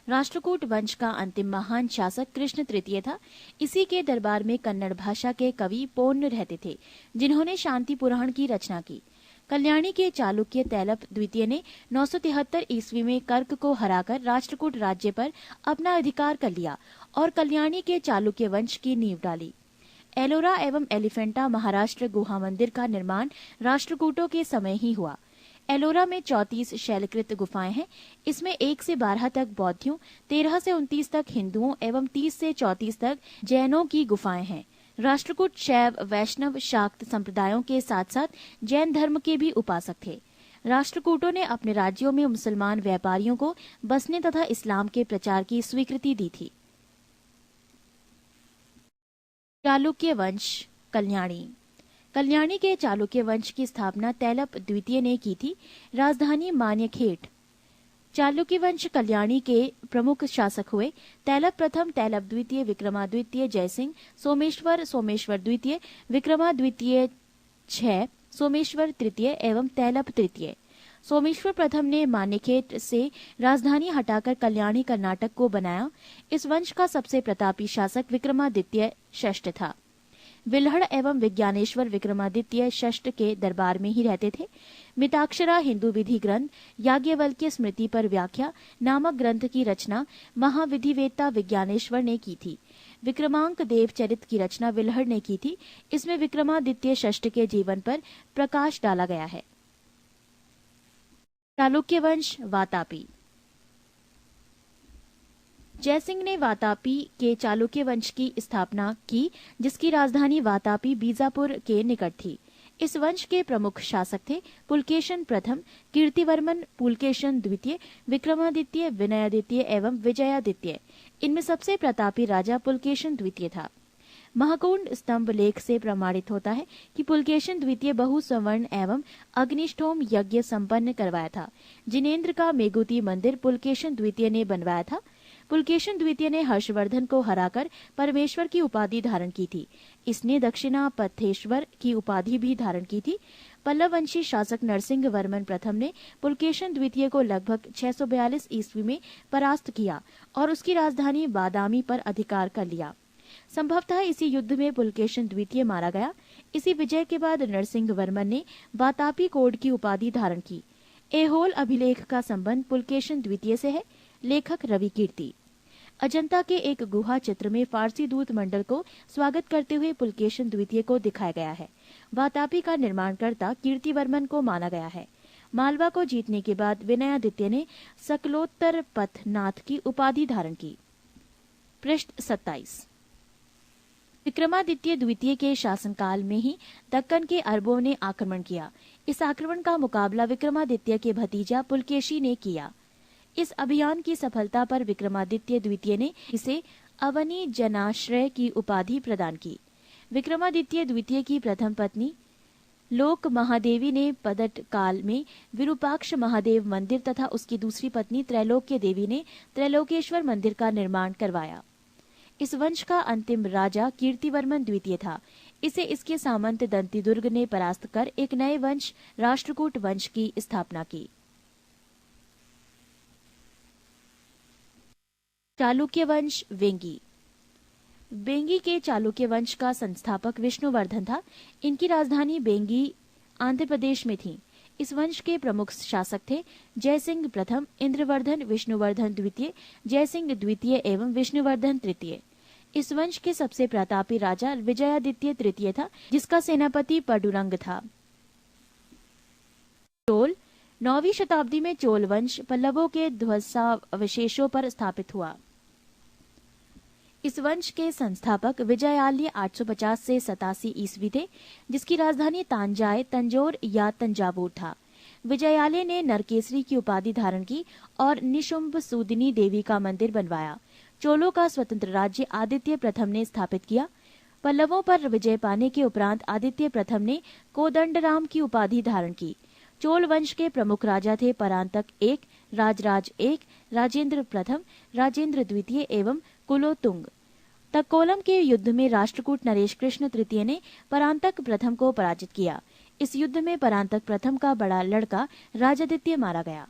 राष्ट्रकूट वंश का अंतिम महान शासक कृष्ण तृतीय था। इसी के दरबार में कन्नड़ भाषा के कवि पोन्न रहते थे, जिन्होंने शांति पुराण की रचना की। कल्याणी के चालुक्य तैलप द्वितीय ने 973 ईस्वी में कर्क को हराकर राष्ट्रकूट राज्य पर अपना अधिकार कर लिया और कल्याणी के चालुक्य वंश की नींव डाली। एलोरा एवं एलिफेंटा महाराष्ट्र गुहा मंदिर का निर्माण राष्ट्रकूटों के समय ही हुआ। एलोरा में 34 शैलकृत गुफाएं हैं। इसमें 1 से 12 तक बौद्धों, 13 से 29 तक हिंदुओं एवं 30 से 34 तक जैनों की गुफाएं हैं। राष्ट्रकूट शैव, वैष्णव, शाक्त संप्रदायों के साथ साथ जैन धर्म के भी उपासक थे। राष्ट्रकूटों ने अपने राज्यों में मुसलमान व्यापारियों को बसने तथा इस्लाम के प्रचार की स्वीकृति दी थी। चालुक्य वंश, कल्याणी के चालुक्य वंश की स्थापना तैलप द्वितीय ने की थी। राजधानी मान्यखेट। चालुक्य वंश कल्याणी के प्रमुख शासक हुए तैलप प्रथम, तैलप द्वितीय, विक्रमाद्वितीय, जयसिंह, सोमेश्वर द्वितीय, विक्रमाद्वितीय 6, सोमेश्वर तृतीय एवं तैलप तृतीय। सोमेश्वर प्रथम ने मान्यखेट से राजधानी हटाकर कल्याणी कर्नाटक को बनाया। इस वंश का सबसे प्रतापी शासक विक्रमादित्य षष्ठ था। विल्हड़ एवं विज्ञानेश्वर विक्रमादित्य षष्ठ के दरबार में ही रहते थे। मिताक्षरा हिंदू विधि ग्रंथ याज्ञवल्क्य स्मृति पर व्याख्या नामक ग्रंथ की रचना महाविधिवेत्ता विज्ञानेश्वर ने की थी। विक्रमांक देव चरित की रचना विल्हड़ ने की थी। इसमें विक्रमादित्य षष्ठ के जीवन पर प्रकाश डाला गया है। चालुक्य वंश, वातापी। जयसिंह ने वातापी के चालुक्य वंश की स्थापना की, जिसकी राजधानी वातापी बीजापुर के निकट थी। इस वंश के प्रमुख शासक थे पुलकेशन प्रथम, कीर्तिवर्मन, पुलकेशन द्वितीय, विक्रमादित्य, विनयादित्य एवं विजयादित्य। इनमें सबसे प्रतापी राजा पुलकेशन द्वितीय था। महाकुंड स्तंभ लेख से प्रमाणित होता है कि पुलकेशन द्वितीय बहु स्वर्ण एवं अग्निष्ठोम यज्ञ संपन्न करवाया था। जिनेन्द्र का मेगुती मंदिर पुलकेशन द्वितीय ने बनवाया था। पुलकेशन द्वितीय ने हर्षवर्धन को हराकर परमेश्वर की उपाधि धारण की थी। इसने दक्षिणापथेश्वर की उपाधि भी धारण की थी। पल्लववंशी शासक नरसिंह वर्मन प्रथम ने पुलकेशन द्वितीय को लगभग 642 ईस्वी में परास्त किया और उसकी राजधानी बादामी पर अधिकार कर लिया। संभवतः इसी युद्ध में पुलकेशन द्वितीय मारा गया। इसी विजय के बाद नरसिंह वर्मन ने वातापी कोड की उपाधि धारण की। ऐहोल अभिलेख का संबंध पुलकेशन द्वितीय से है। लेखक रवि कीर्ति। अजंता के एक गुहा चित्र में फारसी दूत मंडल को स्वागत करते हुए पुलकेशन द्वितीय को दिखाया गया है। वातापी का निर्माणकर्ता कीर्तिवर्मन को माना गया है। मालवा को जीतने के बाद विनयादित्य ने सकलोत्तर पथनाथ की उपाधि धारण की। पृष्ठ 27। विक्रमादित्य द्वितीय के शासनकाल में ही दक्कन के अरबों ने आक्रमण किया। इस आक्रमण का मुकाबला विक्रमादित्य के भतीजा पुलकेशी ने किया। इस अभियान की सफलता पर विक्रमादित्य द्वितीय ने इसे अवनी जनाश्रय की उपाधि प्रदान की। विक्रमादित्य द्वितीय की प्रथम पत्नी लोक महादेवी ने पदट काल में विरूपाक्ष महादेव मंदिर तथा उसकी दूसरी पत्नी त्रैलोक्य देवी ने त्रैलोकेश्वर मंदिर का निर्माण करवाया। इस वंश का अंतिम राजा कीर्तिवर्मन द्वितीय था। इसे इसके सामंत दंतिदुर्ग ने परास्त कर एक नए वंश राष्ट्रकूट वंश की स्थापना की। चालुक्य वंश वेंगी। बेंगी के चालुक्य वंश का संस्थापक विष्णुवर्धन था। इनकी राजधानी बेंगी आंध्र प्रदेश में थी। इस वंश के प्रमुख शासक थे जयसिंह प्रथम, इंद्रवर्धन, विष्णुवर्धन द्वितीय, जयसिंह द्वितीय एवं विष्णुवर्धन तृतीय। इस वंश के सबसे प्रतापी राजा विजयादित्य तृतीय था, जिसका सेनापति पडुरंग था। चोल। 9वीं शताब्दी में चोल वंश पल्लवों के ध्वंसावशेषों पर स्थापित हुआ। इस वंश के संस्थापक विजयालय 850 से 87 ईस्वी थे, जिसकी राजधानी तांजाय, तंजौर या तंजावुर था। विजयालय ने नरकेसरी की उपाधि धारण की और निशुंभ सूदिनी देवी का मंदिर बनवाया। चोलों का स्वतंत्र राज्य आदित्य प्रथम ने स्थापित किया। पल्लवों पर विजय पाने के उपरांत आदित्य प्रथम ने कोदंडराम की उपाधि धारण की। चोल वंश के प्रमुख राजा थे परांतक एक, राजराज एक, राजेंद्र प्रथम, राजेंद्र द्वितीय एवं कुलोतुंग। तक्कोलम के युद्ध में राष्ट्रकूट नरेश कृष्ण तृतीय ने परांतक प्रथम को पराजित किया। इस युद्ध में परांतक प्रथम का बड़ा लड़का राजादित्य मारा गया।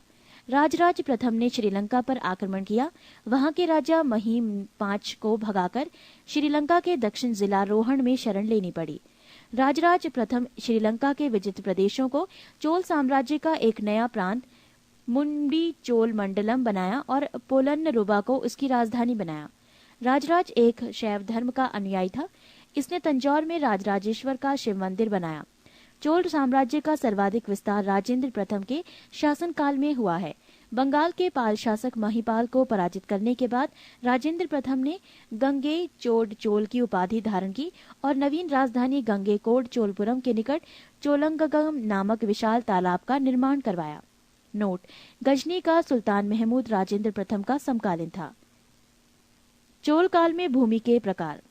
राजराज प्रथम ने श्रीलंका पर आक्रमण किया। वहां के राजा महीम पांच को भगाकर श्रीलंका के दक्षिण जिला रोहण में शरण लेनी पड़ी। राजराज प्रथम श्रीलंका के विजित प्रदेशों को चोल साम्राज्य का एक नया प्रांत मुंडी चोल मंडलम बनाया और पोलन्नरुवा को उसकी राजधानी बनाया। राजराज एक शैव धर्म का अनुयायी था। इसने तंजौर में राजराजेश्वर का शिव मंदिर बनाया। चोल साम्राज्य का सर्वाधिक विस्तार राजेंद्र प्रथम के शासनकाल में हुआ है। बंगाल के शासक महिपाल को पराजित करने के बाद राजेंद्र प्रथम ने गंगे चोड चोल की उपाधि धारण की और नवीन राजधानी गंगेकोड चोलपुरम के निकट चोलंगगम नामक विशाल तालाब का निर्माण करवाया। नोट: गजनी का सुल्तान महमूद राजेंद्र प्रथम का समकालीन था। चोल काल में भूमि के प्रकार: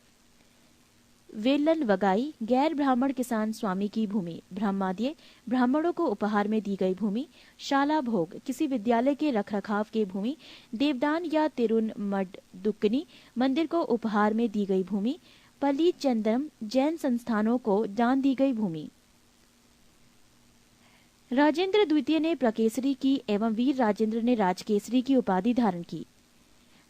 वेलन वगाई, गैर ब्राह्मण किसान स्वामी की भूमि। ब्रह्माद्य, ब्राह्मणों को उपहार में दी गई भूमि। शाला भोग, किसी विद्यालय के रखरखाव की भूमि। देवदान या तिरुन मड दुक्कनी, मंदिर को उपहार में दी गई भूमि। पली चंदम, जैन संस्थानों को दान दी गई भूमि। राजेंद्र द्वितीय ने प्रकेसरी की एवं वीर राजेंद्र ने राजकेसरी की उपाधि धारण की।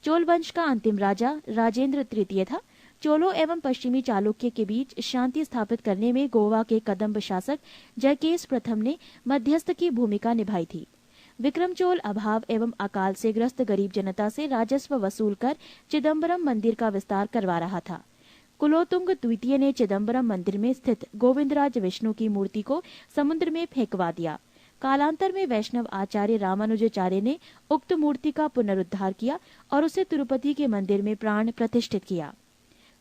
चोल वंश का अंतिम राजा राजेंद्र तृतीय था। चोलों एवं पश्चिमी चालुक्य के बीच शांति स्थापित करने में गोवा के कदम्ब शासक जयकेश प्रथम ने मध्यस्थ की भूमिका निभाई थी। विक्रम चोल अभाव एवं अकाल से ग्रस्त गरीब जनता से राजस्व वसूल कर चिदम्बरम मंदिर का विस्तार करवा रहा था। कुलोतुंग द्वितीय ने चिदम्बरम मंदिर में स्थित गोविंदराज विष्णु की मूर्ति को समुद्र में फेंकवा दिया। कालांतर में वैष्णव आचार्य रामानुजाचार्य ने उक्त मूर्ति का पुनरुद्धार किया और उसे तिरुपति के मंदिर में प्राण प्रतिष्ठित किया।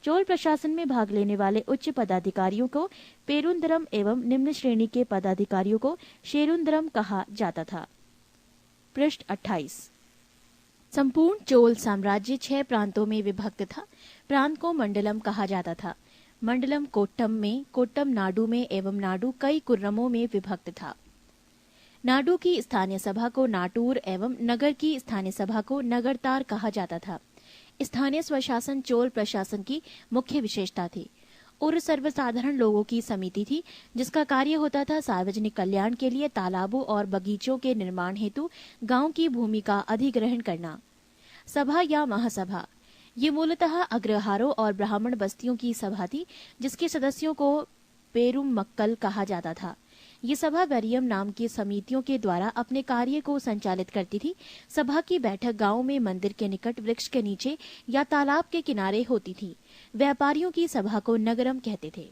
चोल प्रशासन में भाग लेने वाले उच्च पदाधिकारियों को पेरुंदरम एवं निम्न श्रेणी के पदाधिकारियों को शेरुंदरम कहा जाता था। पृष्ठ 28। संपूर्ण चोल साम्राज्य 6 प्रांतों में विभक्त था। प्रांत को मंडलम कहा जाता था। मंडलम कोट्टम में, कोट्टम नाडु में एवं नाडु कई कुर्रमों में विभक्त था। नाडु की स्थानीय सभा को नाटूर एवं नगर की स्थानीय सभा को नगरतार कहा जाता था। स्थानीय स्वशासन चोल प्रशासन की मुख्य विशेषता थी। उर सर्वसाधारण लोगों की समिति थी जिसका कार्य होता था सार्वजनिक कल्याण के लिए तालाबों और बगीचों के निर्माण हेतु गांव की भूमि का अधिग्रहण करना। सभा या महासभा ये मूलतः अग्रहारों और ब्राह्मण बस्तियों की सभा थी जिसके सदस्यों को पेरुम मक्कल कहा जाता था। ये सभा वरियम नाम की समितियों के द्वारा अपने कार्य को संचालित करती थी। सभा की बैठक गांव में मंदिर के निकट वृक्ष के नीचे या तालाब के किनारे होती थी। व्यापारियों की सभा को नगरम कहते थे।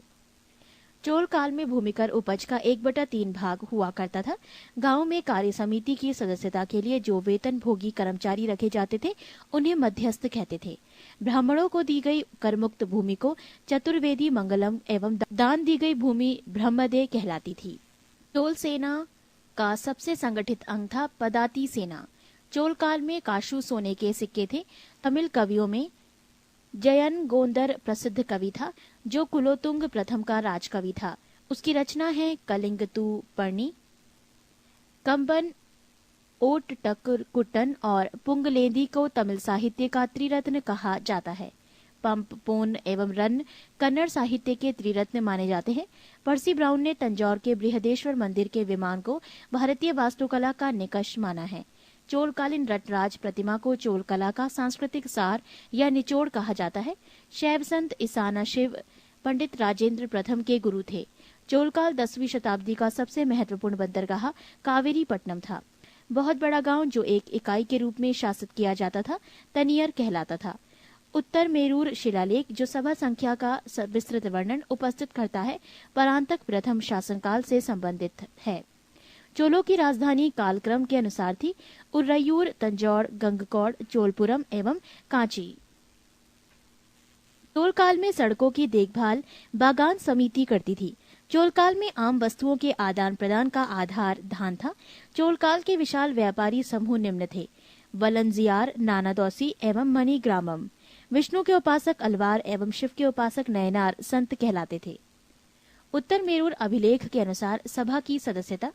चोल काल में भूमिकर उपज का 1/3 भाग हुआ करता था। गांव में कार्य समिति की सदस्यता के लिए जो वेतन भोगी कर्मचारी रखे जाते थे उन्हें मध्यस्थ कहते थे। ब्राह्मणों को दी गई करमुक्त भूमि को चतुर्वेदी मंगलम एवं दान दी गई भूमि ब्रह्मदे कहलाती थी। चोल सेना का सबसे संगठित अंग था पदाती सेना। चोल काल में काशू सोने के सिक्के थे। तमिल कवियों में जयन गोंदर प्रसिद्ध कवि था जो कुलोतुंग प्रथम का राजकवि था। उसकी रचना है कलिंगतु पर्णी, कंबन, ओट टकर कुटन और पुंगलेंदी को तमिल साहित्य का त्रिरत्न कहा जाता है। पंप, पोन एवं रन कन्नड़ साहित्य के त्रिरत्न माने जाते हैं। पर्सी ब्राउन ने तंजौर के बृहदेश्वर मंदिर के विमान को भारतीय वास्तुकला का निकष माना है। चोलकालीन रटराज प्रतिमा को चोल कला का सांस्कृतिक सार या निचोड़ कहा जाता है। शैव संत ईसाना शिव पंडित राजेंद्र प्रथम के गुरु थे। चोलकाल 10वीं शताब्दी का सबसे महत्वपूर्ण बंदरगाह कावेरीपट्टनम था। बहुत बड़ा गांव जो एक इकाई के रूप में शासित किया जाता था तनियर कहलाता था। उत्तर मेरूर शिलालेख जो सभा संख्या का विस्तृत वर्णन उपस्थित करता है परांतक प्रथम शासनकाल से संबंधित है। चोलों की राजधानी कालक्रम के अनुसार थी उर्रयूर, तंजौर, गंगकौड़, चोलपुरम एवं कांची। चोलकाल में सड़कों की देखभाल बागान समिति करती थी। चोलकाल में आम वस्तुओं के आदान प्रदान का आधार धान था। चोलकाल के विशाल व्यापारी समूह निम्न थे: वलंजियार, नानादौसी एवं मणिग्रामम। विष्णु के उपासक अलवार एवं शिव के उपासक नयनार संत कहलाते थे। उत्तर मेरूर अभिलेख के अनुसार सभा की सदस्यता: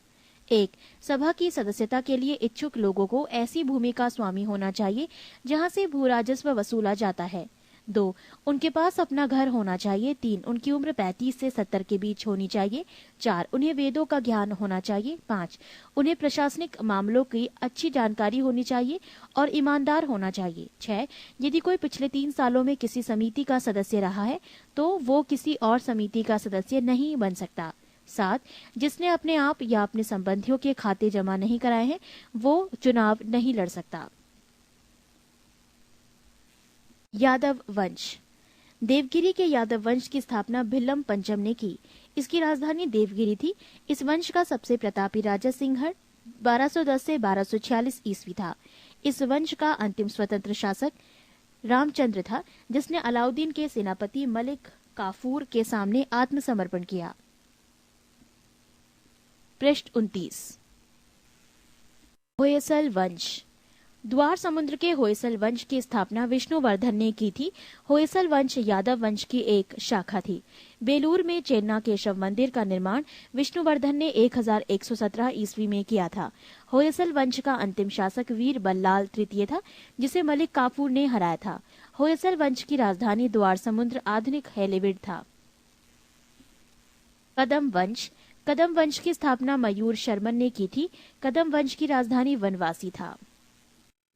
1. सभा की सदस्यता के लिए इच्छुक लोगों को ऐसी भूमि का स्वामी होना चाहिए जहां से भूराजस्व वसूला जाता है। 2. उनके पास अपना घर होना चाहिए। 3. उनकी उम्र 35 से 70 के बीच होनी चाहिए। 4. उन्हें वेदों का ज्ञान होना चाहिए। 5. उन्हें प्रशासनिक मामलों की अच्छी जानकारी होनी चाहिए और ईमानदार होना चाहिए। 6. यदि कोई पिछले 3 सालों में किसी समिति का सदस्य रहा है तो वो किसी और समिति का सदस्य नहीं बन सकता। 7. जिसने अपने आप या अपने संबंधियों के खाते जमा नहीं कराए हैं वो चुनाव नहीं लड़ सकता। यादव वंश: देवगिरी के यादव वंश की स्थापना भिल्लम पंचम ने की। इसकी राजधानी देवगिरी थी। इस वंश का सबसे प्रतापी राजा सिंहर 1210 से 1246 ईस्वी था। इस वंश का अंतिम स्वतंत्र शासक रामचंद्र था जिसने अलाउद्दीन के सेनापति मलिक काफूर के सामने आत्मसमर्पण किया। पृष्ठ 29। होयसल वंश: द्वार समुद्र के होयसल वंश की स्थापना विष्णुवर्धन ने की थी। होयसल वंश यादव वंश की एक शाखा थी। बेलूर में चेन्ना केशव मंदिर का निर्माण विष्णुवर्धन ने 1117 ईस्वी में किया था। होयसल वंश का अंतिम शासक वीर बल्लाल तृतीय था जिसे मलिक काफूर ने हराया था। होयसल वंश की राजधानी द्वार समुद्र आधुनिक हैलेविड था। कदम वंश: कदम वंश की स्थापना मयूर शर्मन ने की थी। कदम वंश की राजधानी वनवासी था।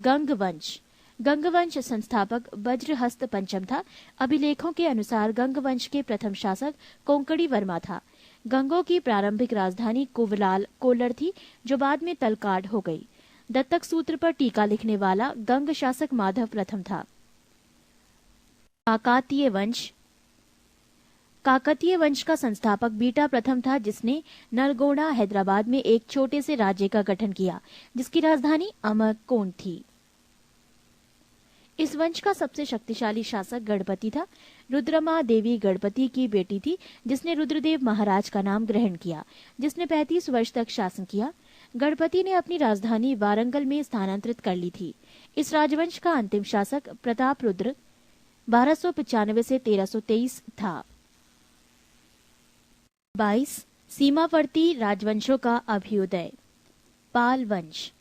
गंग वंश: गंग वंश संस्थापक वज्रहस्त पंचम था। अभिलेखों के अनुसार गंग वंश के प्रथम शासक कोंकणी वर्मा था। गंगों की प्रारंभिक राजधानी कुवलाल कोल्लर थी जो बाद में तलकाड हो गई। दत्तक सूत्र पर टीका लिखने वाला गंग शासक माधव प्रथम था। काकातीय वंश: काकतीय वंश का संस्थापक बीटा प्रथम था जिसने नलगोंडा हैदराबाद में एक छोटे से राज्य का गठन किया जिसकी राजधानी अमरकोंड थी। इस वंश का सबसे शक्तिशाली शासक गणपति था। रुद्रमा देवी गणपति की बेटी थी, जिसने रुद्रदेव महाराज का नाम ग्रहण किया, जिसने 35 वर्ष तक शासन किया। गणपति ने अपनी राजधानी वारंगल में स्थानांतरित कर ली थी। इस राजवंश का अंतिम शासक प्रताप रुद्र 1295 से 1323 था। 22 सीमावर्ती राजवंशों का अभ्युदय। पाल वंश।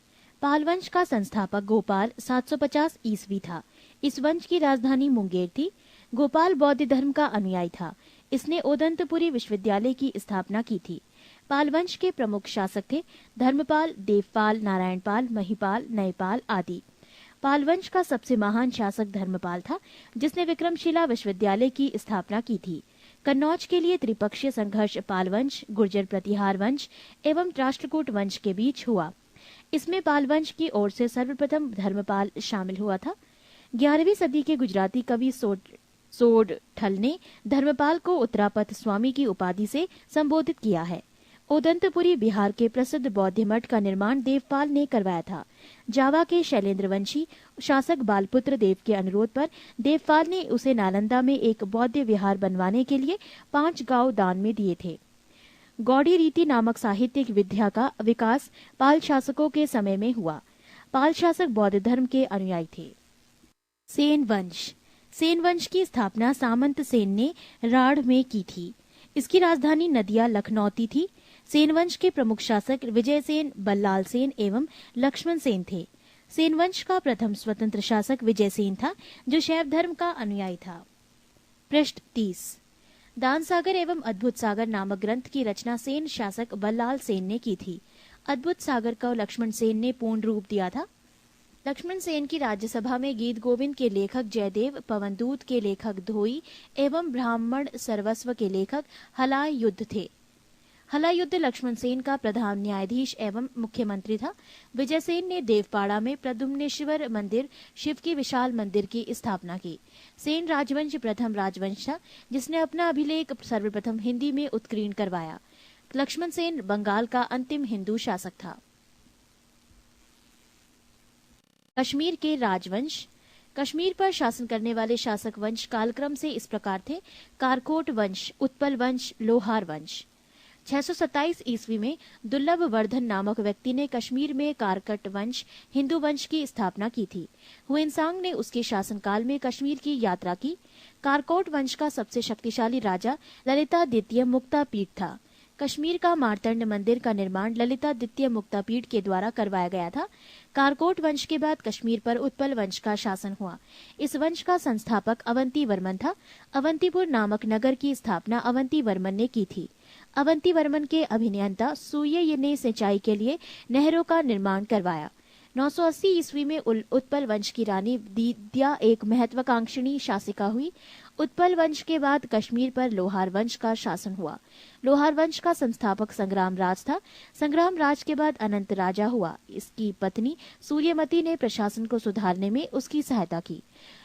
पाल वंश का संस्थापक गोपाल 750 ईस्वी था। इस वंश की राजधानी मुंगेर थी। गोपाल बौद्ध धर्म का अनुयायी था। इसने ओदंतपुरी विश्वविद्यालय की स्थापना की थी। पाल वंश के प्रमुख शासक थे धर्मपाल, देवपाल, नारायणपाल, महिपाल, नयपाल आदि। पाल वंश का सबसे महान शासक धर्मपाल था, जिसने विक्रमशिला विश्वविद्यालय की स्थापना की थी। कन्नौज के लिए त्रिपक्षीय संघर्ष पाल वंश, गुर्जर प्रतिहार वंश एवं राष्ट्रकूट वंश के बीच हुआ। इसमें पाल वंश की ओर से सर्वप्रथम धर्मपाल शामिल हुआ था। 11वीं सदी के गुजराती कवि सोडठल ने धर्मपाल को उत्तरापथ स्वामी की उपाधि से संबोधित किया है। ओदंतपुरी बिहार के प्रसिद्ध बौद्ध मठ का निर्माण देवपाल ने करवाया था। जावा के शैलेंद्रवंशी शासक बालपुत्र देव के अनुरोध पर देवपाल ने उसे नालंदा में एक बौद्ध विहार बनवाने के लिए 5 गांव दान में दिए थे। गौड़ी रीति नामक साहित्यिक विद्या का विकास पाल शासकों के समय में हुआ। पाल शासक बौद्ध धर्म के अनुयायी थे। सेन वंश। सेन वंश की स्थापना सामंत सेन ने राढ़ में की थी। इसकी राजधानी नदिया लखनौती थी। सेन वंश के प्रमुख शासक विजय सेन, बल्लाल सेन एवं लक्ष्मण सेन थे। सेन वंश का प्रथम स्वतंत्र शासक विजय सेन था, जो शैव धर्म का अनुयायी था। पृष्ठ 30। दान सागर एवं अद्भुत सागर नामक ग्रंथ की रचना सेन शासक बल्लाल सेन ने की थी। अद्भुत सागर को लक्ष्मण सेन ने पूर्ण रूप दिया था। लक्ष्मण सेन की राज्यसभा में गीत गोविंद के लेखक जयदेव, पवनदूत के लेखक धोई एवं ब्राह्मण सर्वस्व के लेखक हलाय युद्ध थे। हलाय युद्ध लक्ष्मण सेन का प्रधान न्यायाधीश एवं मुख्यमंत्री था। विजय सेन ने देवपाड़ा में प्रद्युम्नेश्वर मंदिर, शिव की विशाल मंदिर की स्थापना की। सेन राजवंश प्रथम राजवंश था, जिसने अपना अभिलेख सर्वप्रथम हिंदी में उत्कीर्ण करवाया। लक्ष्मण सेन बंगाल का अंतिम हिंदू शासक था। कश्मीर के राजवंश। कश्मीर पर शासन करने वाले शासक वंश कालक्रम से इस प्रकार थे: कारकोट वंश, उत्पल वंश, लोहार वंश। 627 ईस्वी में दुर्लभ वर्धन नामक व्यक्ति ने कश्मीर में कारकट वंश, हिंदू वंश की स्थापना की थी। हुएनसांग ने उसके शासनकाल में कश्मीर की यात्रा की। कारकोट वंश का सबसे शक्तिशाली राजा ललितादित्य मुक्तापीठ था। कश्मीर का मार्तंड मंदिर का निर्माण ललितादित्य मुक्तापीठ के द्वारा करवाया गया था। कारकोट वंश के बाद कश्मीर पर उत्पल वंश का शासन हुआ। इस वंश का संस्थापक अवंती वर्मन था। अवंतीपुर नामक नगर की स्थापना अवंती वर्मन ने की थी। अवंती वर्मन के अभियंता सूर्य ने सिंचाई के लिए नहरों का निर्माण करवाया। 980 ईस्वी में उत्पल वंश की रानी दीदिया एक महत्वाकांक्षी शासिका हुई। उत्पल वंश के बाद कश्मीर पर लोहार वंश का शासन हुआ। लोहार वंश का संस्थापक संग्राम राज था। संग्राम राज के बाद अनंत राजा हुआ। इसकी पत्नी सूर्यमती ने प्रशासन को सुधारने में उसकी सहायता की।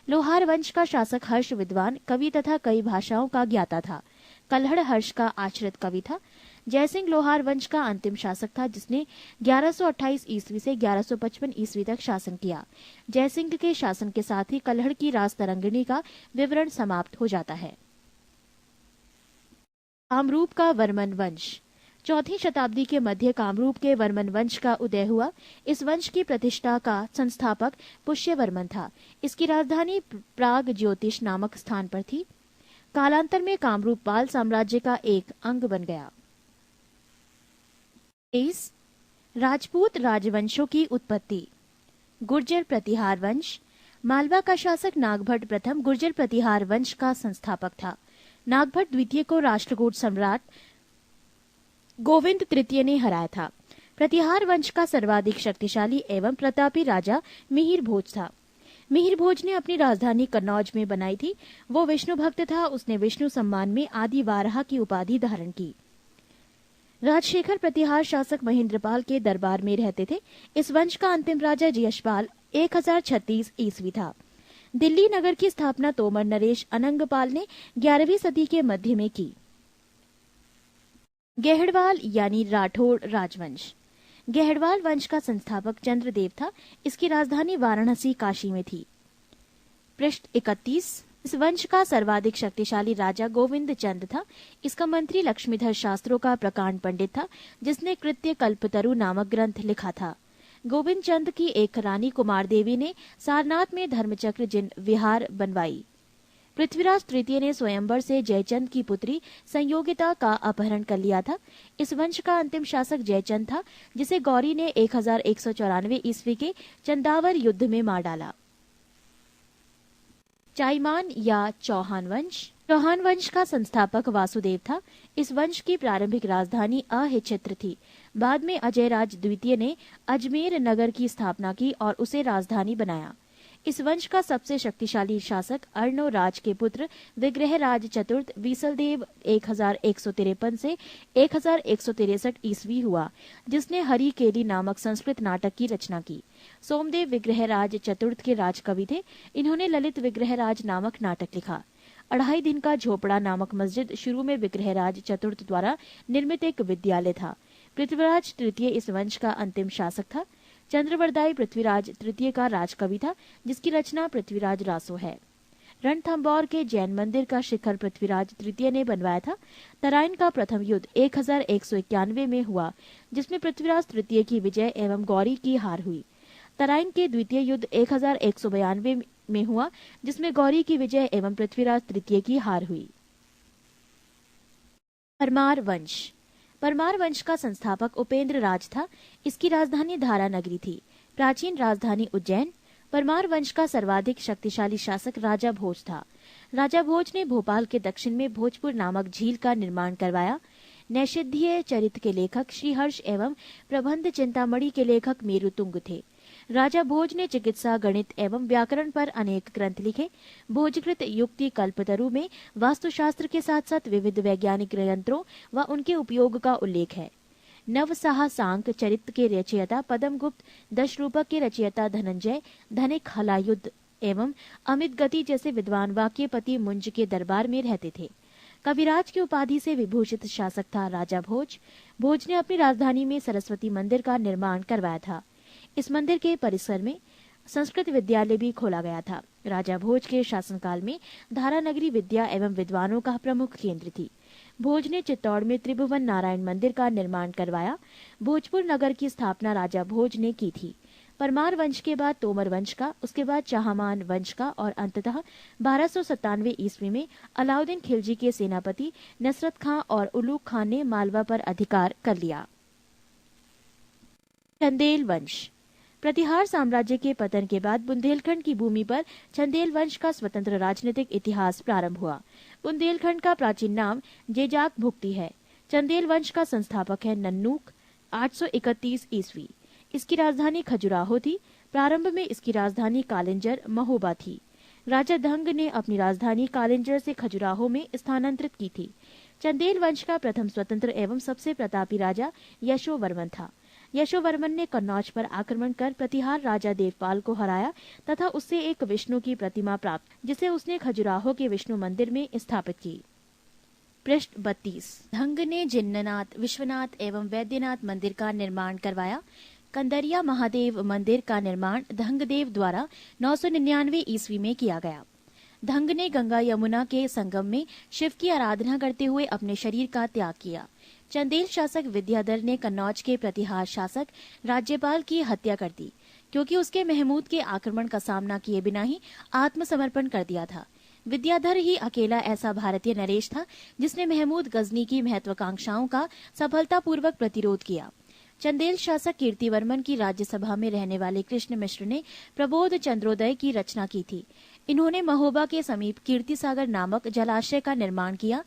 लोहार वंश का शासक हर्ष विद्वान, कवि तथा कई भाषाओं का ज्ञाता था। कल्हड़ हर्ष का आश्रित कवि था। जयसिंह लोहार वंश का अंतिम शासक था, जिसने 1128 ईस्वी से 1155 ईस्वी तक शासन किया। जयसिंह के शासन के साथ ही कल्हड़ की राज तरंगिणी का विवरण समाप्त हो जाता है। कामरूप का वर्मन वंश। 4वीं शताब्दी के मध्य कामरूप के वर्मन वंश का उदय हुआ। इस वंश की प्रतिष्ठा का संस्थापक पुष्यवर्मन था। इसकी राजधानी प्राग ज्योतिष नामक स्थान पर थी। कालांतर में कामरूप पाल साम्राज्य का एक अंग बन गया। राजपूत राजवंशों की उत्पत्ति। गुर्जर प्रतिहार वंश। मालवा का शासक नागभट्ट प्रथम गुर्जर प्रतिहार वंश का संस्थापक था। नागभट्ट द्वितीय को राष्ट्रकूट सम्राट गोविंद तृतीय ने हराया था। प्रतिहार वंश का सर्वाधिक शक्तिशाली एवं प्रतापी राजा मिहिर भोज था। मिहिर भोज ने अपनी राजधानी कन्नौज में बनाई थी। वो विष्णु भक्त था। उसने विष्णु सम्मान में आदि वाराह की उपाधि धारण की। राजशेखर प्रतिहार शासक महेंद्रपाल के दरबार में रहते थे। इस वंश का अंतिम राजा यशपाल 1036 ईस्वी था। दिल्ली नगर की स्थापना तोमर नरेश अनंगपाल ने 11वीं सदी के मध्य में की। गेहड़वाल यानी राठौड़ राजवंश। गेहड़वाल वंश का संस्थापक चंद्रदेव था। इसकी राजधानी वाराणसी काशी में थी। पृष्ठ 31। इस वंश का सर्वाधिक शक्तिशाली राजा गोविंद चंद था। इसका मंत्री लक्ष्मीधर शास्त्रों का प्रकांड पंडित था, जिसने कृत्य कल्पतरु नामक ग्रंथ लिखा था। गोविंद चंद की एक रानी कुमार देवी ने सारनाथ में धर्मचक्र जिन विहार बनवाई। पृथ्वीराज तृतीय ने स्वयंवर से जयचंद की पुत्री संयोगिता का अपहरण कर लिया था। इस वंश का अंतिम शासक जयचंद था, जिसे गौरी ने 1194 ईस्वी के चंदावर युद्ध में मार डाला। चाईमान या चौहान वंश। चौहान वंश का संस्थापक वासुदेव था। इस वंश की प्रारंभिक राजधानी अहिच्छत्र थी। बाद में अजयराज द्वितीय ने अजमेर नगर की स्थापना की और उसे राजधानी बनाया। इस वंश का सबसे शक्तिशाली शासक अर्णोराज के पुत्र विग्रहराज चतुर्थ बीसलदेव 1153 से 1163 ईस्वी हुआ, जिसने हरि केली नामक संस्कृत नाटक की रचना की। सोमदेव विग्रहराज चतुर्थ के राजकवि थे। इन्होंने ललित विग्रहराज नामक नाटक लिखा। 2.5 दिन का झोपड़ा नामक मस्जिद शुरू में विग्रहराज चतुर्थ द्वारा निर्मित एक विद्यालय था। पृथ्वीराज तृतीय इस वंश का अंतिम शासक था। चंद्रवरदाई पृथ्वीराज तृतीय का राजकवि था, जिसकी रचना पृथ्वीराज रासो है। रणथंभौर के जैन मंदिर का शिखर पृथ्वीराज तृतीय ने बनवाया था। तराइन का प्रथम युद्ध 1191 में हुआ, जिसमें पृथ्वीराज तृतीय की विजय एवं गौरी की हार हुई। तराइन के द्वितीय युद्ध 1192 में हुआ, जिसमें गौरी की विजय एवं पृथ्वीराज तृतीय की हार हुई। परमार वंश। परमार वंश का संस्थापक उपेंद्र राज था। इसकी राजधानी धारा नगरी थी। प्राचीन राजधानी उज्जैन। परमार वंश का सर्वाधिक शक्तिशाली शासक राजा भोज था। राजा भोज ने भोपाल के दक्षिण में भोजपुर नामक झील का निर्माण करवाया। नैषधीय चरित के लेखक श्रीहर्ष एवं प्रबंध चिंतामणि के लेखक मेरुतुंग थे। राजा भोज ने चिकित्सा, गणित एवं व्याकरण पर अनेक ग्रंथ लिखे। भोजकृत युक्ति कल्पतरु में वास्तुशास्त्र के साथ साथ विविध वैज्ञानिक यंत्रों व उनके उपयोग का उल्लेख है। नवसाह सांक चरित के रचयिता पद्मगुप्त, दशरूपक के रचयिता धनंजय, धनिक हलायुद्ध एवं अमित गति जैसे विद्वान वाक्यपति मुंज के दरबार में रहते थे। कविराज की उपाधि से विभूषित शासक था राजा भोज। भोज ने अपनी राजधानी में सरस्वती मंदिर का निर्माण करवाया था। इस मंदिर के परिसर में संस्कृत विद्यालय भी खोला गया था। राजा भोज के शासनकाल में धारा नगरी विद्या एवं विद्वानों का प्रमुख केंद्र थी। भोज ने चित्तौड़ में त्रिभुवन नारायण मंदिर का निर्माण करवाया। भोजपुर नगर की स्थापना राजा भोज ने की थी। परमार वंश के बाद तोमर वंश का, उसके बाद चाहमान वंश का और अंततः 1297 ईस्वी में अलाउद्दीन खिलजी के सेनापति नसरत खां और उलूग खान ने मालवा पर अधिकार कर लिया। चंदेल वंश। प्रतिहार साम्राज्य के पतन के बाद बुंदेलखंड की भूमि पर चंदेल वंश का स्वतंत्र राजनीतिक इतिहास प्रारंभ हुआ। बुंदेलखंड का प्राचीन नाम जेजाक भुक्ति है। चंदेल वंश का संस्थापक है नन्नूक, 831 ईस्वी। इसकी राजधानी खजुराहो थी। प्रारंभ में इसकी राजधानी कालिंजर महोबा थी। राजा धंग ने अपनी राजधानी कालिंजर से खजुराहो में स्थानांतरित की थी। चंदेल वंश का प्रथम स्वतंत्र एवं सबसे प्रतापी राजा यशोवर्मन था। यशोवर्मन ने कन्नौज पर आक्रमण कर प्रतिहार राजा देवपाल को हराया तथा उससे एक विष्णु की प्रतिमा प्राप्त, जिसे उसने खजुराहो के विष्णु मंदिर में स्थापित की। पृष्ठ 32। धंग ने जिन्ननाथ, विश्वनाथ एवं वैद्यनाथ मंदिर का निर्माण करवाया। कंदरिया महादेव मंदिर का निर्माण धंगदेव द्वारा 999 ईस्वी में किया गया। धंग ने गंगा यमुना के संगम में शिव की आराधना करते हुए अपने शरीर का त्याग किया। चंदेल शासक विद्याधर ने कन्नौज के प्रतिहार शासक राज्यपाल की हत्या कर दी, क्योंकि उसके महमूद के आक्रमण का सामना किए बिना ही आत्मसमर्पण कर दिया था। विद्याधर ही अकेला ऐसा भारतीय नरेश था जिसने महमूद गजनी की महत्वाकांक्षाओं का सफलतापूर्वक प्रतिरोध किया। चंदेल शासक कीर्तिवर्मन की राज्यसभा में रहने वाले कृष्ण मिश्र ने प्रबोध चंद्रोदय की रचना की थी। इन्होंने महोबा के समीप कीर्ति सागर नामक जलाशय का निर्माण किया।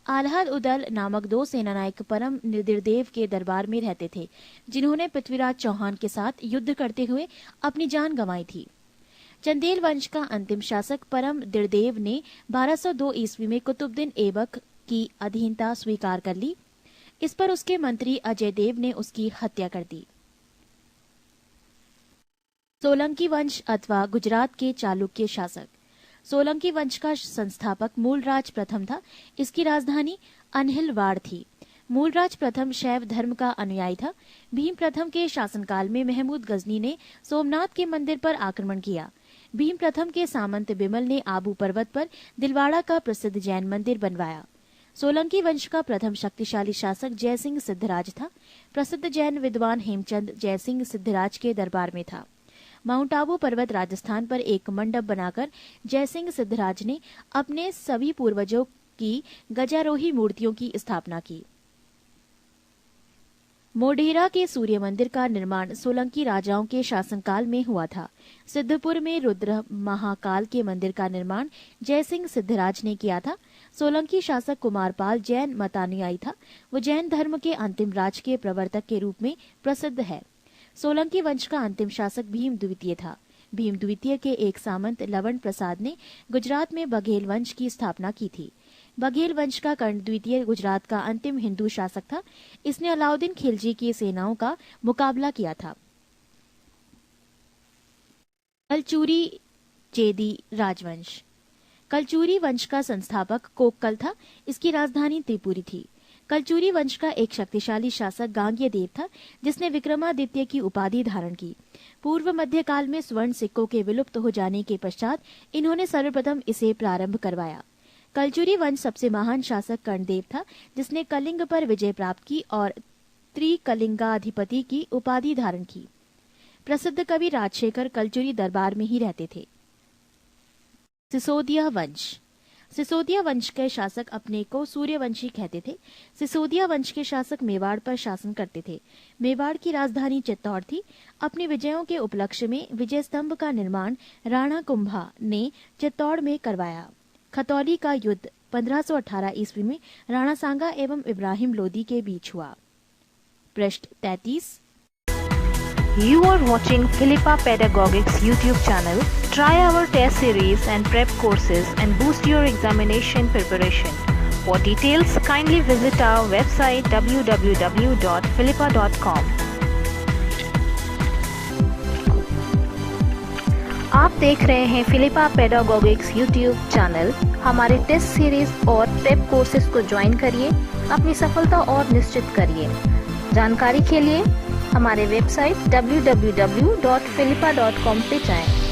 आल्हाद उदल नामक 2 सेनानायक परम निर्देव के दरबार में रहते थे, जिन्होंने पृथ्वीराज चौहान के साथ युद्ध करते हुए अपनी जान गंवाई थी। चंदेल वंश का अंतिम शासक परम निर्देव ने 1202 ईस्वी में कुतुबुद्दीन ऐबक की अधीनता स्वीकार कर ली। इस पर उसके मंत्री अजय देव ने उसकी हत्या कर दी। सोलंकी वंश अथवा गुजरात के चालुक्य शासक। सोलंकी वंश का संस्थापक मूलराज प्रथम था। इसकी राजधानी अनहिलवाड़ थी। मूलराज प्रथम शैव धर्म का अनुयायी था। भीम प्रथम के शासनकाल में महमूद गजनी ने सोमनाथ के मंदिर पर आक्रमण किया। भीम प्रथम के सामंत बिमल ने आबू पर्वत पर दिलवाड़ा का प्रसिद्ध जैन मंदिर बनवाया। सोलंकी वंश का प्रथम शक्तिशाली शासक जयसिंह सिद्धराज था। प्रसिद्ध जैन विद्वान हेमचंद जयसिंह सिद्धराज के दरबार में था। माउंट आबू पर्वत राजस्थान पर एक मंडप बनाकर जयसिंह सिद्धराज ने अपने सभी पूर्वजों की गजारोही मूर्तियों की स्थापना की। मोढेरा के सूर्य मंदिर का निर्माण सोलंकी राजाओं के शासनकाल में हुआ था। सिद्धपुर में रुद्र महाकाल के मंदिर का निर्माण जयसिंह सिद्धराज ने किया था। सोलंकी शासक कुमारपाल जैन मतानुयायी था। वो जैन धर्म के अंतिम राज के प्रवर्तक के रूप में प्रसिद्ध है। सोलंकी वंश का अंतिम शासक भीम द्वितीय था। भीम द्वितीय के एक सामंत लवण प्रसाद ने गुजरात में बघेल वंश की स्थापना की थी। बघेल वंश का कर्ण द्वितीय गुजरात का अंतिम हिंदू शासक था। इसने अलाउद्दीन खिलजी की सेनाओं का मुकाबला किया था। कलचुरी चेदी राजवंश। कलचुरी वंश का संस्थापक कोक्कल था। इसकी राजधानी त्रिपुरी थी। कलचुरी वंश का एक शक्तिशाली शासक गांग्यदेव था, जिसने विक्रमादित्य की उपाधि धारण की। पूर्व मध्यकाल में स्वर्ण सिक्कों के विलुप्त हो जाने के पश्चात इन्होंने सर्वप्रथम इसे प्रारंभ करवाया। कलचुरी वंश सबसे महान शासक कर्णदेव था, जिसने कलिंग पर विजय प्राप्त की और त्रिकलिंगाधिपति की उपाधि धारण की। प्रसिद्ध कवि राजशेखर कलचुरी दरबार में ही रहते थे। सिसोदिया वंश। सिसोदिया वंश के शासक अपने को सूर्यवंशी कहते थे। सिसोदिया वंश के शासक मेवाड़ पर शासन करते थे। मेवाड़ की राजधानी चित्तौड़ थी। अपनी विजयों के उपलक्ष्य में विजय स्तंभ का निर्माण राणा कुंभा ने चित्तौड़ में करवाया। खतौली का युद्ध 1518 ईस्वी में राणा सांगा एवं इब्राहिम लोदी के बीच हुआ। पृष्ठ 33। You are watching Philippa Pedagogics YouTube channel. Try our test series and prep courses and boost your examination preparation. For details, kindly visit our website www.philippa.com. आप देख रहे हैं फिलिपा पेडागोगिक्स YouTube चैनल। हमारे टेस्ट सीरीज और prep courses को join करिए, अपनी सफलता और निश्चित करिए। जानकारी के लिए हमारे वेबसाइट www.philippa.com पे जाएं।